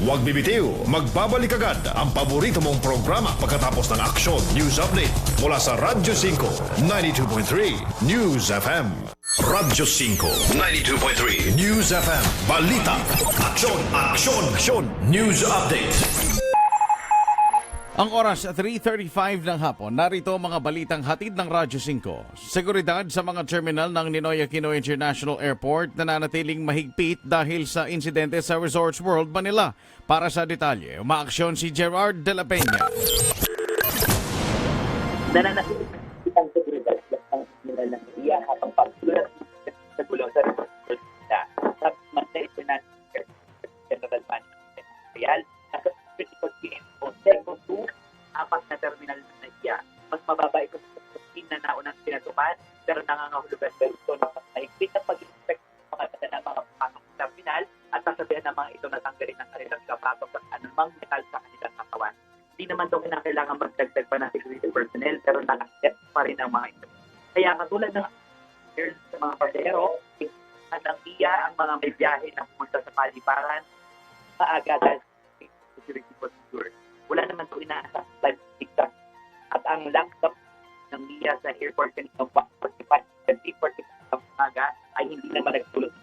Speaker 3: Huwag bibitiw, magbabalik agad ang paborito mong programa pagkatapos ng Action News Update mula sa Radyo 5 92.3 News FM. Radyo 5 92.3 News FM. Balita, aksyon, aksyon, aksyon. News Update.
Speaker 8: Ang oras 3:35 ng hapon, narito ang mga balitang hatid ng Radyo 5. Seguridad sa mga terminal ng Ninoy Aquino International Airport nananatiling mahigpit dahil sa insidente sa Resorts World Manila. Para sa detalye, umaaksyon si Gerard de la Peña.
Speaker 22: Nananatiling ang seguridad ng terminal ng iya habang pagsulat sa gulong sa Resorts World Manila. Sa Manila International General Management Real, nasa 24 o Second 2, apat na terminal na iya. Mas mababa ito sa 15 na naunang pinatukan, pero nangangahulugan ba ito ng mahigpit na pag-inspect ng mga ng mga pasok sa terminal at sasabihan ng mga ito na tanggalin ng kanilang kapatong at anumang metal sa Hindi naman daw kinakailangan magdagdag pa ng security personnel pero nakaset pa rin ang mga ito. Kaya katulad ng sa mga pasahero, at ang iya ang mga may biyahe na pumunta sa paliparan, maaga dahil sa security procedure. Wala naman ito inaasang flight ticket. At ang laptop ng NIA sa airport kanina 1:45 ng umaga ay hindi naman nagtulog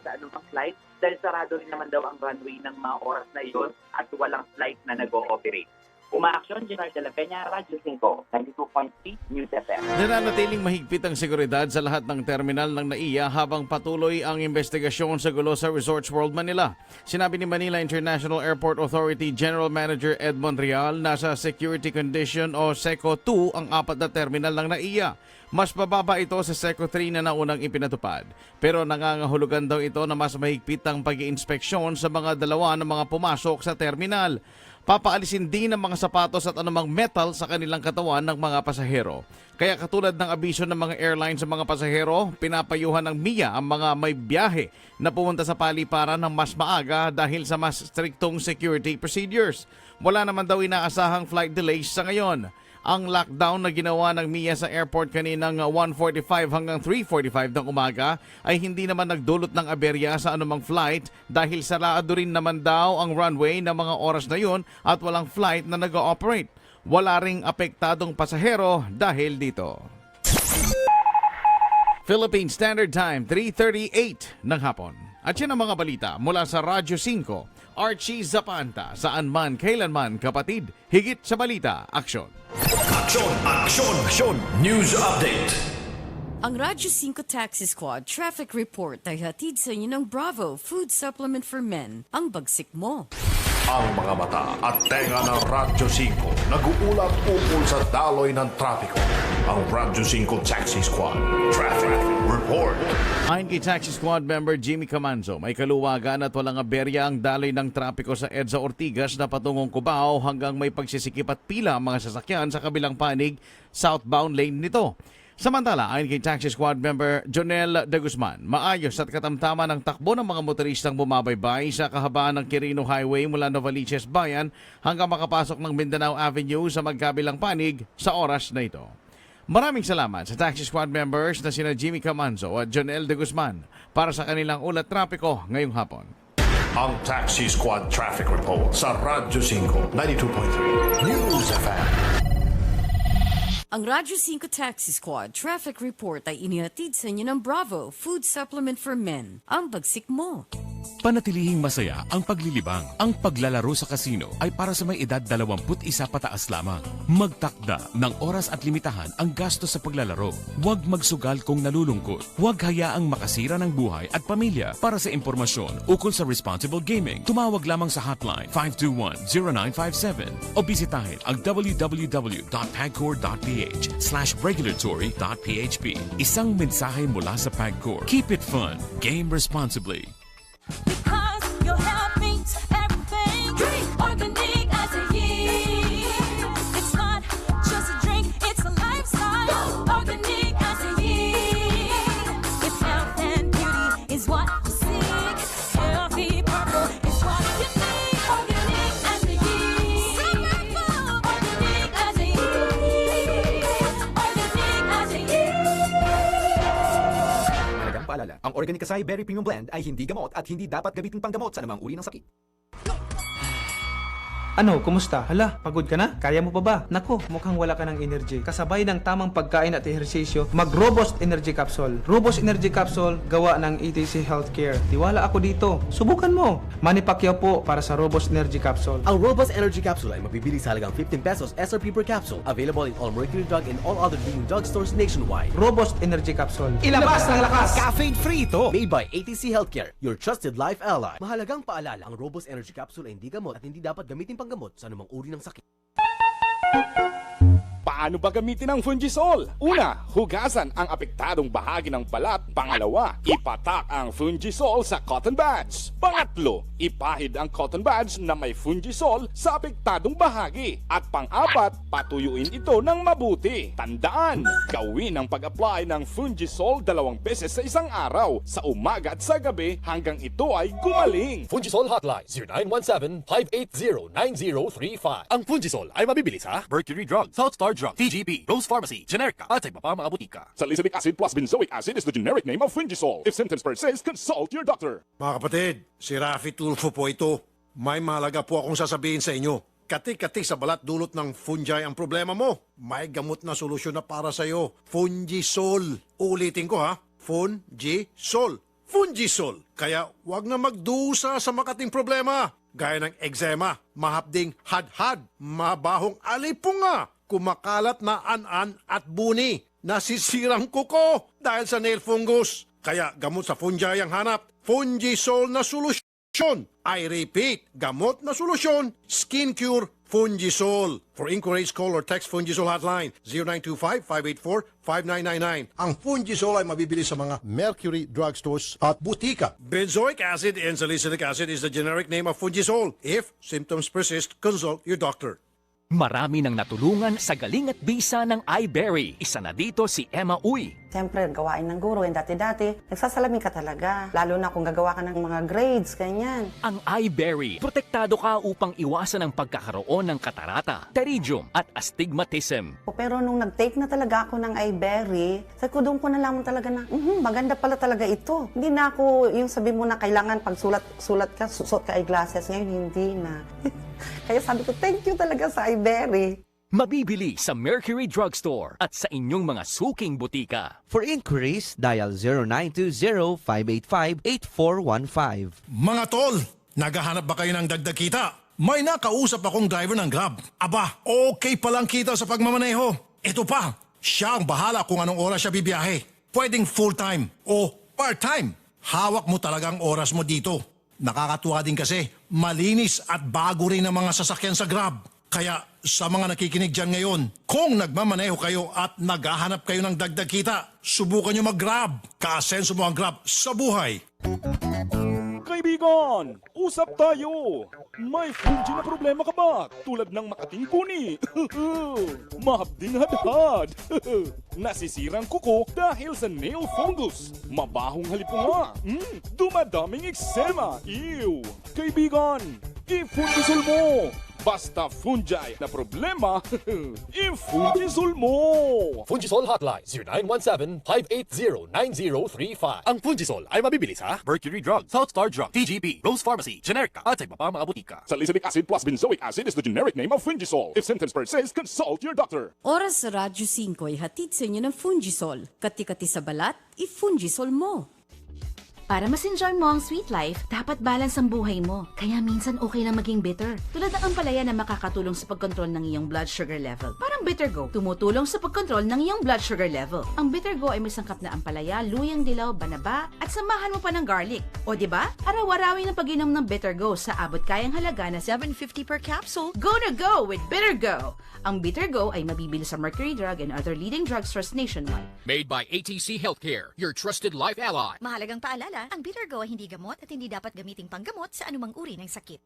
Speaker 22: sa anumang flight dahil sarado rin naman daw ang runway ng mga oras na iyon at walang flight na nag-ooperate. Umaaksyon, General de la Peña, Radyo 5, 92.3 News FM.
Speaker 8: Nananatiling mahigpit ang seguridad sa lahat ng terminal ng NAIA habang patuloy ang investigasyon sa gulo sa Resorts World Manila. Sinabi ni Manila International Airport Authority General Manager Ed Monreal na sa security condition o SECO 2 ang 4 na terminal ng NAIA. Mas mababa ito sa SECO 3 na naunang ipinatupad. Pero nangangahulugan daw ito na mas mahigpit ang pag-iinspeksyon sa mga dalawa ng mga pumasok sa terminal. Papaalisin din ang mga sapatos at anumang metal sa kanilang katawan ng mga pasahero. Kaya katulad ng abiso ng mga airlines sa mga pasahero, pinapayuhan ng MIA ang mga may biyahe na pumunta sa paliparan ng mas maaga dahil sa mas striktong security procedures. Wala naman daw inaasahang flight delays sa ngayon. Ang lockdown na ginawa ng MIA sa airport kaninang 1:45 hanggang 3:45 ng umaga ay hindi naman nagdulot ng aberya sa anumang flight dahil sarado rin naman daw ang runway ng mga oras na yun at walang flight na nag-ooperate. Wala ring apektadong pasahero dahil dito. Philippine Standard Time, 3:38 ng hapon. At yan ang mga balita mula sa Radyo 5. Archie Zapanta, saan man, kailanman, kapatid. Higit sa balita, aksyon.
Speaker 10: Aksyon! Aksyon! Aksyon! News Update!
Speaker 6: Ang Radyo 5 Taxi Squad Traffic Report ay hatid sa inyo ng Bravo Food Supplement for Men, ang bagsik mo.
Speaker 3: Ang mga mata at tenga ng Radyo 5 nag-uulat ukol sa daloy ng trapiko. Ang Radyo 5 Taxi Squad Traffic Report.
Speaker 8: Ayon kay Taxi Squad member Jimmy Camanzo, may kaluwagan at walang aberya ang daloy ng trapiko sa EDSA Ortigas na patungong Cubao hanggang may pagsisikip at pila ang mga sasakyan sa kabilang panig southbound lane nito. Samantala, ayon kay Taxi Squad member Jonel De Guzman, maayos at katamtaman ang takbo ng mga motoristang bumabaybay sa kahabaan ng Quirino Highway mula Novaliches Bayan hanggang makapasok ng Mindanao Avenue sa magkabilang panig sa oras na ito. Maraming salamat sa Taxi Squad members na sina Jimmy Camanzo at Jonel De Guzman para sa kanilang ulat trapiko ngayong hapon.
Speaker 3: Ang Taxi Squad Traffic Report sa Radyo 5, 92.3 News FM.
Speaker 6: Ang Radyo 5 Taxi Squad Traffic Report ay inihatid sa inyo ng Bravo Food Supplement for Men, ang bagsik mo.
Speaker 2: Panatilihing masaya ang paglilibang. Ang paglalaro sa kasino ay para sa may edad 21 pataas lamang. Magtakda ng oras at limitahan ang gastos sa paglalaro. Huwag magsugal kung nalulungkot. Huwag hayaang makasira ng buhay at pamilya. Para sa impormasyon ukol sa responsible gaming, tumawag lamang sa hotline 521-0957 o bisitahin ang www.pagcor.ph/regulatory.php. Isang mensahe mula sa PAGCOR. Keep it fun. Game responsibly.
Speaker 9: Because your health means everything. Drink organic as a year. It's not just a drink, it's a lifestyle. Organic as a year. If health and beauty is what you seek, healthy purple is what you need. Organic as a year. Organic as a year. Organic as a year.
Speaker 11: Mahalagang paalala, ang Organic Kasai Berry Premium Blend ay hindi gamot at hindi dapat gamitin panggamot sa anumang uri ng sakit.
Speaker 12: Ano, kumusta? Hala, pagod ka na? Kaya mo pa ba? Nako, mukhang wala ka ng energy. Kasabay ng tamang pagkain at ehersisyo, mag-Robust Energy Capsule. Robust Energy Capsule, gawa ng ETC Healthcare. Tiwala ako dito. Subukan mo. Manny Pacquiao po para sa Robust Energy Capsule.
Speaker 11: Ang Robust Energy Capsule ay mabibili sa halagang 15 pesos SRP per capsule. Available in all Mercury Drug and all other leading drugstores nationwide.
Speaker 12: Robust Energy Capsule. Ilabas ng lakas!
Speaker 11: Caffeine-free ito! Made by ATC Healthcare, your trusted life ally. Mahalagang paalala, ang Robust Energy Capsule ay hindi gamot at hindi dapat gamitin panggamot sa anumang uri ng sakit.
Speaker 1: Paano ba gamitin ang Fungisol? Una, hugasan ang apektadong bahagi ng balat. Pangalawa, ipatak ang Fungisol sa cotton buds. Pangatlo, ipahid ang cotton buds na may Fungisol sa apektadong bahagi. At pang-apat, patuyuin ito ng mabuti. Tandaan, gawin ang pag-apply ng Fungisol 2 beses sa isang araw, sa umaga at sa gabi hanggang ito ay gumaling.
Speaker 3: Fungisol Hotline 0917-580-9035. Ang Fungisol ay mabibili sa Mercury Drug, Southstar Drug, TGP, Rose Pharmacy, Generica at sa iba pa mga butika.
Speaker 1: Salicylic acid plus benzoic acid is the generic name of Fungisol. If symptoms persist, consult your doctor.
Speaker 5: Mga kapatid, si Rafi Tulfo po ito. May mahalaga po akong sasabihin sa inyo. Kati-kati sa balat dulot ng fungi ang problema mo. May gamot na solusyon na para sa iyo. Fungisol. Ulitin ko ha. Fungisol. Fungisol. Kaya wag na magdusa sa makating problema. Gaya ng eczema, mahapding hadhad, mabahong alipunga, kumakalat na an-an at buni, nasisirang kuko dahil sa nail fungus. Kaya gamot sa fungi ang hanap. Fungisol na solusyon. I repeat, gamot na solusyon, skin cure, Fungisol. For inquiries, call or text Fungisol hotline 0925-584-5999. Ang Fungisol ay mabibili sa mga Mercury drugstores at butika. Benzoic acid and salicylic acid is the generic name of Fungisol. If symptoms persist, consult your doctor.
Speaker 7: Marami nang natulungan sa galing at bisa ng iBerry. Isa na dito si Emma Uy.
Speaker 23: Siyempre, gawain ng guro, yung dati-dati, nagsasalamin ka talaga. Lalo na kung gagawa ka ng mga grades, ganyan.
Speaker 7: Ang iBerry, protektado ka upang iwasan ang pagkakaroon ng katarata, pterygium at astigmatism.
Speaker 23: Pero nung nag-take na talaga ako ng iBerry, sabi ko doon ko nalaman talaga na, maganda pala talaga ito. Hindi na ako yung sabi mo na kailangan pag sulat ka, susot ka eyeglasses. Ngayon, hindi na. Kaya sabi ko, thank you talaga sa iBerry.
Speaker 7: Mabibili sa Mercury Drugstore at sa inyong mga suking butika.
Speaker 24: For inquiries, dial 0920-585-8415.
Speaker 5: Mga tol, naghahanap ba kayo ng dagdag kita? May nakausap akong driver ng Grab. Aba, okay palang kita sa pagmamaneho. Ito pa, siya ang bahala kung anong oras siya bibiyahe. Pwedeng full-time o part-time. Hawak mo talagang oras mo dito. Nakakatuwa din kasi, malinis at bago rin ang mga sasakyan sa Grab. Kaya sa mga nakikinig dyan ngayon, kung nagmamaneho kayo at naghahanap kayo ng dagdag kita, subukan nyo mag-Grab. Kaasenso mo ang Grab sa buhay.
Speaker 1: Kaibigan, usap tayo. May fungi na problema ka ba? Tulad ng makating kuni. Mahapding hadhad. Nasisirang kuko dahil sa nail fungus. Mabahong halipunga. Dumadaming eksema. Ew. Kaibigan, i-Fungisol mo. Basta fungi na problema, i-Fungisol mo!
Speaker 3: Fungisol Hotline 0917-580-9035. Ang Fungisol ay mabibili sa Mercury Drug, Southstar Drug, TGP, Rose Pharmacy, Generica at sa iba pa mga butika.
Speaker 1: Salicylic acid plus benzoic acid is the generic name of Fungisol. If symptoms persist, consult your doctor.
Speaker 6: Oras sa Radyo 5 ay hatid sa inyo ng Fungisol. Kati-kati sa balat, i-Fungisol mo.
Speaker 25: Para mas enjoy mo ang sweet life, dapat balance ang buhay mo. Kaya minsan okay lang maging bitter. Tulad ng ampalaya na makakatulong sa pagkontrol ng iyong blood sugar level. Parang Bitter Go, tumutulong sa pagkontrol ng iyong blood sugar level. Ang Bitter Go ay may sangkap na ampalaya, luyang dilaw, banaba, at samahan mo pa ng garlic. O diba? Araw-arawin ang pag-inom ng Bitter Go sa abot kayang halaga na $7.50 per capsule. Go na go with Bitter Go! Ang Bitter Go ay mabibili sa Mercury Drug and other leading drugstores nationwide.
Speaker 2: Made by ATC Healthcare, your trusted life ally.
Speaker 26: Mahalagang paalala, ang Bitter Go ay hindi gamot at hindi dapat gamiting panggamot sa anumang uri ng sakit.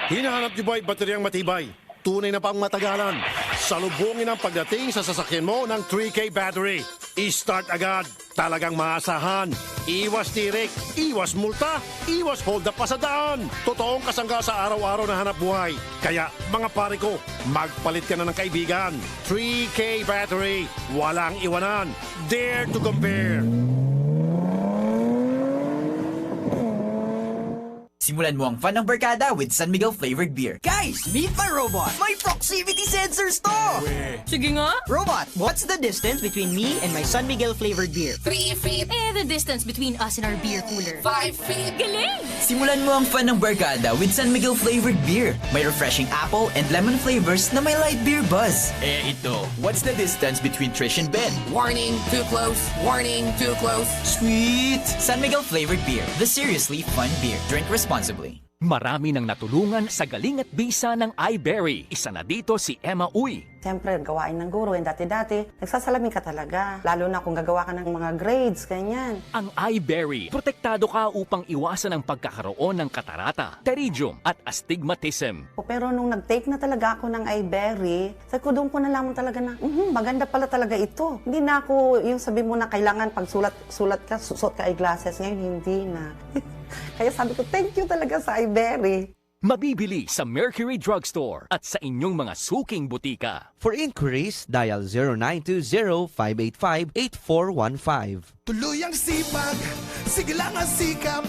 Speaker 5: Hinahanap niyo ba ay bateryang matibay? Tunay na pang matagalan. Salubungin ang pagdating sa sasakyan mo ng 3K battery. I-start agad. Talagang maasahan. Iwas tirik, iwas multa, iwas hold up pa sa daan. Totoong kasangga sa araw-araw na hanap buhay. Kaya mga pare ko, magpalit ka na ng kaibigan. 3K battery. Walang iwanan. Dare to compare.
Speaker 27: Simulan mo ang fun ng barkada with San Miguel flavored beer. Guys, meet my robot! May proximity sensors to!
Speaker 28: Sige nga!
Speaker 27: Robot, what's the distance between me and my San Miguel flavored beer?
Speaker 28: 3 feet. The distance between us and our beer cooler. 5 feet. Galing!
Speaker 27: Simulan mo ang fun ng barkada with San Miguel flavored beer. May refreshing apple and lemon flavors na may light beer buzz. Ito, what's the distance between Trish and Ben?
Speaker 28: Warning, too close. Warning, too close.
Speaker 27: Sweet! San Miguel flavored beer, the seriously fun beer. Drink responsibly.
Speaker 7: Marami nang natulungan sa galing at bisa ng iBerry. Isa na dito si Emma Uy.
Speaker 23: Siyempre, gawain ng guro. Yung dati-dati, nagsasalamin ka talaga. Lalo na kung gagawa ka ng mga grades, ganyan.
Speaker 7: Ang iBerry, protektado ka upang iwasan ang pagkakaroon ng katarata, pterygium at astigmatism.
Speaker 23: Pero nung nag-take na talaga ako ng iBerry, sabi ko doon ko nalaman talaga na, maganda pala talaga ito. Hindi na ako yung sabi mo na kailangan pag sulat ka, suot ka eyeglasses. Ngayon, hindi na. Kaya sabi ko, thank you talaga sa iBerry.
Speaker 7: Mabibili sa Mercury Drugstore at sa inyong mga suking butika.
Speaker 24: For inquiries, dial 0920-585-8415.
Speaker 13: Tuluyang sipag, sige lang ang sikap.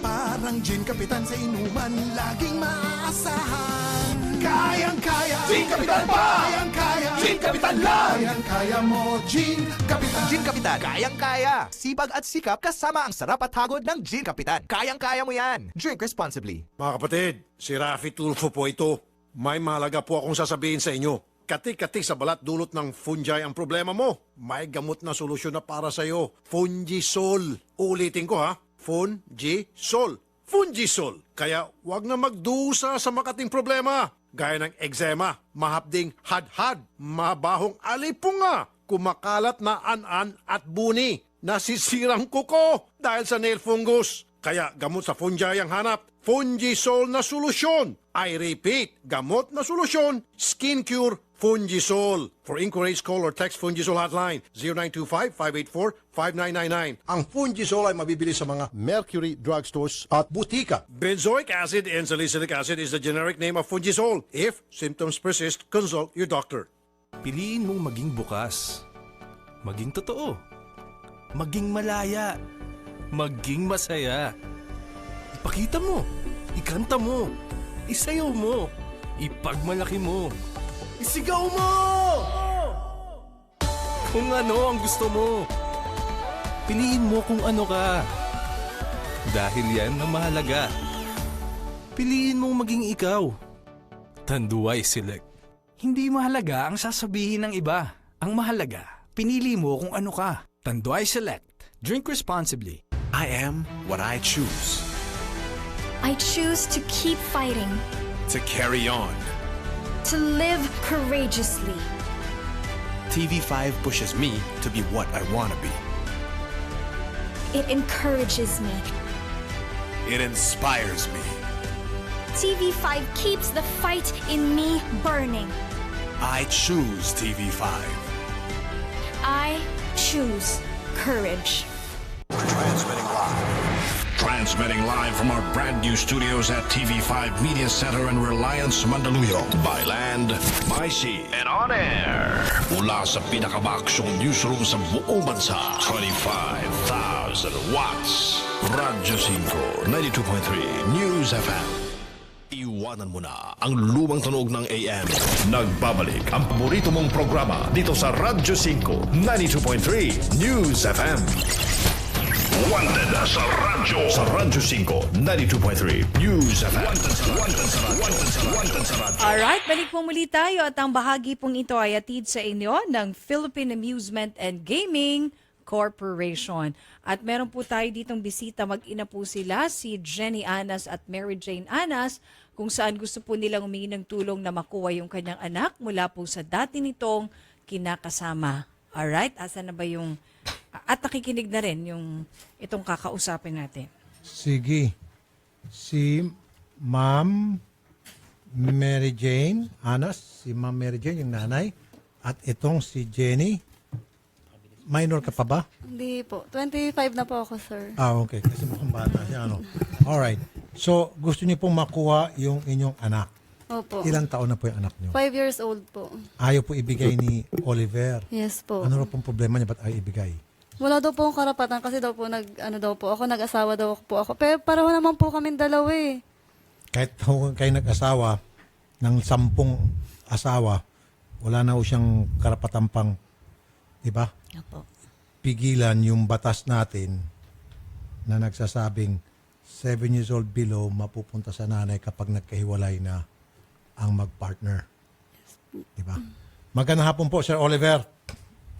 Speaker 13: Parang gin kapitan sa inuman, laging maaasahan. Kayang-kaya, Gin Kapitan pa! Kayang-kaya, Gin Kapitan lang! Kayang-kaya mo, Gin Kapitan.
Speaker 14: Gin Kapitan, kayang-kaya. Sipag at sikap kasama ang sarap at hagod ng Gin Kapitan. Kayang-kaya mo yan. Drink responsibly.
Speaker 3: Mga kapatid, si Rafi Tulfo po ito. May mahalaga po akong sasabihin sa inyo. Katik-katik sa balat dulot ng fungi ang problema mo. May gamot na solusyon na para sa iyo. Fungisol. Ulitin ko ha. Fungisol. Fungisol. Kaya wag na magdusa sa makating problema. Gaya ng eczema, mahapding hadhad, mabahong alipunga, kumakalat na an-an at buni, nasisirang kuko dahil sa nail fungus. Kaya gamot sa fungi ang hanap, Fungisol na solusyon. I repeat, gamot na solusyon, Skin Cure Fungisol. For inquiries, call or text Fungisol hotline 0925-584-5999.
Speaker 5: Ang Fungisol ay mabibili sa mga Mercury Drugstores at butika.
Speaker 3: Benzoic acid and salicylic acid is the generic name of Fungisol. If symptoms persist, consult your doctor.
Speaker 15: Piliin mong maging bukas, maging totoo, maging malaya, maging masaya. Ipakita mo, ikanta mo, isayaw mo, ipagmalaki mo, isigaw mo! Kung ano ang gusto mo. Piliin mo kung ano ka. Dahil yan ang mahalaga. Piliin mong maging ikaw. Tanduay Select.
Speaker 16: Hindi mahalaga ang sasabihin ng iba. Ang mahalaga, pinili mo kung ano ka. Tanduay Select. Drink responsibly.
Speaker 10: I am what I choose.
Speaker 26: I choose to keep fighting,
Speaker 10: To carry on.
Speaker 26: to live courageously.
Speaker 10: TV5 pushes me to be what I want to be.
Speaker 26: It encourages me.
Speaker 10: It inspires me.
Speaker 26: TV5 keeps the fight in me burning.
Speaker 10: I choose TV5.
Speaker 26: I choose courage.
Speaker 17: Transmitting live from our brand new studios at TV5 Media Center in Reliance, Mandaluyong. By land, by sea, and on air. Mula sa pinakabaksyong newsroom sa buong bansa. 25,000 watts. Radyo 5, 92.3 News FM. Iwanan mo na ang lumang tunog ng AM. Nagbabalik ang paborito mong programa dito sa Radyo 5, 92.3 News FM. Wanted sa radyo. Sa Radyo 5, 92.3 News FM. Wanted sa radyo.
Speaker 4: Alright, balik po muli tayo at ang bahagi pong ito ay atid sa inyo ng Philippine Amusement and Gaming Corporation. At meron po tayo ditong bisita, mag-ina po sila, si Jenny Anas at Mary Jane Anas, kung saan gusto po nilang humingi ng tulong na makuha yung kanyang anak mula po sa dati nitong kinakasama. Alright, asa na ba yung... At nakikinig na rin yung itong kakausapin natin.
Speaker 5: Sige. Si Ma'am Mary Jane Anas, si Ma'am Mary Jane, yung nanay. At itong si Jenny. Minor ka pa ba?
Speaker 18: Hindi po. 25 na po ako, sir.
Speaker 5: Okay. Kasi mukhang bata siya. Alright. So, gusto niyo pong makuha yung inyong anak.
Speaker 18: Opo.
Speaker 5: Ilang taon na po yung anak niyo?
Speaker 18: 5 years old po.
Speaker 5: Ayaw po ibigay ni Oliver.
Speaker 18: Yes po.
Speaker 5: Ano raw pong problema niya? Ba't ayaw ibigay?
Speaker 18: Wala daw po akong karapatan kasi daw po nag-asawa daw po ako. Pero pareho naman po kaming dalawa eh.
Speaker 5: Kahit kayo nag-asawa ng 10 asawa, wala na ho siyang karapatan pang, di ba?
Speaker 18: Opo.
Speaker 5: Pigilan yung batas natin na nagsasabing 7 years old below mapupunta sa nanay kapag nagkahiwalay na ang mag-partner. Di ba? Magandang hapon po, Sir Oliver.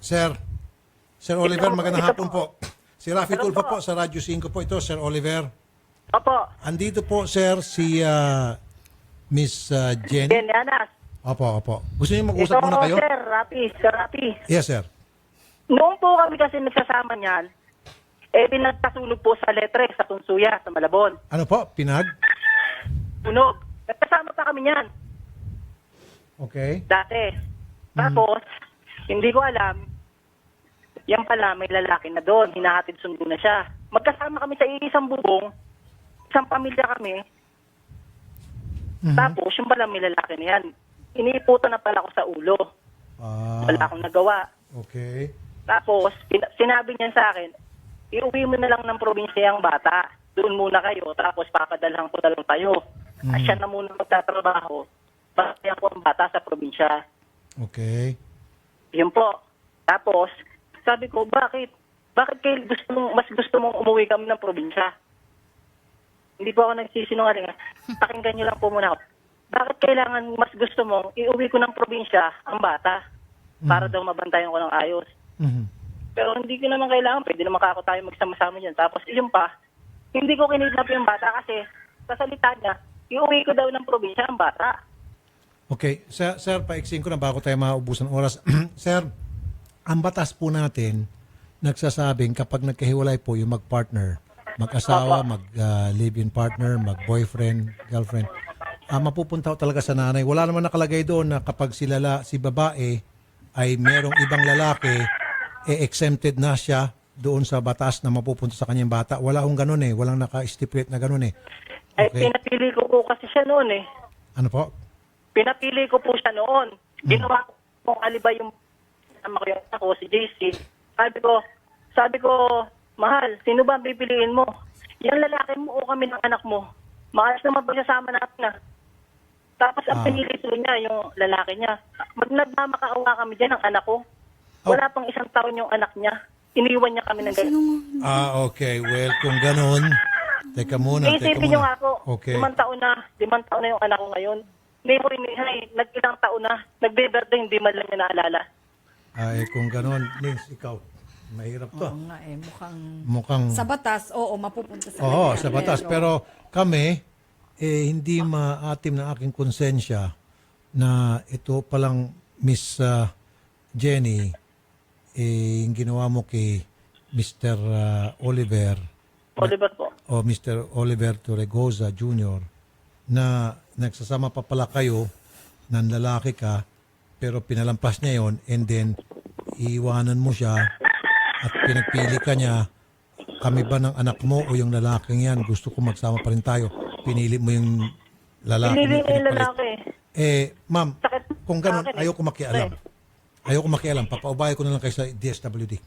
Speaker 5: Sir Oliver, magandang hapon po. Si Rafi Tulfo po sa Radyo 5 po ito, Sir Oliver.
Speaker 8: Opo.
Speaker 5: Andito po, sir, si Miss Jenny.
Speaker 8: Jenny Anas.
Speaker 5: Opo. Gusto niyo mag-usap muna kayo?
Speaker 8: Sir Rapi.
Speaker 5: Yes, sir.
Speaker 8: Noong po kami kasi nagsasama niyan, pinagkasunog po sa Letre, sa Tunsuya, sa Malabon.
Speaker 5: Ano po?
Speaker 8: Sunog. Nagkasama pa kami niyan.
Speaker 5: Okay.
Speaker 8: Dati. Tapos, hindi ko alam, yan pala, may lalaki na doon. Hinahatid sundo na siya. Magkasama kami sa isang bubong, isang pamilya kami. Tapos, yung pala may lalaki na yan. Iniiputan na pala ako sa ulo. Wala akong nagawa.
Speaker 5: Okay.
Speaker 8: Tapos, sinabi niya sa akin, iuwi mo na lang ng probinsya ang bata. Doon muna kayo, tapos papadalhan ko na lang kayo. Siya na muna magtatrabaho. Basayan ko ang bata sa probinsya.
Speaker 5: Okay.
Speaker 8: Yun po. Tapos, sabi ko, bakit? Bakit kayo mas gusto mong umuwi kami ng probinsya? Hindi po ako nagsisinungaling. Pakinggan niyo lang po muna ako. Bakit kailangan mas gusto mong iuwi ko ng probinsya ang bata para daw mabantayan ko ng ayos? Pero hindi ko naman kailangan. Pwede naman ako tayo magsama-sama dyan. Tapos, yun pa, hindi ko kinidnap yung bata kasi sa salita niya, iuwi ko daw ng probinsya ang bata.
Speaker 5: Okay. Sir, paiksin ko na bago tayo maubusan ng oras. Sir, ang batas po natin, nagsasabing kapag nagkahiwalay po yung mag-partner, mag-asawa, mag-live-in partner, mag-boyfriend, girlfriend, mapupunta talaga sa nanay. Wala naman nakalagay doon na kapag si babae ay merong ibang lalaki, exempted na siya doon sa batas na mapupunta sa kanyang bata. Wala akong ganun eh. Walang naka-stipulate na ganun eh. Okay.
Speaker 8: Pinapili ko po kasi siya noon eh.
Speaker 5: Ano po?
Speaker 8: Pinapili ko po siya noon. Ginawa ko kung alibay yung ako, si JC. Sabi ko, mahal, sino ba ang pipiliin mo? Yung lalaki mo o kami ng anak mo? Maayos naman pagsasama natin na. Tapos ang pinili niya, yung lalaki niya. Nagmamakaawa kami dyan ng anak ko. Wala pang 1 taon yung anak niya. Iniwan niya kami ng ganyan.
Speaker 5: Okay. Well, kung ganun, teka muna.
Speaker 8: Isipin niyo nga po,
Speaker 5: Okay.
Speaker 8: 5 taon na yung anak ko ngayon. Hindi ko rin, nag-ilang taon na, nagbe-birthday, hindi man lang niya naalala.
Speaker 5: Ay, kung ganun, Lins, ikaw, mahirap to.
Speaker 4: Oo nga
Speaker 5: Mukhang
Speaker 4: sa batas, mapupunta sa
Speaker 5: Oo,
Speaker 4: kanya.
Speaker 5: sa batas. Pero kami, hindi maatim na aking konsensya na ito palang Miss Jenny, yung ginawa mo kay Mr. Oliver.
Speaker 8: Oliver po.
Speaker 5: O Mr. Oliver Torregoza Jr. na nagsasama pa pala kayo ng lalaki ka pero pinalampas niya yon and then iiwanan mo siya at pinagpili ka niya, kami ba ng anak mo o yung lalaking yan, gusto ko magsama pa rin tayo, pinili mo yung lalaki.
Speaker 8: Pinili mo yung lalaki.
Speaker 5: Ma'am, kung ganun, ayaw ko makialam. Papaubayan ko na lang kayo sa DSWD.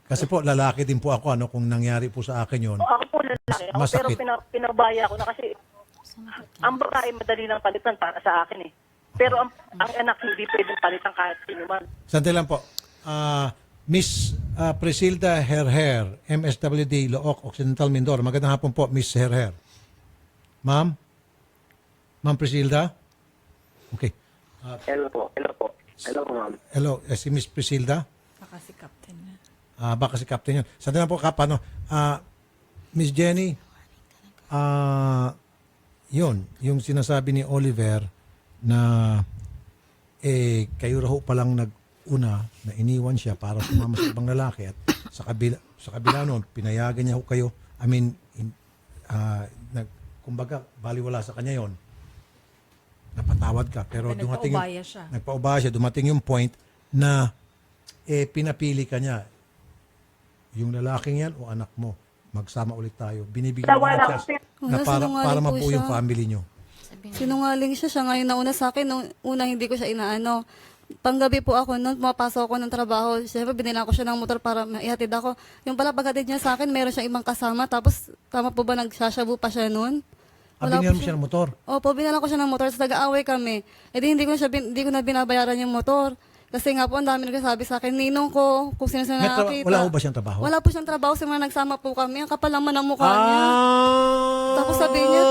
Speaker 5: Kasi po, lalaki din po ako, kung nangyari po sa akin yon.
Speaker 8: Ako po lalaki. Pero pinabaya ko na kasi ang babae madali lang palitan para sa akin eh. Pero ang anak hindi pwedeng palitan kahit sino man.
Speaker 5: Sandali lang po. Miss Presilda Herher, MSWD, Look, Occidental, Mindoro. Magandang hapon po, Miss Herher. Ma'am? Ma'am Presilda? Okay.
Speaker 9: Hello po. Hello, ma'am.
Speaker 5: Hello, si Miss Presilda?
Speaker 4: Baka si Captain na.
Speaker 5: Baka si Captain yun. Sandali lang po, Miss Jenny, yun, yung sinasabi ni Oliver na kayo raw pa lang nag-una na iniwan siya para sumama sa ibang lalaki at sa kabila noon, pinayagan niya kayo. I mean, kumbaga, baliwala sa kanya yon. Napatawad ka. Pero nagpaubaya siya. Dumating yung point na pinapili ka niya. Yung lalaking yan o anak mo, magsama ulit tayo. Binibigyan mo ng chance na para mabuo yung family nyo.
Speaker 18: Sinungaling siya ngayon nauna sa akin. Nung una hindi ko siya inaano. Panggabi po ako noon, pumapasok ako ng trabaho. Siyempre, binilang ko siya ng motor para maihatid ako. Yung pala paghatid niya sa akin, meron siyang ibang kasama. Tapos, tama po ba, nagsashabu pa siya noon?
Speaker 5: Binilang mo siya ng motor?
Speaker 18: Opo, binilang ko siya ng motor. Tapos nag-aaway kami. Hindi ko na binabayaran yung motor. Kasi nga po, ang dami nagsasabi sa akin, ninong ko, kung sino nakakita.
Speaker 5: Wala po ba siyang trabaho?
Speaker 18: Wala po siyang trabaho. Simula nagsama po kami. Ang kapal naman ang mukha niya. Tapos sabihin niya,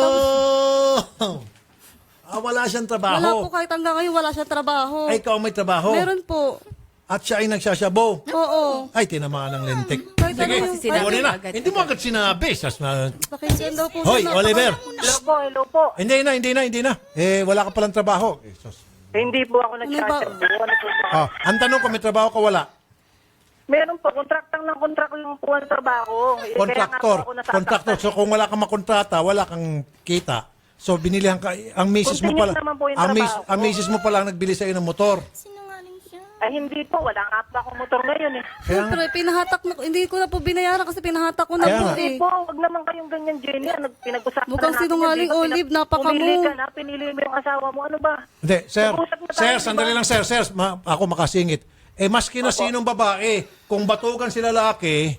Speaker 5: wala siyang trabaho?
Speaker 18: Wala po, kahit hanggang ngayon wala siyang trabaho.
Speaker 5: Ay, ikaw may trabaho?
Speaker 18: Meron po.
Speaker 5: At siya ay nagsasyabaw?
Speaker 18: Oo.
Speaker 5: Ay, tinamaan ng lentik.
Speaker 18: Kaya
Speaker 5: sige.
Speaker 4: sinabi
Speaker 5: Kunin na.
Speaker 4: agad.
Speaker 5: Hindi mo agad sinabi.
Speaker 18: Pakinggan daw po.
Speaker 5: Hoy,
Speaker 18: sir.
Speaker 5: Oliver.
Speaker 8: Hello po.
Speaker 5: Hindi na. Wala ka palang trabaho.
Speaker 8: Hindi po ako nag-chat.
Speaker 5: Ang tanong ko, may trabaho ka wala?
Speaker 8: Meron po, kontraktang ng kontrak lang po ang trabaho. Kaya nga po
Speaker 5: Kontraktor.
Speaker 8: ako nasasaktan.
Speaker 5: Kontraktor. So kung wala kang makontrata, wala kang kita. So binilihan ka, ang misis mo pala,
Speaker 8: Continuous naman po yung trabaho.
Speaker 5: ang misis mo pala ang nagbili sa'yo ng motor.
Speaker 8: Ay, hindi po. Wala nga po akong motor ngayon eh.
Speaker 18: Siyempre, pinahatak na, hindi ko na po binayaran kasi pinahatak ko na
Speaker 5: Kaya
Speaker 18: po
Speaker 5: nga.
Speaker 18: eh.
Speaker 8: Hindi po, wag naman kayong ganyan, Jenny. Pinag-usapan
Speaker 18: Mukhang
Speaker 8: natin
Speaker 18: sinungaling,
Speaker 8: yan.
Speaker 18: Olive, napaka
Speaker 8: Pumili
Speaker 18: mo.
Speaker 8: ka na, pinili mo yung asawa mo. Ano ba?
Speaker 5: Hindi, sir.
Speaker 8: Nag-usap na tayo,
Speaker 5: Sir,
Speaker 8: di ba?
Speaker 5: sandali lang, sir. Sir, ako makasingit. Maski na sinong babae, kung batugan si lalaki,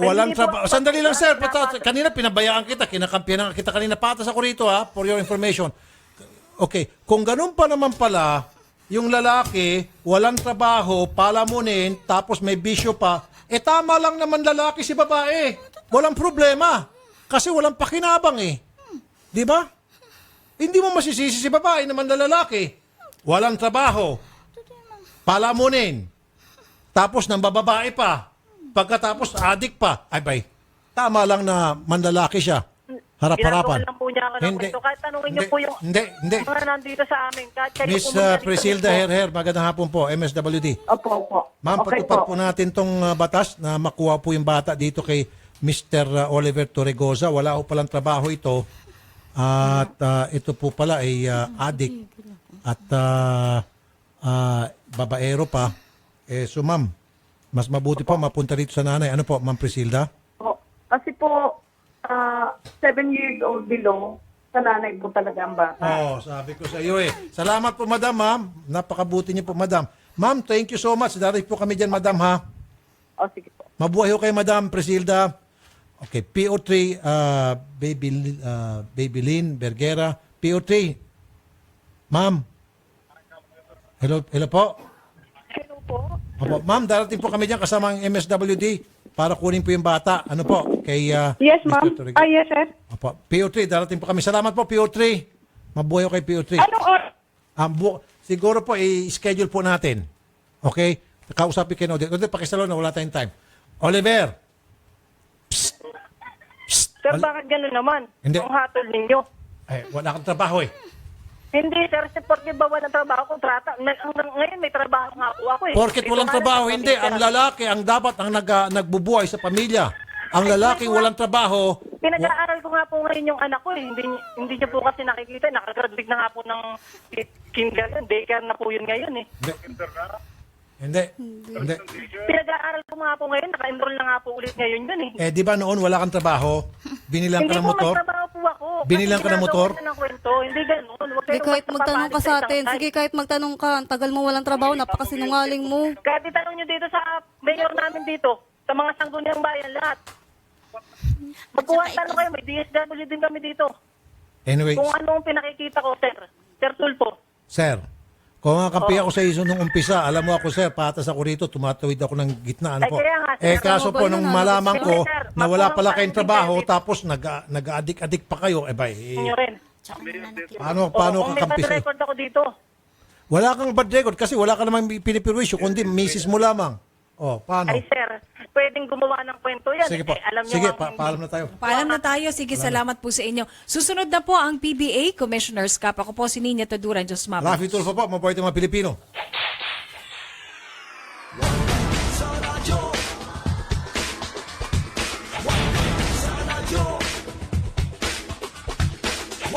Speaker 5: walang
Speaker 8: hindi po.
Speaker 5: trabaho. Sandali lang, sir. Kanina pinabayaan kita, kinakampiyan kita kanina. Patas ako rito, for your information. Okay, kung ganun pa naman pala, yung lalaki, walang trabaho, palamunin, tapos may bisyo pa, tama lang naman lalaki si babae. Walang problema. Kasi walang pakinabang eh. Di ba? Hindi mo masisisi si babae naman na lalaki. Walang trabaho. Palamunin. Tapos nang bababae pa. Pagkatapos adik pa. Ay bay. Tama lang na manlalaki siya. Harap-harapan.
Speaker 8: Ginagawa lang po niya ako ng kwento. Kahit tanungin niyo po yung
Speaker 5: Hindi.
Speaker 8: mga nandito sa amin. Kahit kayo
Speaker 5: Miss
Speaker 8: po magaling
Speaker 5: Presilda
Speaker 8: kami po.
Speaker 5: Herher, magandang hapon po, MSWD.
Speaker 23: Opo.
Speaker 5: Ma'am,
Speaker 23: Okay
Speaker 5: patupad
Speaker 23: po.
Speaker 5: po natin tong batas na makuha po yung bata dito kay Mr. Oliver Torregoza. Wala po palang trabaho ito. At ito po pala ay addict. At babaero pa. So ma'am, mas mabuti po mapunta dito sa nanay. Ano po, Ma'am Presilda?
Speaker 23: Kasi po, 7 years old below, sa nanay po talaga ang bata.
Speaker 5: Sabi ko sa iyo Salamat po, madam, ma'am. Napakabuti niyo po, madam. Ma'am, thank you so much. Darating po kami dyan, madam, ha?
Speaker 23: Sige po.
Speaker 5: Mabuhay ho kayo, madam Presilda. Okay, PO3, Babylin Bergera. PO3. Ma'am. Hello po.
Speaker 8: Hello po.
Speaker 5: Opo. Ma'am, darating po kami dyan kasama ang MSWD para kunin po yung bata. Ano po? Kay
Speaker 23: Yes,
Speaker 5: Mr.
Speaker 23: ma'am.
Speaker 5: Torregoza.
Speaker 23: Yes, sir.
Speaker 5: Opo. PO3, darating po kami. Salamat po, PO3. Mabuhay ho kay PO3.
Speaker 23: Anong oras?
Speaker 5: Siguro po, i-schedule po natin. Okay? Kausapin kayo na Odette. Odette, pakisalo na, wala tayong time. Oliver!
Speaker 8: Sir, bakit gano'n naman?
Speaker 5: Hindi.
Speaker 8: Ang hatol ninyo.
Speaker 5: Wala kang trabaho
Speaker 8: Hindi, sir. Porque ba walang trabaho, kontrata. Ngayon may trabaho nga po ako eh.
Speaker 5: Porket
Speaker 8: Dito
Speaker 5: walang
Speaker 8: nga
Speaker 5: trabaho,
Speaker 8: lang,
Speaker 5: hindi. Ang lalaki, ang dapat ang nagbubuhay sa pamilya. Ang lalaki walang trabaho.
Speaker 8: Pinag-aaral ko nga po ngayon yung anak ko eh. Hindi niyo po kasi nakikita. Nakagraduate na nga po ng kindergarten. Daycare na po yun ngayon eh.
Speaker 5: Hindi.
Speaker 8: Pinag-aaral ko nga po ngayon. Naka-enroll na nga po ulit ngayon yun eh.
Speaker 5: Di ba noon wala kang trabaho? Binilang ka ng motor?
Speaker 8: Hindi po may trabaho po ako.
Speaker 5: Binilang ka ng motor?
Speaker 8: Kasi ginagawa ko na ng kwento. Hindi ganun. Huwag
Speaker 18: Sige,
Speaker 8: kayong
Speaker 18: kahit magtanong ka sa atin.
Speaker 8: isang
Speaker 18: Sige, kahit magtanong ka. Ang tagal mo walang trabaho. Napakasinungaling mo.
Speaker 8: Kahit itanong nyo dito sa mayor namin dito. Sa mga sangguniang bayan lahat. Magkuha tanong kayo. May DSW din kami dito.
Speaker 5: Anyway,
Speaker 8: Kung ano ang pinakikita ko, sir. Sir Tulfo.
Speaker 5: sir, kung kakampi ako sa iso nung umpisa, alam mo ako, sir, patas ako rito, tumatawid ako ng gitna. Ano po?
Speaker 8: kaya nga, sir.
Speaker 5: Kaso po, nung malaman ko
Speaker 8: Sir,
Speaker 5: na wala pala kayong
Speaker 8: magkuha
Speaker 5: trabaho,
Speaker 8: kayo
Speaker 5: tapos nag-adik-adik pa kayo,
Speaker 8: Nyo rin.
Speaker 5: paano
Speaker 8: Kung may
Speaker 5: kakampi
Speaker 8: bad
Speaker 5: sa'yo?
Speaker 8: record ako dito.
Speaker 5: Wala kang bad record kasi wala ka namang pinipirwisyo, kundi misis mo lamang. Paano?
Speaker 8: Ay, sir. Pwedeng gumawa ng kwento yan.
Speaker 5: Sige po.
Speaker 8: Alam nyo
Speaker 5: Sige,
Speaker 8: nga,
Speaker 5: paalam na tayo.
Speaker 4: Paalam na tayo. Sige, salamat po sa inyo. Susunod na po ang PBA Commissioner's Cup. Ako po si Nina Taduran. Diyos mabot.
Speaker 5: Rafi Tulfo po, mabuhay mga Pilipino.